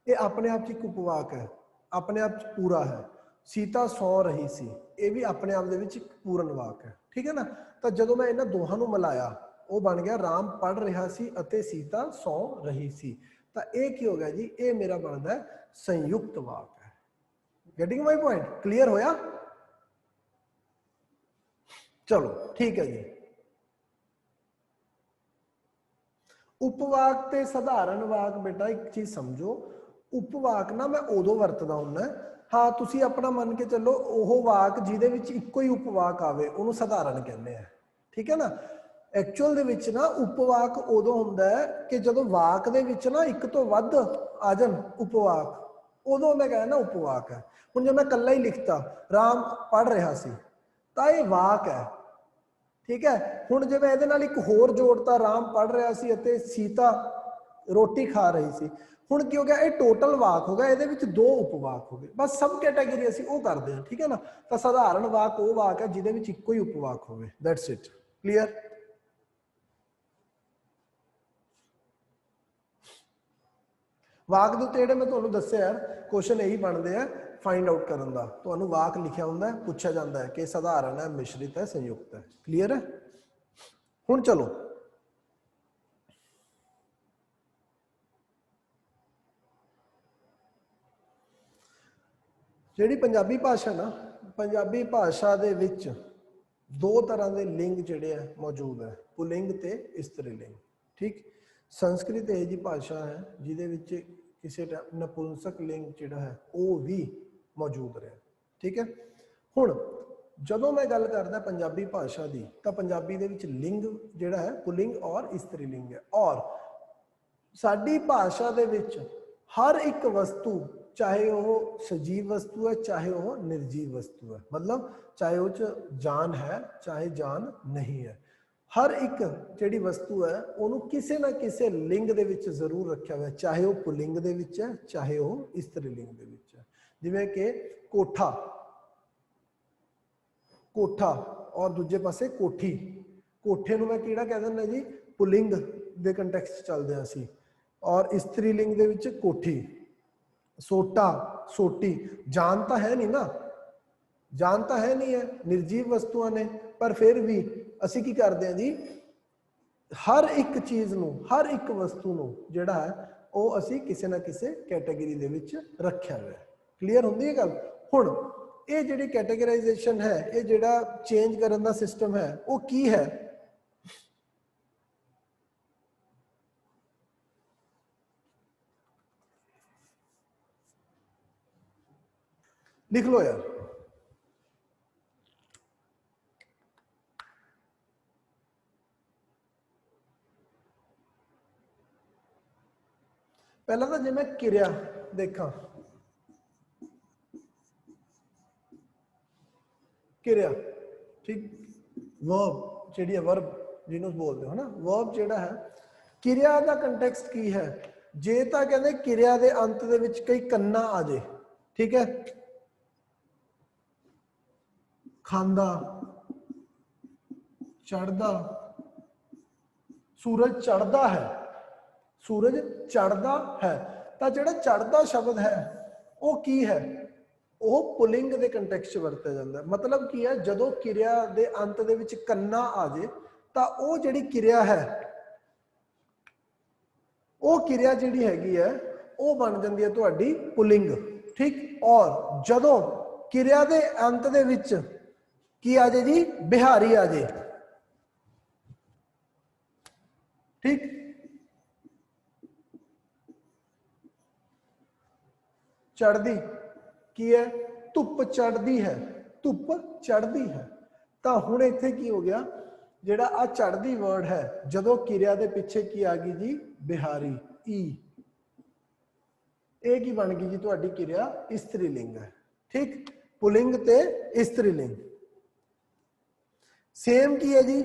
ये अपने आप च एक उपवाक है, अपने आप च पूरा है। सीता सौ रही सी, ये भी अपने आप दे विच एक पूर्ण वाक है। ठीक है ना, तो जदों मैं इन्हां दोहां नूं मिलाया वो बन गया राम पढ़ रहा सी अते सीता सौ रही सी। तो ये की हो गया जी, ये मेरा बनता है संयुक्त वाक है। गेटिंग माई पॉइंट, क्लियर होया? चलो ठीक है जी। उपवाक ते साधारण वाक बेटा एक चीज समझो, उपवाक ना मैं उदों वरतदा हुंदा, हाँ तुसी अपना मन के चलो वो वाक जिहदे विच इक्को ही उपवाक आवे उहनूं साधारण कहंदे आ। ठीक है ना, एक्चुअल दे विच ना उपवाक उदों हुंदा है कि जदों वाक दे विच ना एक तो वध आ जाण उपवाक, उदों मैं कहना उपवाक है। ਹੁਣ ਜੇ ਮੈਂ ਕੱਲਾ ही लिखता राम पढ़ रहा सी ਤਾਂ ਇਹ ਵਾਕ ਹੈ। ठीक है, ਹੁਣ ਜੇ मैं ਇਹਦੇ ਨਾਲ ਇੱਕ ਹੋਰ ਜੋੜਤਾ राम पढ़ रहा सी ਅਤੇ सीता रोटी खा रही सी, ਹੁਣ ਕੀ ਹੋ ਗਿਆ, ਇਹ ਟੋਟਲ ਵਾਕ ਹੋ ਗਿਆ, ਇਹਦੇ ਵਿੱਚ ਦੋ ਉਪਵਾਕ ਹੋ ਗਏ। ਬਸ ਸਬ ਕੈਟਾਗਰੀ ਅਸੀਂ ਉਹ ਕਰਦੇ ਹਾਂ, ਠੀਕ ਹੈ ਨਾ। ਤਾਂ ਸਧਾਰਨ ਵਾਕ ਉਹ ਵਾਕ ਹੈ ਜਿਹਦੇ ਵਿੱਚ ਇੱਕੋ ਹੀ ਉਪਵਾਕ ਹੋਵੇ। That's it, clear. ਵਾਕ ਦੇ ਉੱਤੇ ਜਿਹੜੇ ਮੈਂ ਤੁਹਾਨੂੰ ਦੱਸਿਆ ਕੁਐਸਚਨ ਇਹੀ ਬਣਦੇ ਆ फाइंड आउट ਕਰਨ ਦਾ। ਤੁਹਾਨੂੰ ਵਾਕ ਲਿਖਿਆ ਹੁੰਦਾ, ਪੁੱਛਿਆ ਜਾਂਦਾ ਹੈ ਕਿ ਸਧਾਰਨ ਹੈ, ਮਿਸ਼ਰਿਤ ਹੈ, ਸੰਯੁਕਤ ਹੈ। ਕਲੀਅਰ ਹੈ। ਹੁਣ ਚਲੋ ਜਿਹੜੀ ਪੰਜਾਬੀ ਭਾਸ਼ਾ ਨਾ, ਪੰਜਾਬੀ ਭਾਸ਼ਾ ਦੇ ਵਿੱਚ ਦੋ ਤਰ੍ਹਾਂ ਦੇ ਲਿੰਗ ਜਿਹੜੇ ਆ ਮੌਜੂਦ ਹੈ, ਪੁਲਿੰਗ ਤੇ ਇਸਤਰੀ ਲਿੰਗ। ਠੀਕ, ਸੰਸਕ੍ਰਿਤ ਇਹ ਜੀ ਭਾਸ਼ਾ ਹੈ ਜਿਹਦੇ ਵਿੱਚ ਕਿਸੇ ਨਪੁੰਸਕ ਲਿੰਗ ਜਿਹੜਾ ਹੈ ਉਹ ਵੀ ਮੌਜੂਦ ਰਿਹਾ। ਠੀਕ ਹੈ, ਹੁਣ ਜਦੋਂ ਮੈਂ ਗੱਲ ਕਰਦਾ ਪੰਜਾਬੀ ਭਾਸ਼ਾ ਦੀ ਤਾਂ ਪੰਜਾਬੀ ਦੇ ਵਿੱਚ ਲਿੰਗ ਜਿਹੜਾ ਹੈ ਪੁਲਿੰਗ ਔਰ ਇਸਤਰੀ ਲਿੰਗ ਹੈ। ਔਰ ਸਾਡੀ ਭਾਸ਼ਾ ਦੇ ਵਿੱਚ ਹਰ ਇੱਕ ਵਸਤੂ, ਚਾਹੇ ਉਹ ਸਜੀਵ ਵਸਤੂ ਹੈ ਚਾਹੇ ਉਹ ਨਿਰਜੀਵ ਵਸਤੂ ਹੈ, ਮਤਲਬ ਚਾਹੇ ਉਹ 'ਚ ਜਾਨ ਹੈ ਚਾਹੇ ਜਾਨ ਨਹੀਂ ਹੈ, ਹਰ ਇੱਕ ਜਿਹੜੀ ਵਸਤੂ ਹੈ ਉਹਨੂੰ ਕਿਸੇ ਨਾ ਕਿਸੇ ਲਿੰਗ ਦੇ ਵਿੱਚ ਜ਼ਰੂਰ ਰੱਖਿਆ ਹੋਇਆ, ਚਾਹੇ ਉਹ ਪੁਲਿੰਗ ਦੇ ਵਿੱਚ ਹੈ ਚਾਹੇ ਉਹ ਇਸਤਰੀ ਲਿੰਗ ਦੇ ਵਿੱਚ ਹੈ। ਜਿਵੇਂ ਕਿ ਕੋਠਾ, ਕੋਠਾ ਔਰ ਦੂਜੇ ਪਾਸੇ ਕੋਠੀ। ਕੋਠੇ ਨੂੰ ਮੈਂ ਕਿਹੜਾ ਕਹਿ ਦਿੰਦਾ ਜੀ, ਪੁਲਿੰਗ ਦੇ ਕੰਟੈਕਸਟ ਚੱਲਦੇ ਹਾਂ ਅਸੀਂ, ਔਰ ਇਸਤਰੀ ਲਿੰਗ ਦੇ ਵਿੱਚ ਕੋਠੀ। ਸੋਟਾ, ਸੋਟੀ, ਜਾਨ ਤਾਂ ਹੈ ਨਹੀਂ ਨਾ, ਜਾਨ ਤਾਂ ਹੈ ਨਹੀਂ ਹੈ, ਨਿਰਜੀਵ ਵਸਤੂਆਂ ਨੇ, ਪਰ ਫਿਰ ਵੀ ਅਸੀਂ ਕੀ ਕਰਦੇ ਹਾਂ ਜੀ, ਹਰ ਇੱਕ ਚੀਜ਼ ਨੂੰ, ਹਰ ਇੱਕ ਵਸਤੂ ਨੂੰ ਜਿਹੜਾ ਹੈ ਉਹ ਅਸੀਂ ਕਿਸੇ ਨਾ ਕਿਸੇ ਕੈਟਾਗਰੀ ਦੇ ਵਿੱਚ ਰੱਖਿਆ ਹੋਇਆ ਹੈ। ਕਲੀਅਰ ਹੁੰਦੀ ਹੈ ਗੱਲ। ਹੁਣ ਇਹ ਜਿਹੜੀ ਕੈਟਾਗਰਾਈਜੇਸ਼ਨ ਹੈ, ਇਹ ਜਿਹੜਾ ਚੇਂਜ ਕਰਨ ਦਾ ਸਿਸਟਮ ਹੈ ਉਹ ਕੀ ਹੈ, लिख लो यार। पहला तो जे मैं क्रिया देखा, क्रिया ठीक, वर्ब जी है, वर्ब जिन्हों बोलते हो ना, वर्ब जेड़ा है क्रिया का कंटैक्सट की है। जे तो कहते क्रिया के अंत दे विच कई कन्ना आ जाए, ठीक है, खांदा, चढ़दा, सूरज चढ़दा है, सूरज चढ़दा है, तो जिहड़ा चढ़दा शब्द है वो की है, वो पुलिंग के कंटैक्सट वरत्या जाता है। मतलब की है, जदों क्रिया के अंत दे विच कन्ना आ जाए तो वो जिहड़ी क्रिया है, वो क्रिया जिहड़ी हैगी है वो बन जाती है तुहाडी पुलिंग। ठीक, और जदों क्रिया के अंत दे विच की आ जाए जी, बिहारी आ जाए। ठीक, चढ़दी की है, धुप चढ़दी है, धुप चढ़दी है। तो हुण इत्थे की हो गया, जिहड़ा आ चढ़दी वर्ड है जदों क्रिया के पिछे की आ गई जी, बिहारी, ई, ये की बन गई जी तुहाडी क्रिया स्त्रीलिंग है। ठीक, पुलिंग ते स्त्रीलिंग सेम की है जी,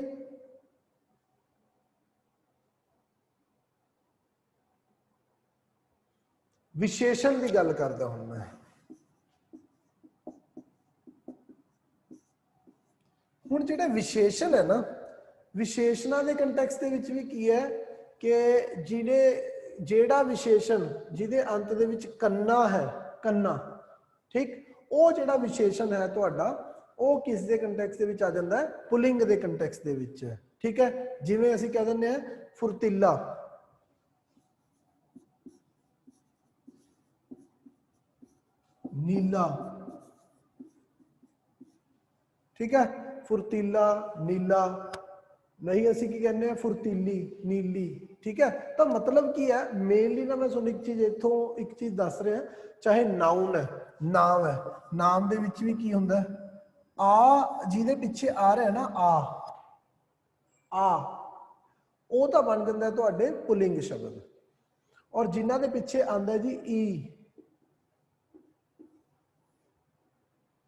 विशेषण की गल करदा हुण मैं। हुण जिहड़ा विशेषण है ना, विशेषणा के कंटैक्सट दे विच भी की है कि जिहड़ा विशेषण जिहदे अंत दे विच कन्ना है, कन्ना, ठीक, वो जिहड़ा विशेषण है तुहाडा वो किस दे कंटैक्सट दे विच आ जांदा है, पुलिंग दे कंटैक्सट दे विच है। ठीक है, जिवें असीं कह दिंदे हैं फुर्तीला, नीला, ठीक है, फुर्तीला, नीला, नहीं असीं की कहने हैं फुर्तीली, नीली। ठीक है, तो मतलब की है, मेनली ना मैं तुहानूं एक चीज इत्थों एक चीज दस रहा, चाहे नाउन है, नाम है, नाम दे विच भी की हुंदा है, आ जिहदे पिछे आ रहा है ना, आ वो तो बन जाता है तुहाडे पुलिंग शब्द, और जिन्हां दे पिछे आंदा जी ई,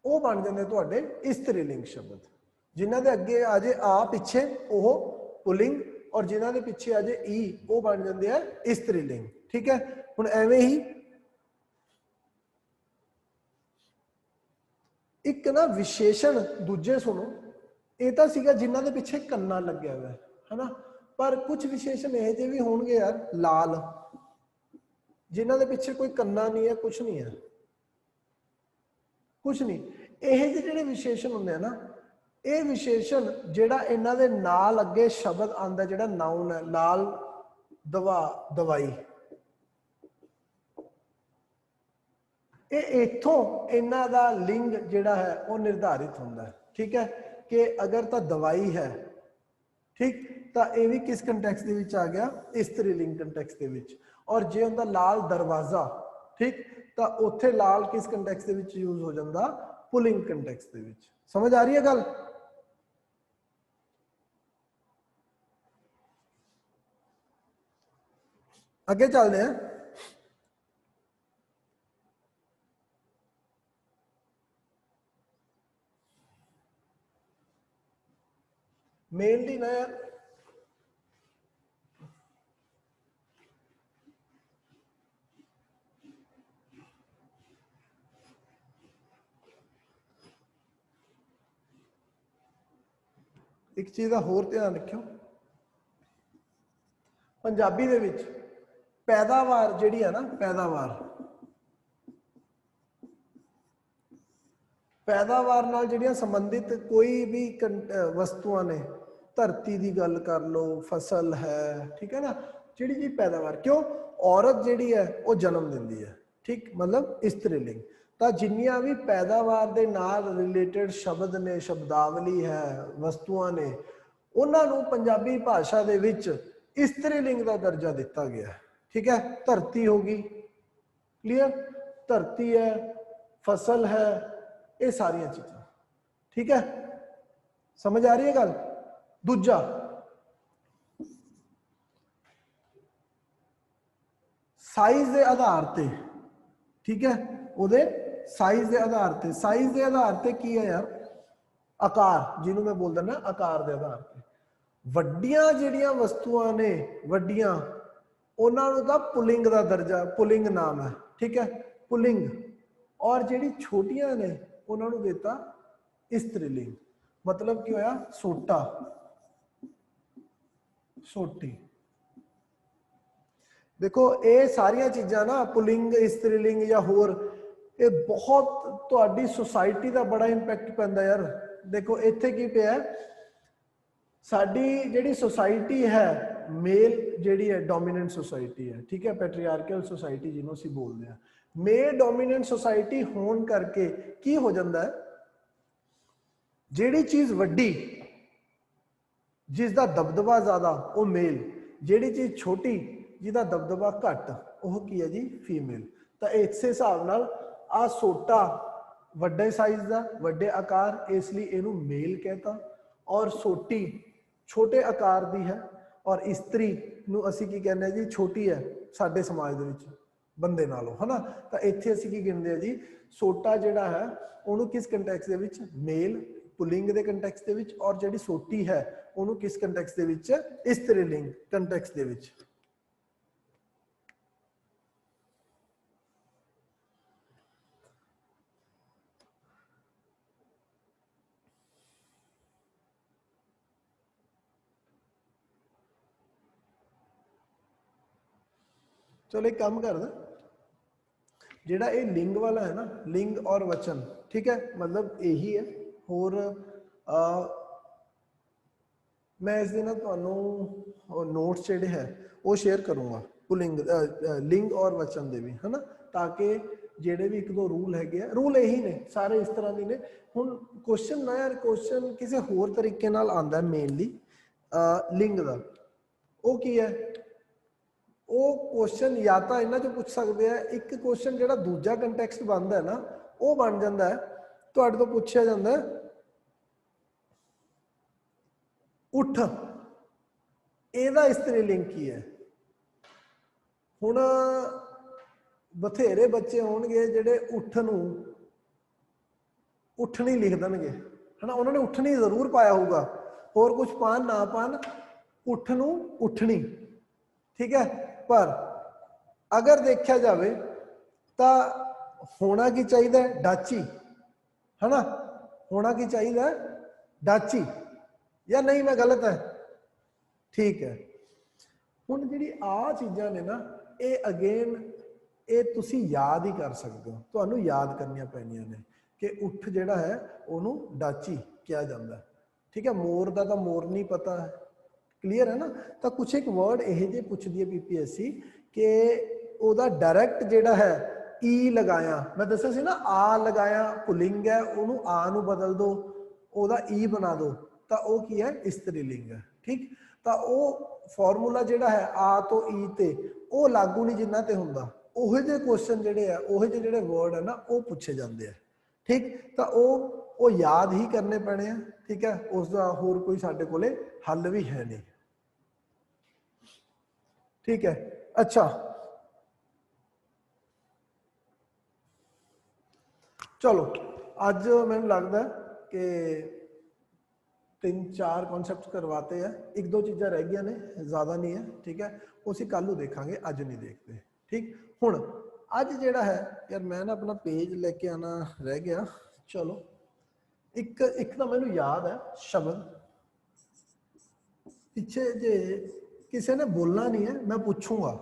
ਉਹ ਬਣ ਜਾਂਦੇ ਤੁਹਾਡੇ ਇਸਤਰੀਲਿੰਗ ਸ਼ਬਦ। ਜਿਨ੍ਹਾਂ ਦੇ ਅੱਗੇ ਆ ਜੇ ਆ ਪਿੱਛੇ ਉਹ ਪੁਲਿੰਗ, ਔਰ ਜਿਨ੍ਹਾਂ ਦੇ ਪਿੱਛੇ ਆ ਜੇ ਈ ਉਹ ਬਣ ਜਾਂਦੇ ਆ ਇਸਤਰੀਲਿੰਗ। ਠੀਕ ਹੈ, ਹੁਣ ਐਵੇਂ ਹੀ ਇੱਕ ਨਾ ਵਿਸ਼ੇਸ਼ਣ ਦੂਜੇ ਸੁਣੋ, ਇਹ ਤਾਂ ਸੀਗਾ ਜਿਨ੍ਹਾਂ ਦੇ ਪਿੱਛੇ ਕੰਨਾ ਲੱਗਿਆ ਹੋਇਆ ਹੈ ਨਾ, ਪਰ ਕੁਝ ਵਿਸ਼ੇਸ਼ਣ ਇਹ ਜਿਹੇ ਵੀ ਹੋਣਗੇ ਯਾਰ, ਲਾਲ, ਜਿਨ੍ਹਾਂ ਦੇ ਪਿੱਛੇ ਕੋਈ ਕੰਨਾ ਨਹੀਂ ਹੈ, ਕੁਝ ਨਹੀਂ ਹੈ, ਕੁਝ ਨਹੀਂ। ਇਹ ਜਿਹੇ ਜਿਹੜੇ ਵਿਸ਼ੇਸ਼ਣ ਹੁੰਦੇ ਆ ਨਾ, ਇਹ ਵਿਸ਼ੇਸ਼ਣ ਜਿਹੜਾ ਇਹਨਾਂ ਦੇ ਨਾਲ ਅੱਗੇ ਸ਼ਬਦ ਆਉਂਦਾ, ਜਿਹੜਾ ਨਾਉਨ ਹੈ, ਲਾਲ ਦਵਾਈ, ਇਹ ਇੱਥੋਂ ਇਹਨਾਂ ਦਾ ਲਿੰਗ ਜਿਹੜਾ ਹੈ ਉਹ ਨਿਰਧਾਰਿਤ ਹੁੰਦਾ ਹੈ। ਠੀਕ ਹੈ, ਕਿ ਅਗਰ ਤਾਂ ਦਵਾਈ ਹੈ, ਠੀਕ, ਤਾਂ ਇਹ ਵੀ ਕਿਸ ਕੰਟੈਕਸਟ ਦੇ ਵਿੱਚ ਆ ਗਿਆ, ਇਸਤਰੀਲਿੰਗ ਕੰਟੈਕਸਟ ਦੇ ਵਿੱਚ। ਔਰ ਜੇ ਹੁੰਦਾ ਲਾਲ ਦਰਵਾਜ਼ਾ, ਠੀਕ, ਤਾਂ ਉੱਥੇ ਲਾਲ ਕਿਸ ਕੰਟੈਕਸਟ ਦੇ ਵਿੱਚ ਯੂਜ਼ ਹੋ ਜਾਂਦਾ, ਪੁਲਿੰਗ ਕੰਟੈਕਸਟ ਦੇ ਵਿੱਚ। ਸਮਝ ਆ ਰਹੀ ਹੈ ਗੱਲ? ਅੱਗੇ ਚੱਲਦੇ ਹਾਂ। ਮੇਨਲੀ ਨਾ ਯਾਰ ਇੱਕ ਚੀਜ਼ ਦਾ ਹੋਰ ਧਿਆਨ ਰੱਖਿਓ, ਪੰਜਾਬੀ ਦੇ ਵਿੱਚ ਪੈਦਾਵਾਰ ਜਿਹੜੀ ਹੈ ਨਾ, ਪੈਦਾਵਾਰ ਨਾਲ ਜਿਹੜੀਆਂ ਸੰਬੰਧਿਤ ਕੋਈ ਵੀ ਵਸਤੂਆਂ ਨੇ, ਧਰਤੀ ਦੀ ਗੱਲ ਕਰ ਲਓ, ਫਸਲ ਹੈ, ਠੀਕ ਹੈ ਨਾ, ਜਿਹੜੀ ਜੀ ਪੈਦਾਵਾਰ, ਕਿਉਂ ਔਰਤ ਜਿਹੜੀ ਹੈ ਉਹ ਜਨਮ ਦਿੰਦੀ ਹੈ, ਠੀਕ, ਮਤਲਬ ਇਸਤਰੀਲਿੰਗ। ਤਾਂ ਜਿੰਨੀਆਂ ਵੀ ਪੈਦਾਵਾਰ ਦੇ ਨਾਲ ਰਿਲੇਟਡ ਸ਼ਬਦ ਨੇ, ਸ਼ਬਦਾਵਲੀ ਹੈ, ਵਸਤੂਆਂ ਨੇ, ਉਹਨਾਂ ਨੂੰ ਪੰਜਾਬੀ ਭਾਸ਼ਾ ਦੇ ਵਿੱਚ ਇਸਤਰੀਲਿੰਗ ਦਾ ਦਰਜਾ ਦਿੱਤਾ ਗਿਆ। ਠੀਕ ਹੈ, ਧਰਤੀ ਹੋ ਗਈ, ਕਲੀਅਰ, ਧਰਤੀ ਹੈ, ਫਸਲ ਹੈ, ਇਹ ਸਾਰੀਆਂ ਚੀਜ਼ਾਂ। ਠੀਕ ਹੈ, ਸਮਝ ਆ ਰਹੀ ਹੈ ਗੱਲ? ਦੂਜਾ, ਸਾਈਜ਼ ਦੇ ਆਧਾਰ ਤੇ, ਠੀਕ ਹੈ, ਉਹਦੇ ਸਾਈਜ਼ ਦੇ ਆਧਾਰ ਤੇ, ਸਾਈਜ਼ ਦੇ ਆਧਾਰ ਤੇ ਕੀ ਹੈ ਯਾਰ, ਆਕਾਰ, ਜਿਹਨੂੰ ਮੈਂ ਬੋਲਦਾ ਨਾ ਆਕਾਰ ਦੇ ਆਧਾਰ ਤੇ। ਵੱਡੀਆਂ ਜਿਹੜੀਆਂ ਵਸਤੂਆਂ ਨੇ, ਵੱਡੀਆਂ, ਉਹਨਾਂ ਨੂੰ ਤਾਂ ਪੁਲਿੰਗ ਦਾ ਦਰਜਾ, ਪੁਲਿੰਗ ਨਾਮ ਹੈ, ਠੀਕ ਹੈ, ਪੁਲਿੰਗ। ਔਰ ਜਿਹੜੀ ਛੋਟੀਆਂ ਨੇ ਉਹਨਾਂ ਨੂੰ ਦਿੱਤਾ ਇਸਤਰੀਲਿੰਗ। ਮਤਲਬ ਕੀ ਹੋਇਆ, ਸੋਟਾ, ਸੋਟੀ। ਦੇਖੋ ਇਹ ਸਾਰੀਆਂ ਚੀਜ਼ਾਂ ਨਾ, ਪੁਲਿੰਗ, ਇਸਤਰੀਲਿੰਗ ਜਾਂ ਹੋਰ, ਇਹ ਬਹੁਤ ਤੁਹਾਡੀ ਸੁਸਾਇਟੀ ਦਾ ਬੜਾ ਇੰਪੈਕਟ ਪੈਂਦਾ ਯਾਰ। ਦੇਖੋ ਇੱਥੇ ਕੀ ਪਿਆ, ਸਾਡੀ ਜਿਹੜੀ ਸੁਸਾਇਟੀ ਹੈ, ਮੇਲ ਜਿਹੜੀ ਹੈ ਡੋਮੀਨੈਂਟ ਸੁਸਾਇਟੀ ਹੈ, ਠੀਕ ਹੈ, ਪੈਟਰੀਆਰਕਲ ਸੁਸਾਇਟੀ ਜਿਹਨੂੰ ਅਸੀਂ ਬੋਲਦੇ ਹਾਂ। ਮੇਲ ਡੋਮੀਨੈਂਟ ਸੁਸਾਇਟੀ ਹੋਣ ਕਰਕੇ ਕੀ ਹੋ ਜਾਂਦਾ ਹੈ, ਜਿਹੜੀ ਚੀਜ਼ ਵੱਡੀ, ਜਿਸ ਦਾ ਦਬਦਬਾ ਜ਼ਿਆਦਾ, ਉਹ ਮੇਲ, ਜਿਹੜੀ ਚੀਜ਼ ਛੋਟੀ, ਜਿਹਦਾ ਦਬਦਬਾ ਘੱਟ, ਉਹ ਕੀ ਹੈ ਜੀ, ਫੀਮੇਲ। ਤਾਂ ਇਸੇ ਹਿਸਾਬ ਨਾਲ ਆ ਸੋਟਾ ਵੱਡੇ ਸਾਈਜ਼ ਦਾ, ਵੱਡੇ ਆਕਾਰ, ਇਸ ਲਈ ਇਹਨੂੰ ਮੇਲ कहता। ਔਰ ਸੋਟੀ ਛੋਟੇ ਆਕਾਰ ਦੀ ਹੈ, ਔਰ ਇਸਤਰੀ ਨੂੰ ਅਸੀਂ ਕੀ ਕਹਿੰਦੇ ਜੀ, ਛੋਟੀ ਹੈ ਸਾਡੇ ਸਮਾਜ ਦੇ ਵਿੱਚ ਬੰਦੇ ਨਾਲੋਂ, ਹਨਾ। ਤਾਂ ਇੱਥੇ ਅਸੀਂ ਕੀ ਕਹਿੰਦੇ ਆ ਜੀ, ਸੋਟਾ ਜਿਹੜਾ ਹੈ ਉਹਨੂੰ ਕਿਸ ਕੰਟੈਕਸਟ ਦੇ ਵਿੱਚ, ਮੇਲ ਪੁਲਿੰਗ ਦੇ ਕੰਟੈਕਸਟ ਦੇ ਵਿੱਚ, ਔਰ ਜਿਹੜੀ ਸੋਟੀ ਹੈ ਉਹਨੂੰ ਕਿਸ ਕੰਟੈਕਸਟ ਦੇ ਵਿੱਚ, ਇਸਤਰੀਲਿੰਗ ਕੰਟੈਕਸਟ ਦੇ ਵਿੱਚ। चलो एक काम कर, ਜਿਹੜਾ ਇਹ ਲਿੰਗ ਵਾਲਾ ਹੈ ਨਾ, ਲਿੰਗ ਔਰ ਵਚਨ, ਠੀਕ ਹੈ, ਮਤਲਬ ਇਹੀ ਹੈ। ਹੋਰ ਮੈਂ ਇਸ ਦੇ ਨਾਲ ਤੁਹਾਨੂੰ ਨੋਟਸ ਜਿਹੜੇ ਹੈ ਉਹ ਸ਼ੇਅਰ ਕਰੂੰਗਾ, ਪੁਲਿੰਗ, ਲਿੰਗ ਔਰ ਵਚਨ ਦੇ ਵੀ, ਹੈ ਨਾ, ਤਾਂ ਕਿ ਜਿਹੜੇ ਵੀ ਇੱਕ ਦੋ ਰੂਲ ਹੈਗੇ ਆ, ਰੂਲ ਇਹੀ ਨੇ ਸਾਰੇ, ਇਸ ਤਰ੍ਹਾਂ ਦੇ ਨੇ। ਹੁਣ ਕੁਐਸਚਨ ਨਾ ਯਾਰ, ਕੁਐਸਚਨ ਕਿਸੇ ਹੋਰ ਤਰੀਕੇ ਨਾਲ ਆਉਂਦਾ ਮੇਨਲੀ ਲਿੰਗ ਦਾ। ਉਹ ਕੀ ਹੈ, ਉਹ ਕੁਐਸਚਨ ਜਾਂ ਤਾਂ ਇਹਨਾਂ ਚੋਂ ਪੁੱਛ ਸਕਦੇ ਆ, ਇੱਕ ਕੁਐਸਚਨ ਜਿਹੜਾ ਦੂਜਾ ਕੰਟੈਕਸਟ ਬਣਦਾ ਹੈ ਨਾ, ਉਹ ਬਣ ਜਾਂਦਾ ਹੈ, ਤੁਹਾਡੇ ਤੋਂ ਪੁੱਛਿਆ ਜਾਂਦਾ ਹੈ, ਉੱਠ, ਇਹਦਾ ਇਸਤਰੀਲਿੰਗ ਕੀ ਹੈ। ਹੁਣ ਬਥੇਰੇ ਬੱਚੇ ਹੋਣਗੇ ਜਿਹੜੇ ਉੱਠ ਨੂੰ ਉੱਠਣੀ ਲਿਖ ਦੇਣਗੇ ਹਨਾ, ਉਹਨਾਂ ਨੇ ਉੱਠਣੀ ਜ਼ਰੂਰ ਪਾਇਆ ਹੋਊਗਾ, ਹੋਰ ਕੁਝ ਪਾਣ ਨਾ ਪਾਣ, ਉੱਠ ਨੂੰ ਉੱਠਣੀ, ਠੀਕ ਹੈ। ਪਰ ਅਗਰ ਦੇਖਿਆ ਜਾਵੇ ਤਾਂ ਹੋਣਾ ਕੀ ਚਾਹੀਦਾ, ਡਾਚੀ, ਹਨਾ, ਹੋਣਾ ਕੀ ਚਾਹੀਦਾ, ਡਾਚੀ, ਜਾਂ ਨਹੀਂ ਮੈਂ ਗਲਤ ਹੈ? ਠੀਕ ਹੈ। ਹੁਣ ਜਿਹੜੀ ਆ ਚੀਜ਼ਾਂ ਨੇ ਨਾ, ਇਹ ਅਗੇਨ ਇਹ ਤੁਸੀਂ ਯਾਦ ਹੀ ਕਰ ਸਕਦੇ ਹੋ, ਤੁਹਾਨੂੰ ਯਾਦ ਕਰਨੀਆਂ ਪੈਣੀਆਂ ਨੇ ਕਿ ਉੱਠ ਜਿਹੜਾ ਹੈ ਉਹਨੂੰ ਡਾਚੀ ਕਿਹਾ ਜਾਂਦਾ, ਠੀਕ ਹੈ। ਮੋਰ ਦਾ ਤਾਂ ਮੋਰ ਨਹੀਂ ਪਤਾ ਹੈ, ਕਲੀਅਰ ਹੈ ਨਾ। ਤਾਂ ਕੁਛ ਇੱਕ ਵਰਡ ਇਹ ਜਿਹੇ ਪੁੱਛਦੀ ਹੈ ਪੀਪੀਐਸਸੀ ਕਿ ਉਹਦਾ ਡਾਇਰੈਕਟ ਜਿਹੜਾ ਹੈ ਈ ਲਗਾਇਆ, ਮੈਂ ਦੱਸਿਆ ਸੀ ਨਾ ਆ ਲਗਾਇਆ ਪੁਲਿੰਗ ਹੈ, ਉਹਨੂੰ ਆ ਨੂੰ ਬਦਲ ਦੋ, ਉਹਦਾ ਈ ਬਣਾ ਦੋ, ਤਾਂ ਉਹ ਕੀ ਹੈ, ਇਸਤਰੀ ਲਿੰਗ ਹੈ, ਠੀਕ। ਤਾਂ ਉਹ ਫਾਰਮੂਲਾ ਜਿਹੜਾ ਹੈ ਆ ਤੋਂ ਈ ਤੇ ਉਹ ਲਾਗੂ ਨਹੀਂ ਜਿੰਨਾ ਤੇ ਹੁੰਦਾ, ਉਹੋ ਜਿਹੇ ਕੁਐਸਚਨ ਜਿਹੜੇ ਆ, ਉਹੋ ਜਿਹੇ ਜਿਹੜੇ ਵਰਡ ਹੈ ਨਾ ਉਹ ਪੁੱਛੇ ਜਾਂਦੇ ਆ, ਠੀਕ। ਤਾਂ ਉਹ ਯਾਦ ਹੀ ਕਰਨੇ ਪੈਣੇ ਆ, ਠੀਕ ਹੈ। ਉਸ ਦਾ ਹੋਰ ਕੋਈ ਸਾਡੇ ਕੋਲੇ ਹੱਲ ਵੀ ਹੈ ਨਹੀਂ, ਠੀਕ ਹੈ। ਅੱਛਾ ਚਲੋ, ਅੱਜ ਮੈਨੂੰ ਲੱਗਦਾ ਕਿ 3-4 ਕਨਸੈਪਟ ਕਰਵਾਤੇ हैं, 1-2 चीज़ा रह गई ने, ज़्यादा नहीं है, ठीक है। वो असीं कल देखांगे, अज नहीं देखते, ठीक। हुण अज जिहड़ा है यार, मैं ना अपना पेज लेके आना रह गया, चलो एक ना मैनू याद है शब्द, पिछे जे किसी ने बोलना नहीं है, मैं पूछूंगा,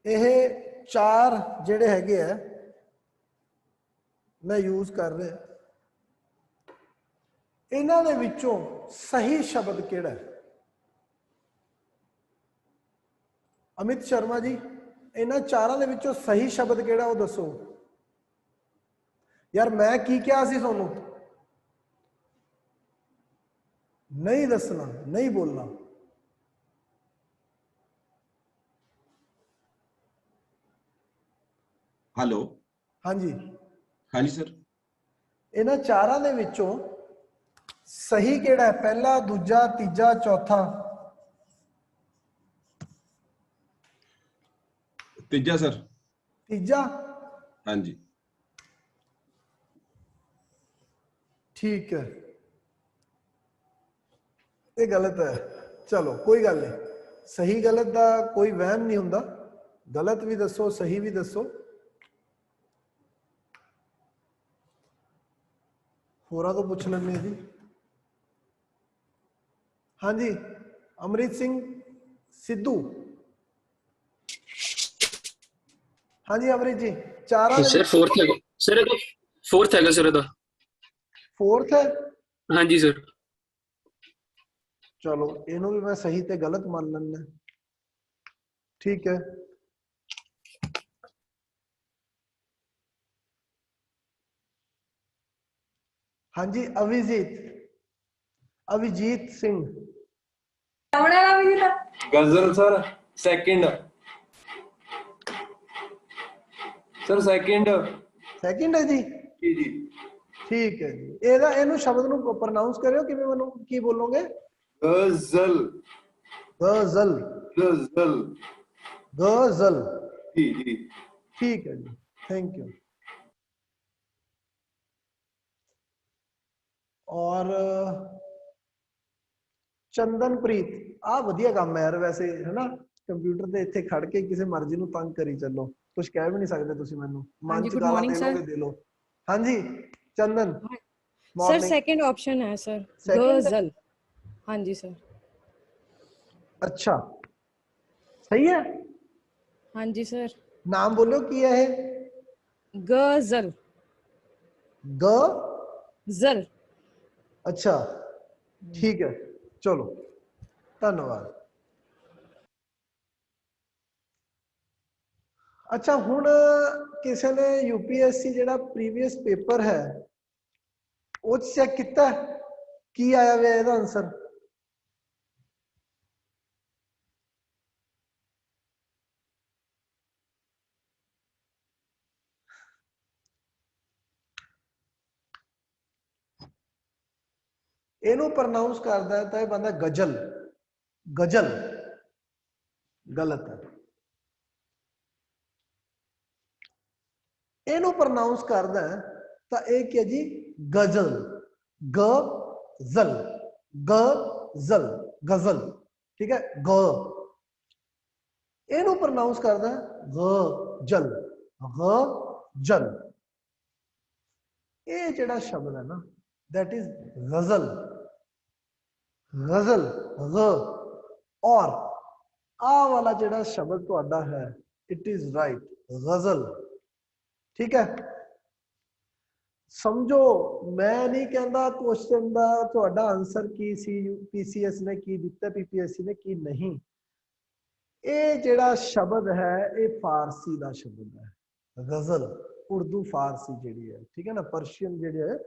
ਇਹ 4 ਜਿਹੜੇ ਹੈਗੇ ਆ ਮੈਂ ਯੂਜ਼ ਕਰ ਰਿਹਾ, ਇਹਨਾਂ ਦੇ ਵਿੱਚੋਂ ਸਹੀ ਸ਼ਬਦ ਕਿਹੜਾ ਹੈ? ਅਮਿਤ ਸ਼ਰਮਾ ਜੀ, ਇਹਨਾਂ 4 ਦੇ ਵਿੱਚੋਂ ਸਹੀ ਸ਼ਬਦ ਕਿਹੜਾ ਉਹ ਦੱਸੋ ਯਾਰ। ਮੈਂ ਕੀ ਕਿਹਾ ਸੀ ਤੁਹਾਨੂੰ? ਨਹੀਂ ਦੱਸਣਾ, ਨਹੀਂ ਬੋਲਣਾ। हेलो, ਹਾਂਜੀ, हाँ जी सर। ਇਹਨਾਂ 4 ਦੇ ਵਿੱਚੋਂ ਸਹੀ ਕਿਹੜਾ ਹੈ? ਪਹਿਲਾ, ਦੂਜਾ, ਤੀਜਾ, ਚੌਥਾ? तीजा सर। ਤੀਜਾ, हाँ जी। ठीक है, ये गलत है। चलो कोई गल नहीं, सही गलत का कोई वहम नहीं हुंदा, गलत भी दसो सही भी दसो। होरा तो पूछ लेने जी। हाँ जी, अमरीत सिंह सिद्धू। हाँ जी अमरीत जी, 4 सर फोर्थ है सर, फोर्थ है सर, फोर्थ है। हाँ जी सर। चलो इनू भी मैं सही ते गलत मान लेना, ठीक है। हाँ जी अभिजीत, अभिजीत सिंह। गजल sir second, sir second. Second है जी, जी ठीक है जी। ਇਹਦਾ ਇਹਨੂੰ ਸ਼ਬਦ ਨੂੰ ਪ੍ਰੋਨਾਂਸ ਕਰਿਓ, ਕਿਵੇਂ ਮੈਨੂੰ ਕੀ ਬੋਲੋਗੇ? गजल, गजल, गजल। गजल, जी ठीक है जी, थैंक यू। और ਚੰਦਨਪ੍ਰੀਤ, ਆ ਵਧੀਆ ਕੰਮ ਹੈ ਯਾਰ ਵੈਸੇ, ਹੈਨਾ। ਕੰਪਿਊਟਰ ਤੇ ਇੱਥੇ ਖੜ ਕੇ ਕਿਸੇ ਮਰਜ਼ੀ ਨੂੰ ਤੰਗ ਕਰੀ ਚੱਲੋ, ਕੁਝ ਕਹਿ ਵੀ ਨਹੀਂ ਸਕਦੇ ਤੁਸੀਂ ਮੈਨੂੰ। ਮਨ ਚ ਗਾਲਾਂ ਦੇ ਲੋਗੇ ਦੇ ਲੋ। ਹਾਂਜੀ चंदन सर सेकंड ऑप्शन है सर, गजल। हाँ जी सर। अच्छा सही है। हाँ जी सर। नाम बोलो की है? गजल। गजल, अच्छा ठीक है, चलो धन्यवाद। अच्छा हुण किसी ने यूपीएससी जिहड़ा प्रीवियस पेपर है वो चेक किया, की आया हुआ है आंसर? ਇਹਨੂੰ ਪ੍ਰੋਨਾਂਸ ਕਰਦਾ ਹੈ ਤਾਂ ਇਹ ਬਣਦਾ ਗਜ਼ਲ, ਗਜ਼ਲ ਗਲਤ ਹੈ। ਇਹਨੂੰ ਪ੍ਰੋਨਾਂਸ ਕਰਦਾ ਹੈ ਤਾਂ ਇਹ ਕੀ ਹੈ ਜੀ, ਗਜ਼ਲ, ਗਜ਼ਲ, ਗਜ਼ਲ, ਗਜ਼ਲ, ਠੀਕ ਹੈ, ਗ। ਇਹਨੂੰ ਪ੍ਰੋਨਾਂਸ ਕਰਦਾ ਹੈ ਗਜ਼ਲ, ਗਜ਼ਲ। ਇਹ ਜਿਹੜਾ ਸ਼ਬਦ ਹੈ ਨਾ, that is ਗਜ਼ਲ, ਗਜ਼ਲ, ਗ। ਔਰ ਆ ਵਾਲਾ ਜਿਹੜਾ ਸ਼ਬਦ ਤੁਹਾਡਾ ਹੈ, it is right, ਗਜ਼ਲ, ਠੀਕ ਹੈ। ਸਮਝੋ, ਮੈਂ ਨਹੀਂ ਕਹਿੰਦਾ ਕੁਐਸਚਨ ਦਾ ਤੁਹਾਡਾ ਆਨਸਰ ਕੀ ਸੀ, ਪੀਸੀਐਸ ਨੇ ਕੀ ਦਿੱਤਾ, ਪੀਪੀਐਸਸੀ ਨੇ ਕੀ ਨਹੀਂ। ਇਹ ਜਿਹੜਾ ਸ਼ਬਦ ਹੈ ਇਹ ਫਾਰਸੀ ਦਾ ਸ਼ਬਦ ਹੈ, ਗਜ਼ਲ, ਉਰਦੂ ਫਾਰਸੀ ਜਿਹੜੀ ਹੈ, ਠੀਕ ਹੈ ਨਾ, ਪਰਸ਼ੀਅਨ ਜਿਹੜੇ ਹੈ,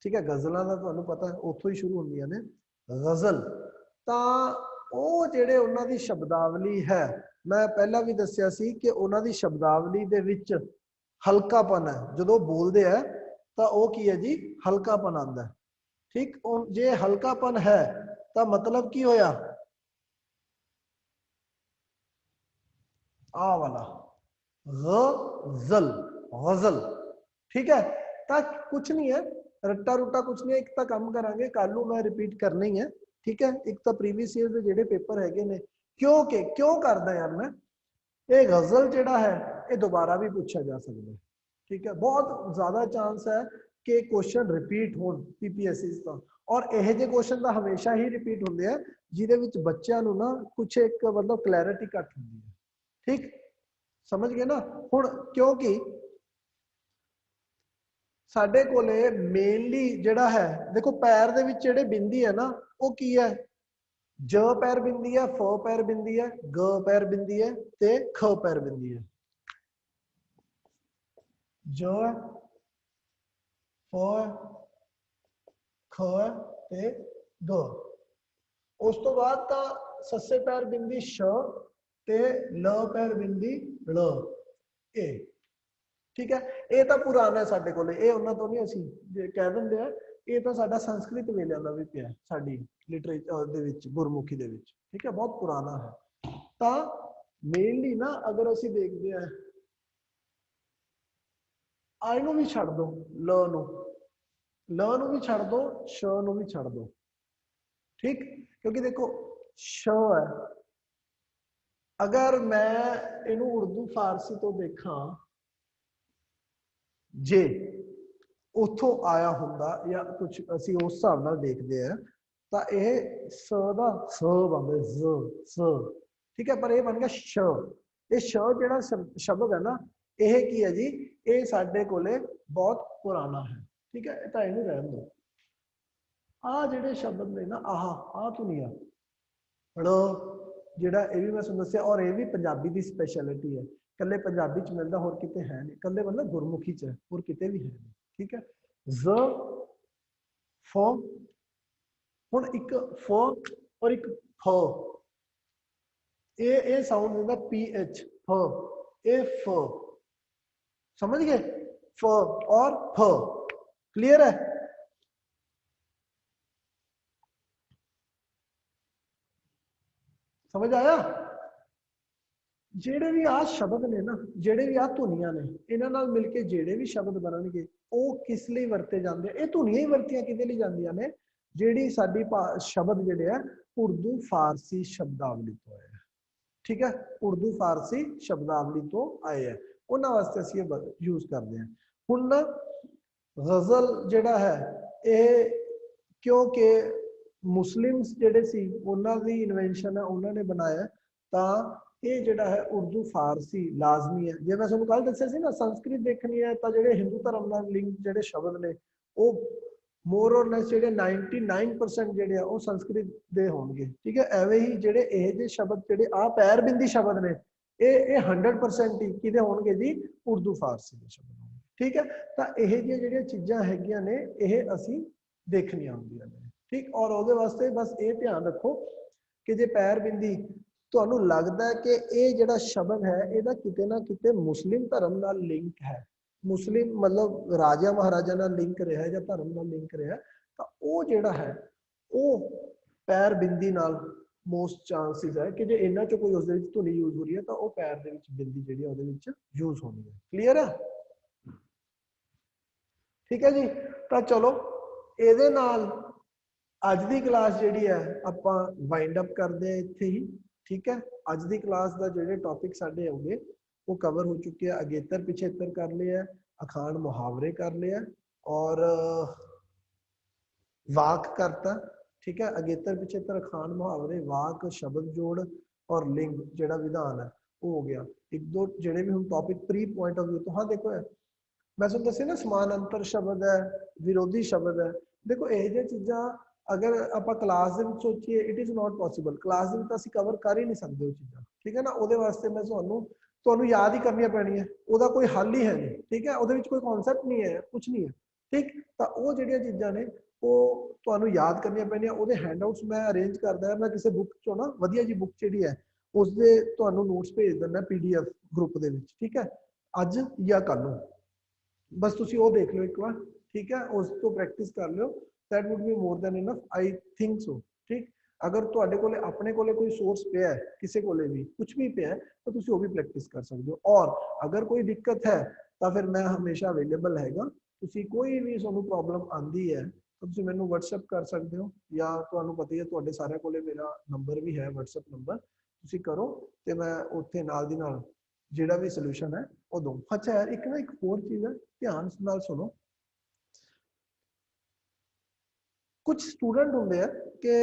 ਠੀਕ ਹੈ। ਗਜ਼ਲਾਂ ਦਾ ਤੁਹਾਨੂੰ ਪਤਾ ਉੱਥੋਂ ਹੀ ਸ਼ੁਰੂ ਹੁੰਦੀਆਂ ਨੇ, ਗਜ਼ਲ। ਤਾਂ ਉਹ ਜਿਹੜੇ ਉਹਨਾਂ ਦੀ ਸ਼ਬਦਾਵਲੀ ਹੈ, ਮੈਂ ਪਹਿਲਾਂ ਵੀ ਦੱਸਿਆ ਸੀ ਕਿ ਉਹਨਾਂ ਦੀ ਸ਼ਬਦਾਵਲੀ ਦੇ ਵਿੱਚ ਹਲਕਾਪਨ ਹੈ, ਜਦੋਂ ਬੋਲਦੇ ਆ ਤਾਂ ਉਹ ਕੀ ਹੈ ਜੀ, ਹਲਕਾਪਨ ਆਉਂਦਾ ਹੈ, ਠੀਕ। ਜੇ ਹਲਕਾਪਨ ਹੈ ਤਾਂ ਮਤਲਬ ਕੀ ਹੋਇਆ, ਆ ਵਾਲਾ ਗਜ਼ਲ, ਗਜ਼ਲ, ਠੀਕ ਹੈ। ਤਾਂ ਕੁਛ ਨਹੀਂ ਹੈ, ਰੱਟਾ ਰੁੱਟਾ ਕੁਛ ਨਹੀਂ ਹੈ। ਇੱਕ ਤਾਂ ਕੰਮ ਕਰਾਂਗੇ, ਕੱਲ ਨੂੰ ਮੈਂ ਰਿਪੀਟ ਕਰਨਾ ਹੀ ਹੈ, ਠੀਕ ਹੈ। ਇੱਕ ਤਾਂ ਪ੍ਰੀਵੀਅਸ ਈਅਰ ਦੇ ਜਿਹੜੇ ਪੇਪਰ ਹੈਗੇ ਨੇ, ਕਿਉਂਕਿ ਕਿਉਂ ਕਰਦਾ ਯਾਰ ਮੈਂ, ਇਹ ਗਜ਼ਲ ਜਿਹੜਾ ਹੈ ਇਹ ਦੁਬਾਰਾ ਵੀ ਪੁੱਛਿਆ ਜਾ ਸਕਦਾ ਹੈ, ਠੀਕ ਹੈ। ਬਹੁਤ ਜ਼ਿਆਦਾ ਚਾਂਸ ਹੈ ਕਿ ਕੁਐਸਚਨ ਰਿਪੀਟ ਹੋਣ ਪੀਪੀਐਸਸੀ ਤੋਂ, ਔਰ ਇਹ ਜਿਹੇ ਕੁਐਸਚਨ ਤਾਂ ਹਮੇਸ਼ਾ ਹੀ ਰਿਪੀਟ ਹੁੰਦੇ ਆ ਜਿਹਦੇ ਵਿੱਚ ਬੱਚਿਆਂ ਨੂੰ ਨਾ ਕੁਛ ਇੱਕ ਮਤਲਬ ਕਲੈਰਿਟੀ ਘੱਟ ਹੁੰਦੀ ਹੈ, ਠੀਕ, ਸਮਝ ਗਏ ਨਾ। ਹੁਣ ਕਿਉਂਕਿ ਸਾਡੇ ਕੋਲੇ ਮੇਨਲੀ ਜਿਹੜਾ ਹੈ, ਦੇਖੋ ਪੈਰ ਦੇ ਵਿੱਚ ਜਿਹੜੇ ਬਿੰਦੀ ਹੈ ਨਾ, ਉਹ ਕੀ ਹੈ, ਜ ਪੈਰ ਬਿੰਦੀ ਹੈ, ਫ ਪੈਰ ਬਿੰਦੀ ਹੈ, ਗ ਪੈਰ ਬਿੰਦੀ ਹੈ ਤੇ ਖ ਪੈਰ ਬਿੰਦੀ ਹੈ। ਜ ਹੈ, ਫ ਹੈ, ਖ ਹੈ ਤੇ ਗ। ਉਸ ਤੋਂ ਬਾਅਦ ਤਾਂ ਸੱਸੇ ਪੈਰ ਬਿੰਦੀ ਸ਼ ਤੇ ਲ ਪੈਰ ਬਿੰਦੀ ਲ, ਇਹ, ਠੀਕ ਹੈ। ਇਹ ਤਾਂ ਪੁਰਾਣਾ ਸਾਡੇ ਕੋਲੇ, ਇਹ ਉਹਨਾਂ ਤੋਂ ਨਹੀਂ, ਅਸੀਂ ਜੇ ਕਹਿ ਦਿੰਦੇ ਆ, ਇਹ ਤਾਂ ਸਾਡਾ ਸੰਸਕ੍ਰਿਤ ਵੇਲਿਆਂ ਦਾ ਵੀ ਪਿਆ ਸਾਡੀ ਲਿਟਰੇਚਰ ਦੇ ਵਿੱਚ, ਗੁਰਮੁਖੀ ਦੇ ਵਿੱਚ, ਠੀਕ ਹੈ, ਬਹੁਤ ਪੁਰਾਣਾ ਹੈ। ਤਾਂ ਮੇਨਲੀ ਨਾ ਅਗਰ ਅਸੀਂ ਦੇਖਦੇ ਆ, ਆਈ ਨੂੰ ਵੀ ਛੱਡ ਦੋ, ਲ ਨੂੰ ਵੀ ਛੱਡ ਦੋ, ਸ਼ ਨੂੰ ਵੀ ਛੱਡ ਦੋ, ਠੀਕ। ਕਿਉਂਕਿ ਦੇਖੋ ਸ਼ ਹੈ, ਅਗਰ ਮੈਂ ਇਹਨੂੰ ਉਰਦੂ ਫਾਰਸੀ ਤੋਂ ਦੇਖਾਂ, ਜੇ ਉੱਥੋਂ ਆਇਆ ਹੁੰਦਾ ਜਾਂ ਕੁਝ ਅਸੀਂ ਉਸ ਹਿਸਾਬ ਨਾਲ ਦੇਖਦੇ ਆ, ਤਾਂ ਇਹ ਸ ਦਾ ਸ ਬਣਦਾ, ਸ, ਠੀਕ ਹੈ। ਪਰ ਇਹ ਬਣ ਗਿਆ ਸ਼। ਇਹ ਸ਼ ਜਿਹੜਾ ਸ਼ਬਦ ਹੈ ਨਾ, ਇਹ ਕੀ ਹੈ ਜੀ, ਇਹ ਸਾਡੇ ਕੋਲੇ ਬਹੁਤ ਪੁਰਾਣਾ ਹੈ, ਠੀਕ ਹੈ। ਇਹ ਤਾਂ ਇਹਨੂੰ ਰਹਿਣ ਦਿਓ। ਆਹ ਜਿਹੜੇ ਸ਼ਬਦ ਨੇ ਨਾ, ਆਹ ਤੋਂ ਨਹੀਂ ਆ, ਜਿਹੜਾ ਇਹ ਵੀ ਮੈਂ ਤੁਹਾਨੂੰ ਦੱਸਿਆ, ਔਰ ਇਹ ਵੀ ਪੰਜਾਬੀ ਦੀ ਸਪੈਸ਼ਲਿਟੀ ਹੈ, ਕੱਲੇ ਪੰਜਾਬੀ ਚ ਮਿਲਦਾ, ਹੋਰ ਕਿਤੇ ਹੈ ਨਹੀਂ, ਕੱਲੇ ਮਤਲਬ ਗੁਰਮੁਖੀ ਚ ਹੈ, ਹੋਰ ਕਿਤੇ ਵੀ ਹੈ ਨਹੀਂ, ਠੀਕ ਹੈ। ਜ਼, ਫ, ਹੁਣ ਇੱਕ ਫ ਔਰ ਇੱਕ ਫ, ਇਹ ਸਾਊਂਡ ਹੁੰਦਾ PH, ਫ, ਇਹ ਫ, समझ गए, फ और फ, क्लियर है। समझ आया। ਜਿਹੜੇ ਵੀ ਆ ਸ਼ਬਦ ਨੇ ਨਾ, ਜਿਹੜੇ ਵੀ ਆ ਧੁਨੀਆਂ ਨੇ, ਇਹਨਾਂ ਨਾਲ ਮਿਲ ਕੇ ਜਿਹੜੇ ਵੀ ਸ਼ਬਦ ਬਣਨਗੇ ਉਹ ਕਿਸ ਲਈ ਵਰਤੇ ਜਾਂਦੇ, ਇਹ ਧੁਨੀਆਂ ਹੀ ਵਰਤੀਆਂ ਕਿਹਦੇ ਲਈ ਜਾਂਦੀਆਂ ਨੇ, ਜਿਹੜੀ ਸਾਡੀ ਸ਼ਬਦ ਜਿਹੜੇ ਆ ਉਰਦੂ ਫਾਰਸੀ ਸ਼ਬਦਾਵਲੀ ਤੋਂ ਆਏ ਆ, ਠੀਕ ਹੈ, ਉਰਦੂ ਫਾਰਸੀ ਸ਼ਬਦਾਵਲੀ ਤੋਂ ਆਏ ਆ, ਉਹਨਾਂ ਵਾਸਤੇ ਅਸੀਂ ਇਹ ਯੂਜ਼ ਕਰਦੇ ਹਾਂ। ਹੁਣ ਨਾ ਗਜ਼ਲ ਜਿਹੜਾ ਹੈ, ਇਹ ਕਿਉਂਕਿ ਮੁਸਲਿਮਸ ਜਿਹੜੇ ਸੀ ਉਹਨਾਂ ਦੀ ਇਨਵੈਂਸ਼ਨ ਹੈ, ਉਹਨਾਂ ਨੇ ਬਣਾਇਆ, ਤਾਂ ਇਹ ਜਿਹੜਾ ਹੈ ਉਰਦੂ ਫਾਰਸੀ ਲਾਜ਼ਮੀ ਹੈ। ਜੇ ਮੈਂ ਤੁਹਾਨੂੰ ਕੱਲ ਦੱਸਿਆ ਸੀ ਨਾ, ਸੰਸਕ੍ਰਿਤ ਦੇਖਣੀ ਹੈ ਤਾਂ ਜਿਹੜੇ ਹਿੰਦੂ ਧਰਮ ਨਾਲ ਲਿੰਕ ਜਿਹੜੇ ਸ਼ਬਦ ਨੇ, ਉਹ ਮੋਰ ਔਰ ਲੈਸ ਜਿਹੜੇ 99% ਜਿਹੜੇ ਆ ਉਹ ਸੰਸਕ੍ਰਿਤ ਦੇ ਹੋਣਗੇ, ਠੀਕ ਹੈ। ਐਵੇਂ ਹੀ ਜਿਹੜੇ ਇਹ ਜਿਹੇ ਸ਼ਬਦ, ਜਿਹੜੇ ਆ ਪੈਰ ਬਿੰਦੀ ਸ਼ਬਦ ਨੇ, ਇਹ 100% ਹੀ ਕਿਹਦੇ ਹੋਣਗੇ ਜੀ, ਉਰਦੂ ਫਾਰਸੀ ਦੇ ਸ਼ਬਦ ਹੋਣਗੇ, ਠੀਕ ਹੈ। ਤਾਂ ਇਹ ਜਿਹੜੀਆਂ ਚੀਜ਼ਾਂ ਹੈਗੀਆਂ ਨੇ, ਇਹ ਅਸੀਂ ਦੇਖਣੀਆਂ ਹੁੰਦੀਆਂ ਨੇ, ਠੀਕ। ਔਰ ਉਹਦੇ ਵਾਸਤੇ ਬਸ ਇਹ ਧਿਆਨ ਰੱਖੋ ਕਿ ਜੇ ਪੈਰ ਬਿੰਦੀ ਤੁਹਾਨੂੰ ਲੱਗਦਾ ਕਿ ਇਹ ਜਿਹੜਾ ਸ਼ਬਦ ਹੈ ਇਹਦਾ ਕਿਤੇ ਨਾ ਕਿਤੇ ਮੁਸਲਿਮ ਧਰਮ ਨਾਲ ਲਿੰਕ ਹੈ, ਮੁਸਲਿਮ ਮਤਲਬ ਰਾਜਾ ਮਹਾਰਾਜਾ ਨਾਲ ਲਿੰਕ ਰਿਹਾ ਜਾਂ ਧਰਮ ਨਾਲ ਲਿੰਕ ਰਿਹਾ, ਤਾਂ ਉਹ ਜਿਹੜਾ ਹੈ ਉਹ ਪੈਰ ਬਿੰਦੀ ਨਾਲ ਮੋਸਟ ਚਾਂਸਿਸ ਹੈ ਕਿ ਜੇ ਇਹਨਾਂ ਚੋਂ ਕੋਈ ਉਸਦੇ ਵਿੱਚ ਧੁਨੀ ਯੂਜ਼ ਹੋ ਰਹੀ ਹੈ ਤਾਂ ਉਹ ਪੈਰ ਦੇ ਵਿੱਚ ਬਿੰਦੀ ਜਿਹੜੀ ਉਹਦੇ ਵਿੱਚ ਯੂਜ਼ ਹੋਣੀ ਹੈ। ਕਲੀਅਰ ਹੈ? ਠੀਕ ਹੈ ਜੀ। ਤਾਂ ਚਲੋ ਇਹਦੇ ਨਾਲ ਅੱਜ ਦੀ ਕਲਾਸ ਜਿਹੜੀ ਹੈ ਆਪਾਂ ਵਾਈਂਡ ਅਪ ਕਰਦੇ ਹਾਂ ਇੱਥੇ ਹੀ। ਠੀਕ ਹੈ, ਅੱਜ ਦੀ ਕਲਾਸ ਦਾ ਜਿਹੜੇ ਟੌਪਿਕ ਸਾਡੇ ਹੋਗੇ ਉਹ ਕਵਰ ਹੋ ਚੁੱਕੇ ਆ। ਅਗੇਤਰ ਪਿਛੇਤਰ ਕਰ ਲਿਆ, ਅਖਾਣ ਮੁਹਾਵਰੇ ਕਰ ਲਿਆ ਔਰ ਵਾਕ ਕਰਤਾ। ਠੀਕ ਹੈ, ਅਗੇਤਰ ਪਿਛੇਤਰ ਅਖਾਣ ਮੁਹਾਵਰੇ ਵਾਕ ਸ਼ਬਦ ਜੋੜ ਔਰ ਲਿੰਗ ਜਿਹੜਾ ਵਿਧਾਨ ਹੈ ਉਹ ਹੋ ਗਿਆ। ਇੱਕ ਦੋ ਜਿਹੜੇ ਵੀ ਹੁਣ topic pre point of view ਤੋਂ, ਹਾਂ ਦੇਖੋ ਮੈਂ ਤੁਹਾਨੂੰ ਦੱਸਿਆ ਨਾ ਸਮਾਨ ਅੰਤਰ ਸ਼ਬਦ ਹੈ, ਵਿਰੋਧੀ ਸ਼ਬਦ ਹੈ। ਦੇਖੋ ਇਹ ਜਿਹੀਆਂ ਚੀਜ਼ਾਂ ਅਗਰ ਆਪਾਂ ਕਲਾਸ ਦੇ ਵਿੱਚ ਸੋਚੀਏ it is not possible. Class ਦੇ ਵਿੱਚ ਅਸੀਂ ਕਵਰ ਕਰ ਹੀ ਨਹੀਂ ਸਕਦੇ ਉਹ ਚੀਜ਼ਾਂ। ਠੀਕ ਹੈ ਨਾ, ਉਹਦੇ ਵਾਸਤੇ ਮੈਂ ਤੁਹਾਨੂੰ ਯਾਦ ਹੀ ਕਰਨੀਆਂ ਪੈਣੀਆਂ, ਉਹਦਾ ਕੋਈ ਹੱਲ ਹੀ ਹੈ ਨਹੀਂ। ਠੀਕ ਹੈ, ਉਹਦੇ ਵਿੱਚ ਕੋਈ ਕਨਸੈਪਟ ਨਹੀਂ ਹੈ, ਕੁਝ ਨਹੀਂ ਹੈ। ਠੀਕ, ਤਾਂ ਉਹ ਜਿਹੜੀਆਂ ਚੀਜ਼ਾਂ ਨੇ ਉਹ ਤੁਹਾਨੂੰ ਯਾਦ ਕਰਨੀਆਂ ਪੈਣੀਆਂ। ਉਹਦੇ ਹੈਂਡਆਊਟਸ ਮੈਂ ਅਰੇਂਜ ਕਰਦਾ, ਮੈਂ ਕਿਸੇ ਬੁੱਕ ਚੋਂ ਨਾ ਵਧੀਆ ਜੀ ਬੁੱਕ ਜਿਹੜੀ ਹੈ ਉਸਦੇ ਤੁਹਾਨੂੰ ਨੋਟਸ ਭੇਜ ਦਿੰਦਾ PDF ਗਰੁੱਪ ਦੇ ਵਿੱਚ। ਠੀਕ ਹੈ, ਅੱਜ ਜਾਂ ਕੱਲ ਨੂੰ ਬਸ ਤੁਸੀਂ ਉਹ ਦੇਖ ਲਿਓ ਇੱਕ ਵਾਰ। ਠੀਕ ਹੈ, ਉਸ ਤੋਂ ਪ੍ਰੈਕਟਿਸ ਕਰ ਲਿਓ। that would be more than enough, I think so। ਠੀਕ, ਅਗਰ ਤੁਹਾਡੇ ਕੋਲੇ ਆਪਣੇ ਕੋਲੇ ਕੋਈ ਸੋਰਸ ਪਿਆ ਹੈ, ਕਿਸੇ ਕੋਲੇ ਵੀ ਕੁਝ ਵੀ ਪਿਆ ਹੈ ਤਾਂ ਤੁਸੀਂ ਉਹ ਵੀ ਪ੍ਰੈਕਟਿਸ ਕਰ ਸਕਦੇ ਹੋ। ਔਰ ਅਗਰ ਕੋਈ ਦਿੱਕਤ ਹੈ ਤਾਂ ਫਿਰ ਮੈਂ ਹਮੇਸ਼ਾ ਅਵੇਲੇਬਲ ਹੈਗਾ। ਤੁਸੀਂ ਕੋਈ ਵੀ ਤੁਹਾਨੂੰ ਪ੍ਰੋਬਲਮ ਆਂਦੀ ਹੈ ਤਾਂ ਤੁਸੀਂ ਮੈਨੂੰ WhatsApp ਕਰ ਸਕਦੇ ਹੋ, ਜਾਂ ਤੁਹਾਨੂੰ ਪਤਾ ਹੀ ਹੈ ਤੁਹਾਡੇ ਸਾਰਿਆਂ ਕੋਲੇ ਮੇਰਾ ਨੰਬਰ ਵੀ ਹੈ, WhatsApp ਨੰਬਰ। ਤੁਸੀਂ ਕਰੋ ਤੇ ਮੈਂ ਉੱਥੇ ਨਾਲ ਦੀ ਨਾਲ ਜਿਹੜਾ ਵੀ ਸੋਲੂਸ਼ਨ ਹੈ ਉਹ ਦਊਂ। ਅੱਛਾ ਯਾਰ, ਇੱਕ ਹੋਰ ਚੀਜ਼ ਹੈ, ਧਿਆਨ ਨਾਲ ਸੁਣੋ। ਕੁਝ ਸਟੂਡੈਂਟ ਹੁੰਦੇ ਆ ਕਿ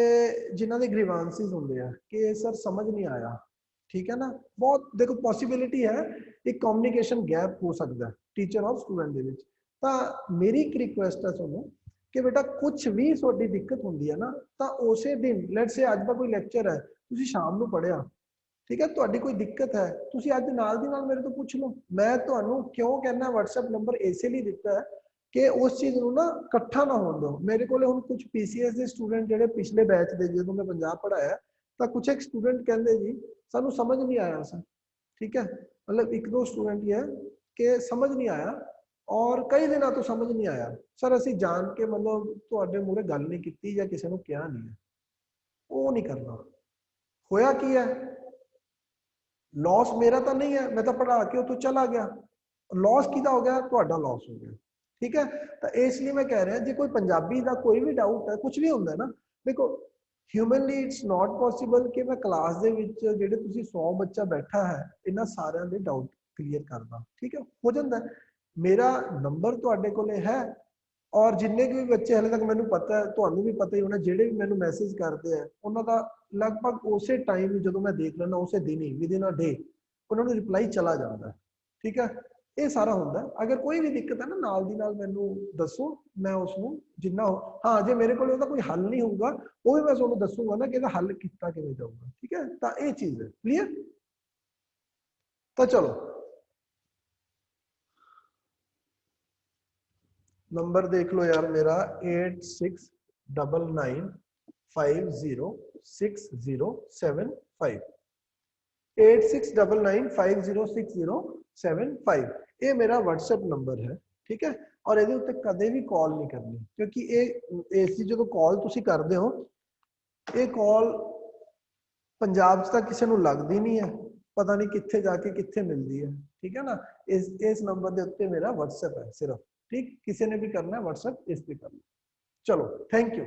ਜਿਨ੍ਹਾਂ ਦੇ ਗ੍ਰੀਵਾਂਸਿਸ ਹੁੰਦੇ ਆ ਕਿ ਸਰ ਸਮਝ ਨਹੀਂ ਆਇਆ। ਠੀਕ ਹੈ ਨਾ, ਬਹੁਤ ਦੇਖੋ ਪੋਸਿਬਿਲਿਟੀ ਹੈ ਇੱਕ ਕਮਿਊਨੀਕੇਸ਼ਨ ਗੈਪ ਹੋ ਸਕਦਾ ਟੀਚਰ ਔਰ ਸਟੂਡੈਂਟ ਦੇ ਵਿੱਚ। ਤਾਂ ਮੇਰੀ ਇੱਕ ਰਿਕੁਐਸਟ ਹੈ ਤੁਹਾਨੂੰ ਕਿ ਬੇਟਾ ਕੁਝ ਵੀ ਤੁਹਾਡੀ ਦਿੱਕਤ ਹੁੰਦੀ ਹੈ ਨਾ ਤਾਂ ਉਸੇ ਦਿਨ, ਲੈਟਸ ਸੇ ਅੱਜ ਦਾ ਕੋਈ ਲੈਕਚਰ ਹੈ, ਤੁਸੀਂ ਸ਼ਾਮ ਨੂੰ ਪੜ੍ਹਿਆ। ਠੀਕ ਹੈ, ਤੁਹਾਡੀ ਕੋਈ ਦਿੱਕਤ ਹੈ ਤੁਸੀਂ ਅੱਜ ਨਾਲ ਦੀ ਨਾਲ ਮੇਰੇ ਤੋਂ ਪੁੱਛ ਲਓ। ਮੈਂ ਤੁਹਾਨੂੰ ਕਿਉਂ ਕਹਿੰਦਾ WhatsApp ਨੰਬਰ ਇਸੇ ਲਈ ਦਿੱਤਾ ਹੈ ਕਿ ਉਸ ਚੀਜ਼ ਨੂੰ ਨਾ ਇਕੱਠਾ ਨਾ ਹੋਣ ਦਿਓ। ਮੇਰੇ ਕੋਲੇ ਹੁਣ ਕੁਝ PCS ਦੇ ਸਟੂਡੈਂਟ ਜਿਹੜੇ ਪਿਛਲੇ ਬੈਚ ਦੇ, ਜਦੋਂ ਮੈਂ ਪੰਜਾਬ ਪੜਾਇਆ ਤਾਂ ਕੁਝ ਇੱਕ ਸਟੂਡੈਂਟ ਕਹਿੰਦੇ ਜੀ ਸਾਨੂੰ ਸਮਝ ਨਹੀਂ ਆਇਆ ਸਰ। ਠੀਕ ਹੈ, ਮਤਲਬ ਇੱਕ ਦੋ ਸਟੂਡੈਂਟ ਹੀ ਹੈ ਕਿ ਸਮਝ ਨਹੀਂ ਆਇਆ ਔਰ ਕਈ ਦਿਨਾਂ ਤੋਂ ਸਮਝ ਨਹੀਂ ਆਇਆ ਸਰ। ਅਸੀਂ ਜਾਣ ਕੇ ਮਤਲਬ ਤੁਹਾਡੇ ਮੂਹਰੇ ਗੱਲ ਨਹੀਂ ਕੀਤੀ ਜਾਂ ਕਿਸੇ ਨੂੰ ਕਿਹਾ ਨਹੀਂ ਹੈ। ਉਹ ਨਹੀਂ ਕਰਨਾ। ਹੋਇਆ ਕੀ ਹੈ, ਲॉस ਮੇਰਾ ਤਾਂ ਨਹੀਂ ਹੈ, ਮੈਂ ਤਾਂ ਪੜ੍ਹਾ ਕੇ ਉੱਥੋਂ ਚਲਾ ਗਿਆ। ਲॉस ਕਿਹਦਾ ਹੋ ਗਿਆ? ਤੁਹਾਡਾ ਲॉस ਹੋ ਗਿਆ। ਠੀਕ ਹੈ, ਤਾਂ ਇਸ ਲਈ ਮੈਂ ਕਹਿ ਰਿਹਾ ਜੇ ਕੋਈ ਪੰਜਾਬੀ ਦਾ ਕੋਈ ਵੀ ਡਾਊਟ ਹੈ, ਕੁਝ ਵੀ ਹੁੰਦਾ ਨਾ, ਦੇਖੋ ਹਿਊਮਨਲੀ ਇਟਸ ਨਾਟ ਪੋਸੀਬਲ ਕਿ ਮੈਂ ਕਲਾਸ ਦੇ ਵਿੱਚ ਜਿਹੜੇ ਤੁਸੀਂ 100 ਬੱਚਾ ਬੈਠਾ ਹੈ ਇਹਨਾਂ ਸਾਰਿਆਂ ਦੇ ਡਾਊਟ ਕਲੀਅਰ ਕਰਦਾ। ਠੀਕ ਹੈ, ਹੋ ਜਾਂਦਾ। ਮੇਰਾ ਨੰਬਰ ਤੁਹਾਡੇ ਕੋਲੇ ਹੈ ਔਰ ਜਿੰਨੇ ਵੀ ਬੱਚੇ ਹਲੇ ਤੱਕ ਮੈਨੂੰ ਪਤਾ ਹੈ, ਤੁਹਾਨੂੰ ਵੀ ਪਤਾ ਹੀ ਹੋਣਾ, ਜਿਹੜੇ ਵੀ ਮੈਨੂੰ ਮੈਸੇਜ ਕਰਦੇ ਆ ਉਹਨਾਂ ਦਾ ਲਗਭਗ ਉਸੇ ਟਾਈਮ ਜਦੋਂ ਮੈਂ ਦੇਖ ਲੈਣਾ ਉਸੇ ਦਿਨ ਹੀ ਵਿਦਿਨ ਅ ਡੇ ਉਹਨਾਂ ਨੂੰ ਰਿਪਲਾਈ ਚਲਾ ਜਾਂਦਾ। ਠੀਕ ਹੈ, ਇਹ ਸਾਰਾ ਹੁੰਦਾ। ਅਗਰ ਕੋਈ ਵੀ ਦਿੱਕਤ ਹੈ ਨਾ ਨਾਲ ਦੀ ਨਾਲ ਮੈਨੂੰ ਦੱਸੋ, ਮੈਂ ਉਸ ਨੂੰ ਜਿੰਨਾ ਹਾਂ ਜੇ ਮੇਰੇ ਕੋਲ ਉਹਦਾ ਕੋਈ ਹੱਲ ਨਹੀਂ ਹੋਊਗਾ ਉਹ ਵੀ ਮੈਂ ਤੁਹਾਨੂੰ ਦੱਸੂਗਾ ਨਾ ਕਿ ਇਹਦਾ ਹੱਲ ਕੀਤਾ ਕਿਵੇਂ ਜਾਊਗਾ। ਠੀਕ ਹੈ, ਤਾਂ ਇਹ ਚੀਜ਼ ਹੈ ਕਲੀਅਰ। ਤਾਂ ਚਲੋ ਨੰਬਰ ਦੇਖ ਲਓ ਯਾਰ ਮੇਰਾ 8699506075 8699506075 ਇਹ ਮੇਰਾ WhatsApp ਨੰਬਰ ਹੈ। ਠੀਕ ਹੈ, ਔਰ ਇਹਦੇ ਉੱਤੇ ਕਦੇ ਵੀ ਕਾਲ ਨਹੀਂ ਕਰਨੀ ਕਿਉਂਕਿ ਇਹ ਜਦੋਂ ਕਾਲ ਤੁਸੀਂ ਕਰਦੇ ਹੋ ਇਹ ਕਾਲ ਪੰਜਾਬ 'ਚ ਤਾਂ ਕਿਸੇ ਨੂੰ ਲੱਗਦੀ ਨਹੀਂ ਹੈ, ਪਤਾ ਨਹੀਂ ਕਿੱਥੇ ਜਾ ਕੇ ਕਿੱਥੇ ਮਿਲਦੀ ਹੈ। ਠੀਕ ਹੈ ਨਾ, ਇਸ ਨੰਬਰ ਦੇ ਉੱਤੇ ਮੇਰਾ WhatsApp ਹੈ ਸਿਰਫ। ठीक, किसी ने भी करना है WhatsApp इस पे करना। चलो, थैंक यू।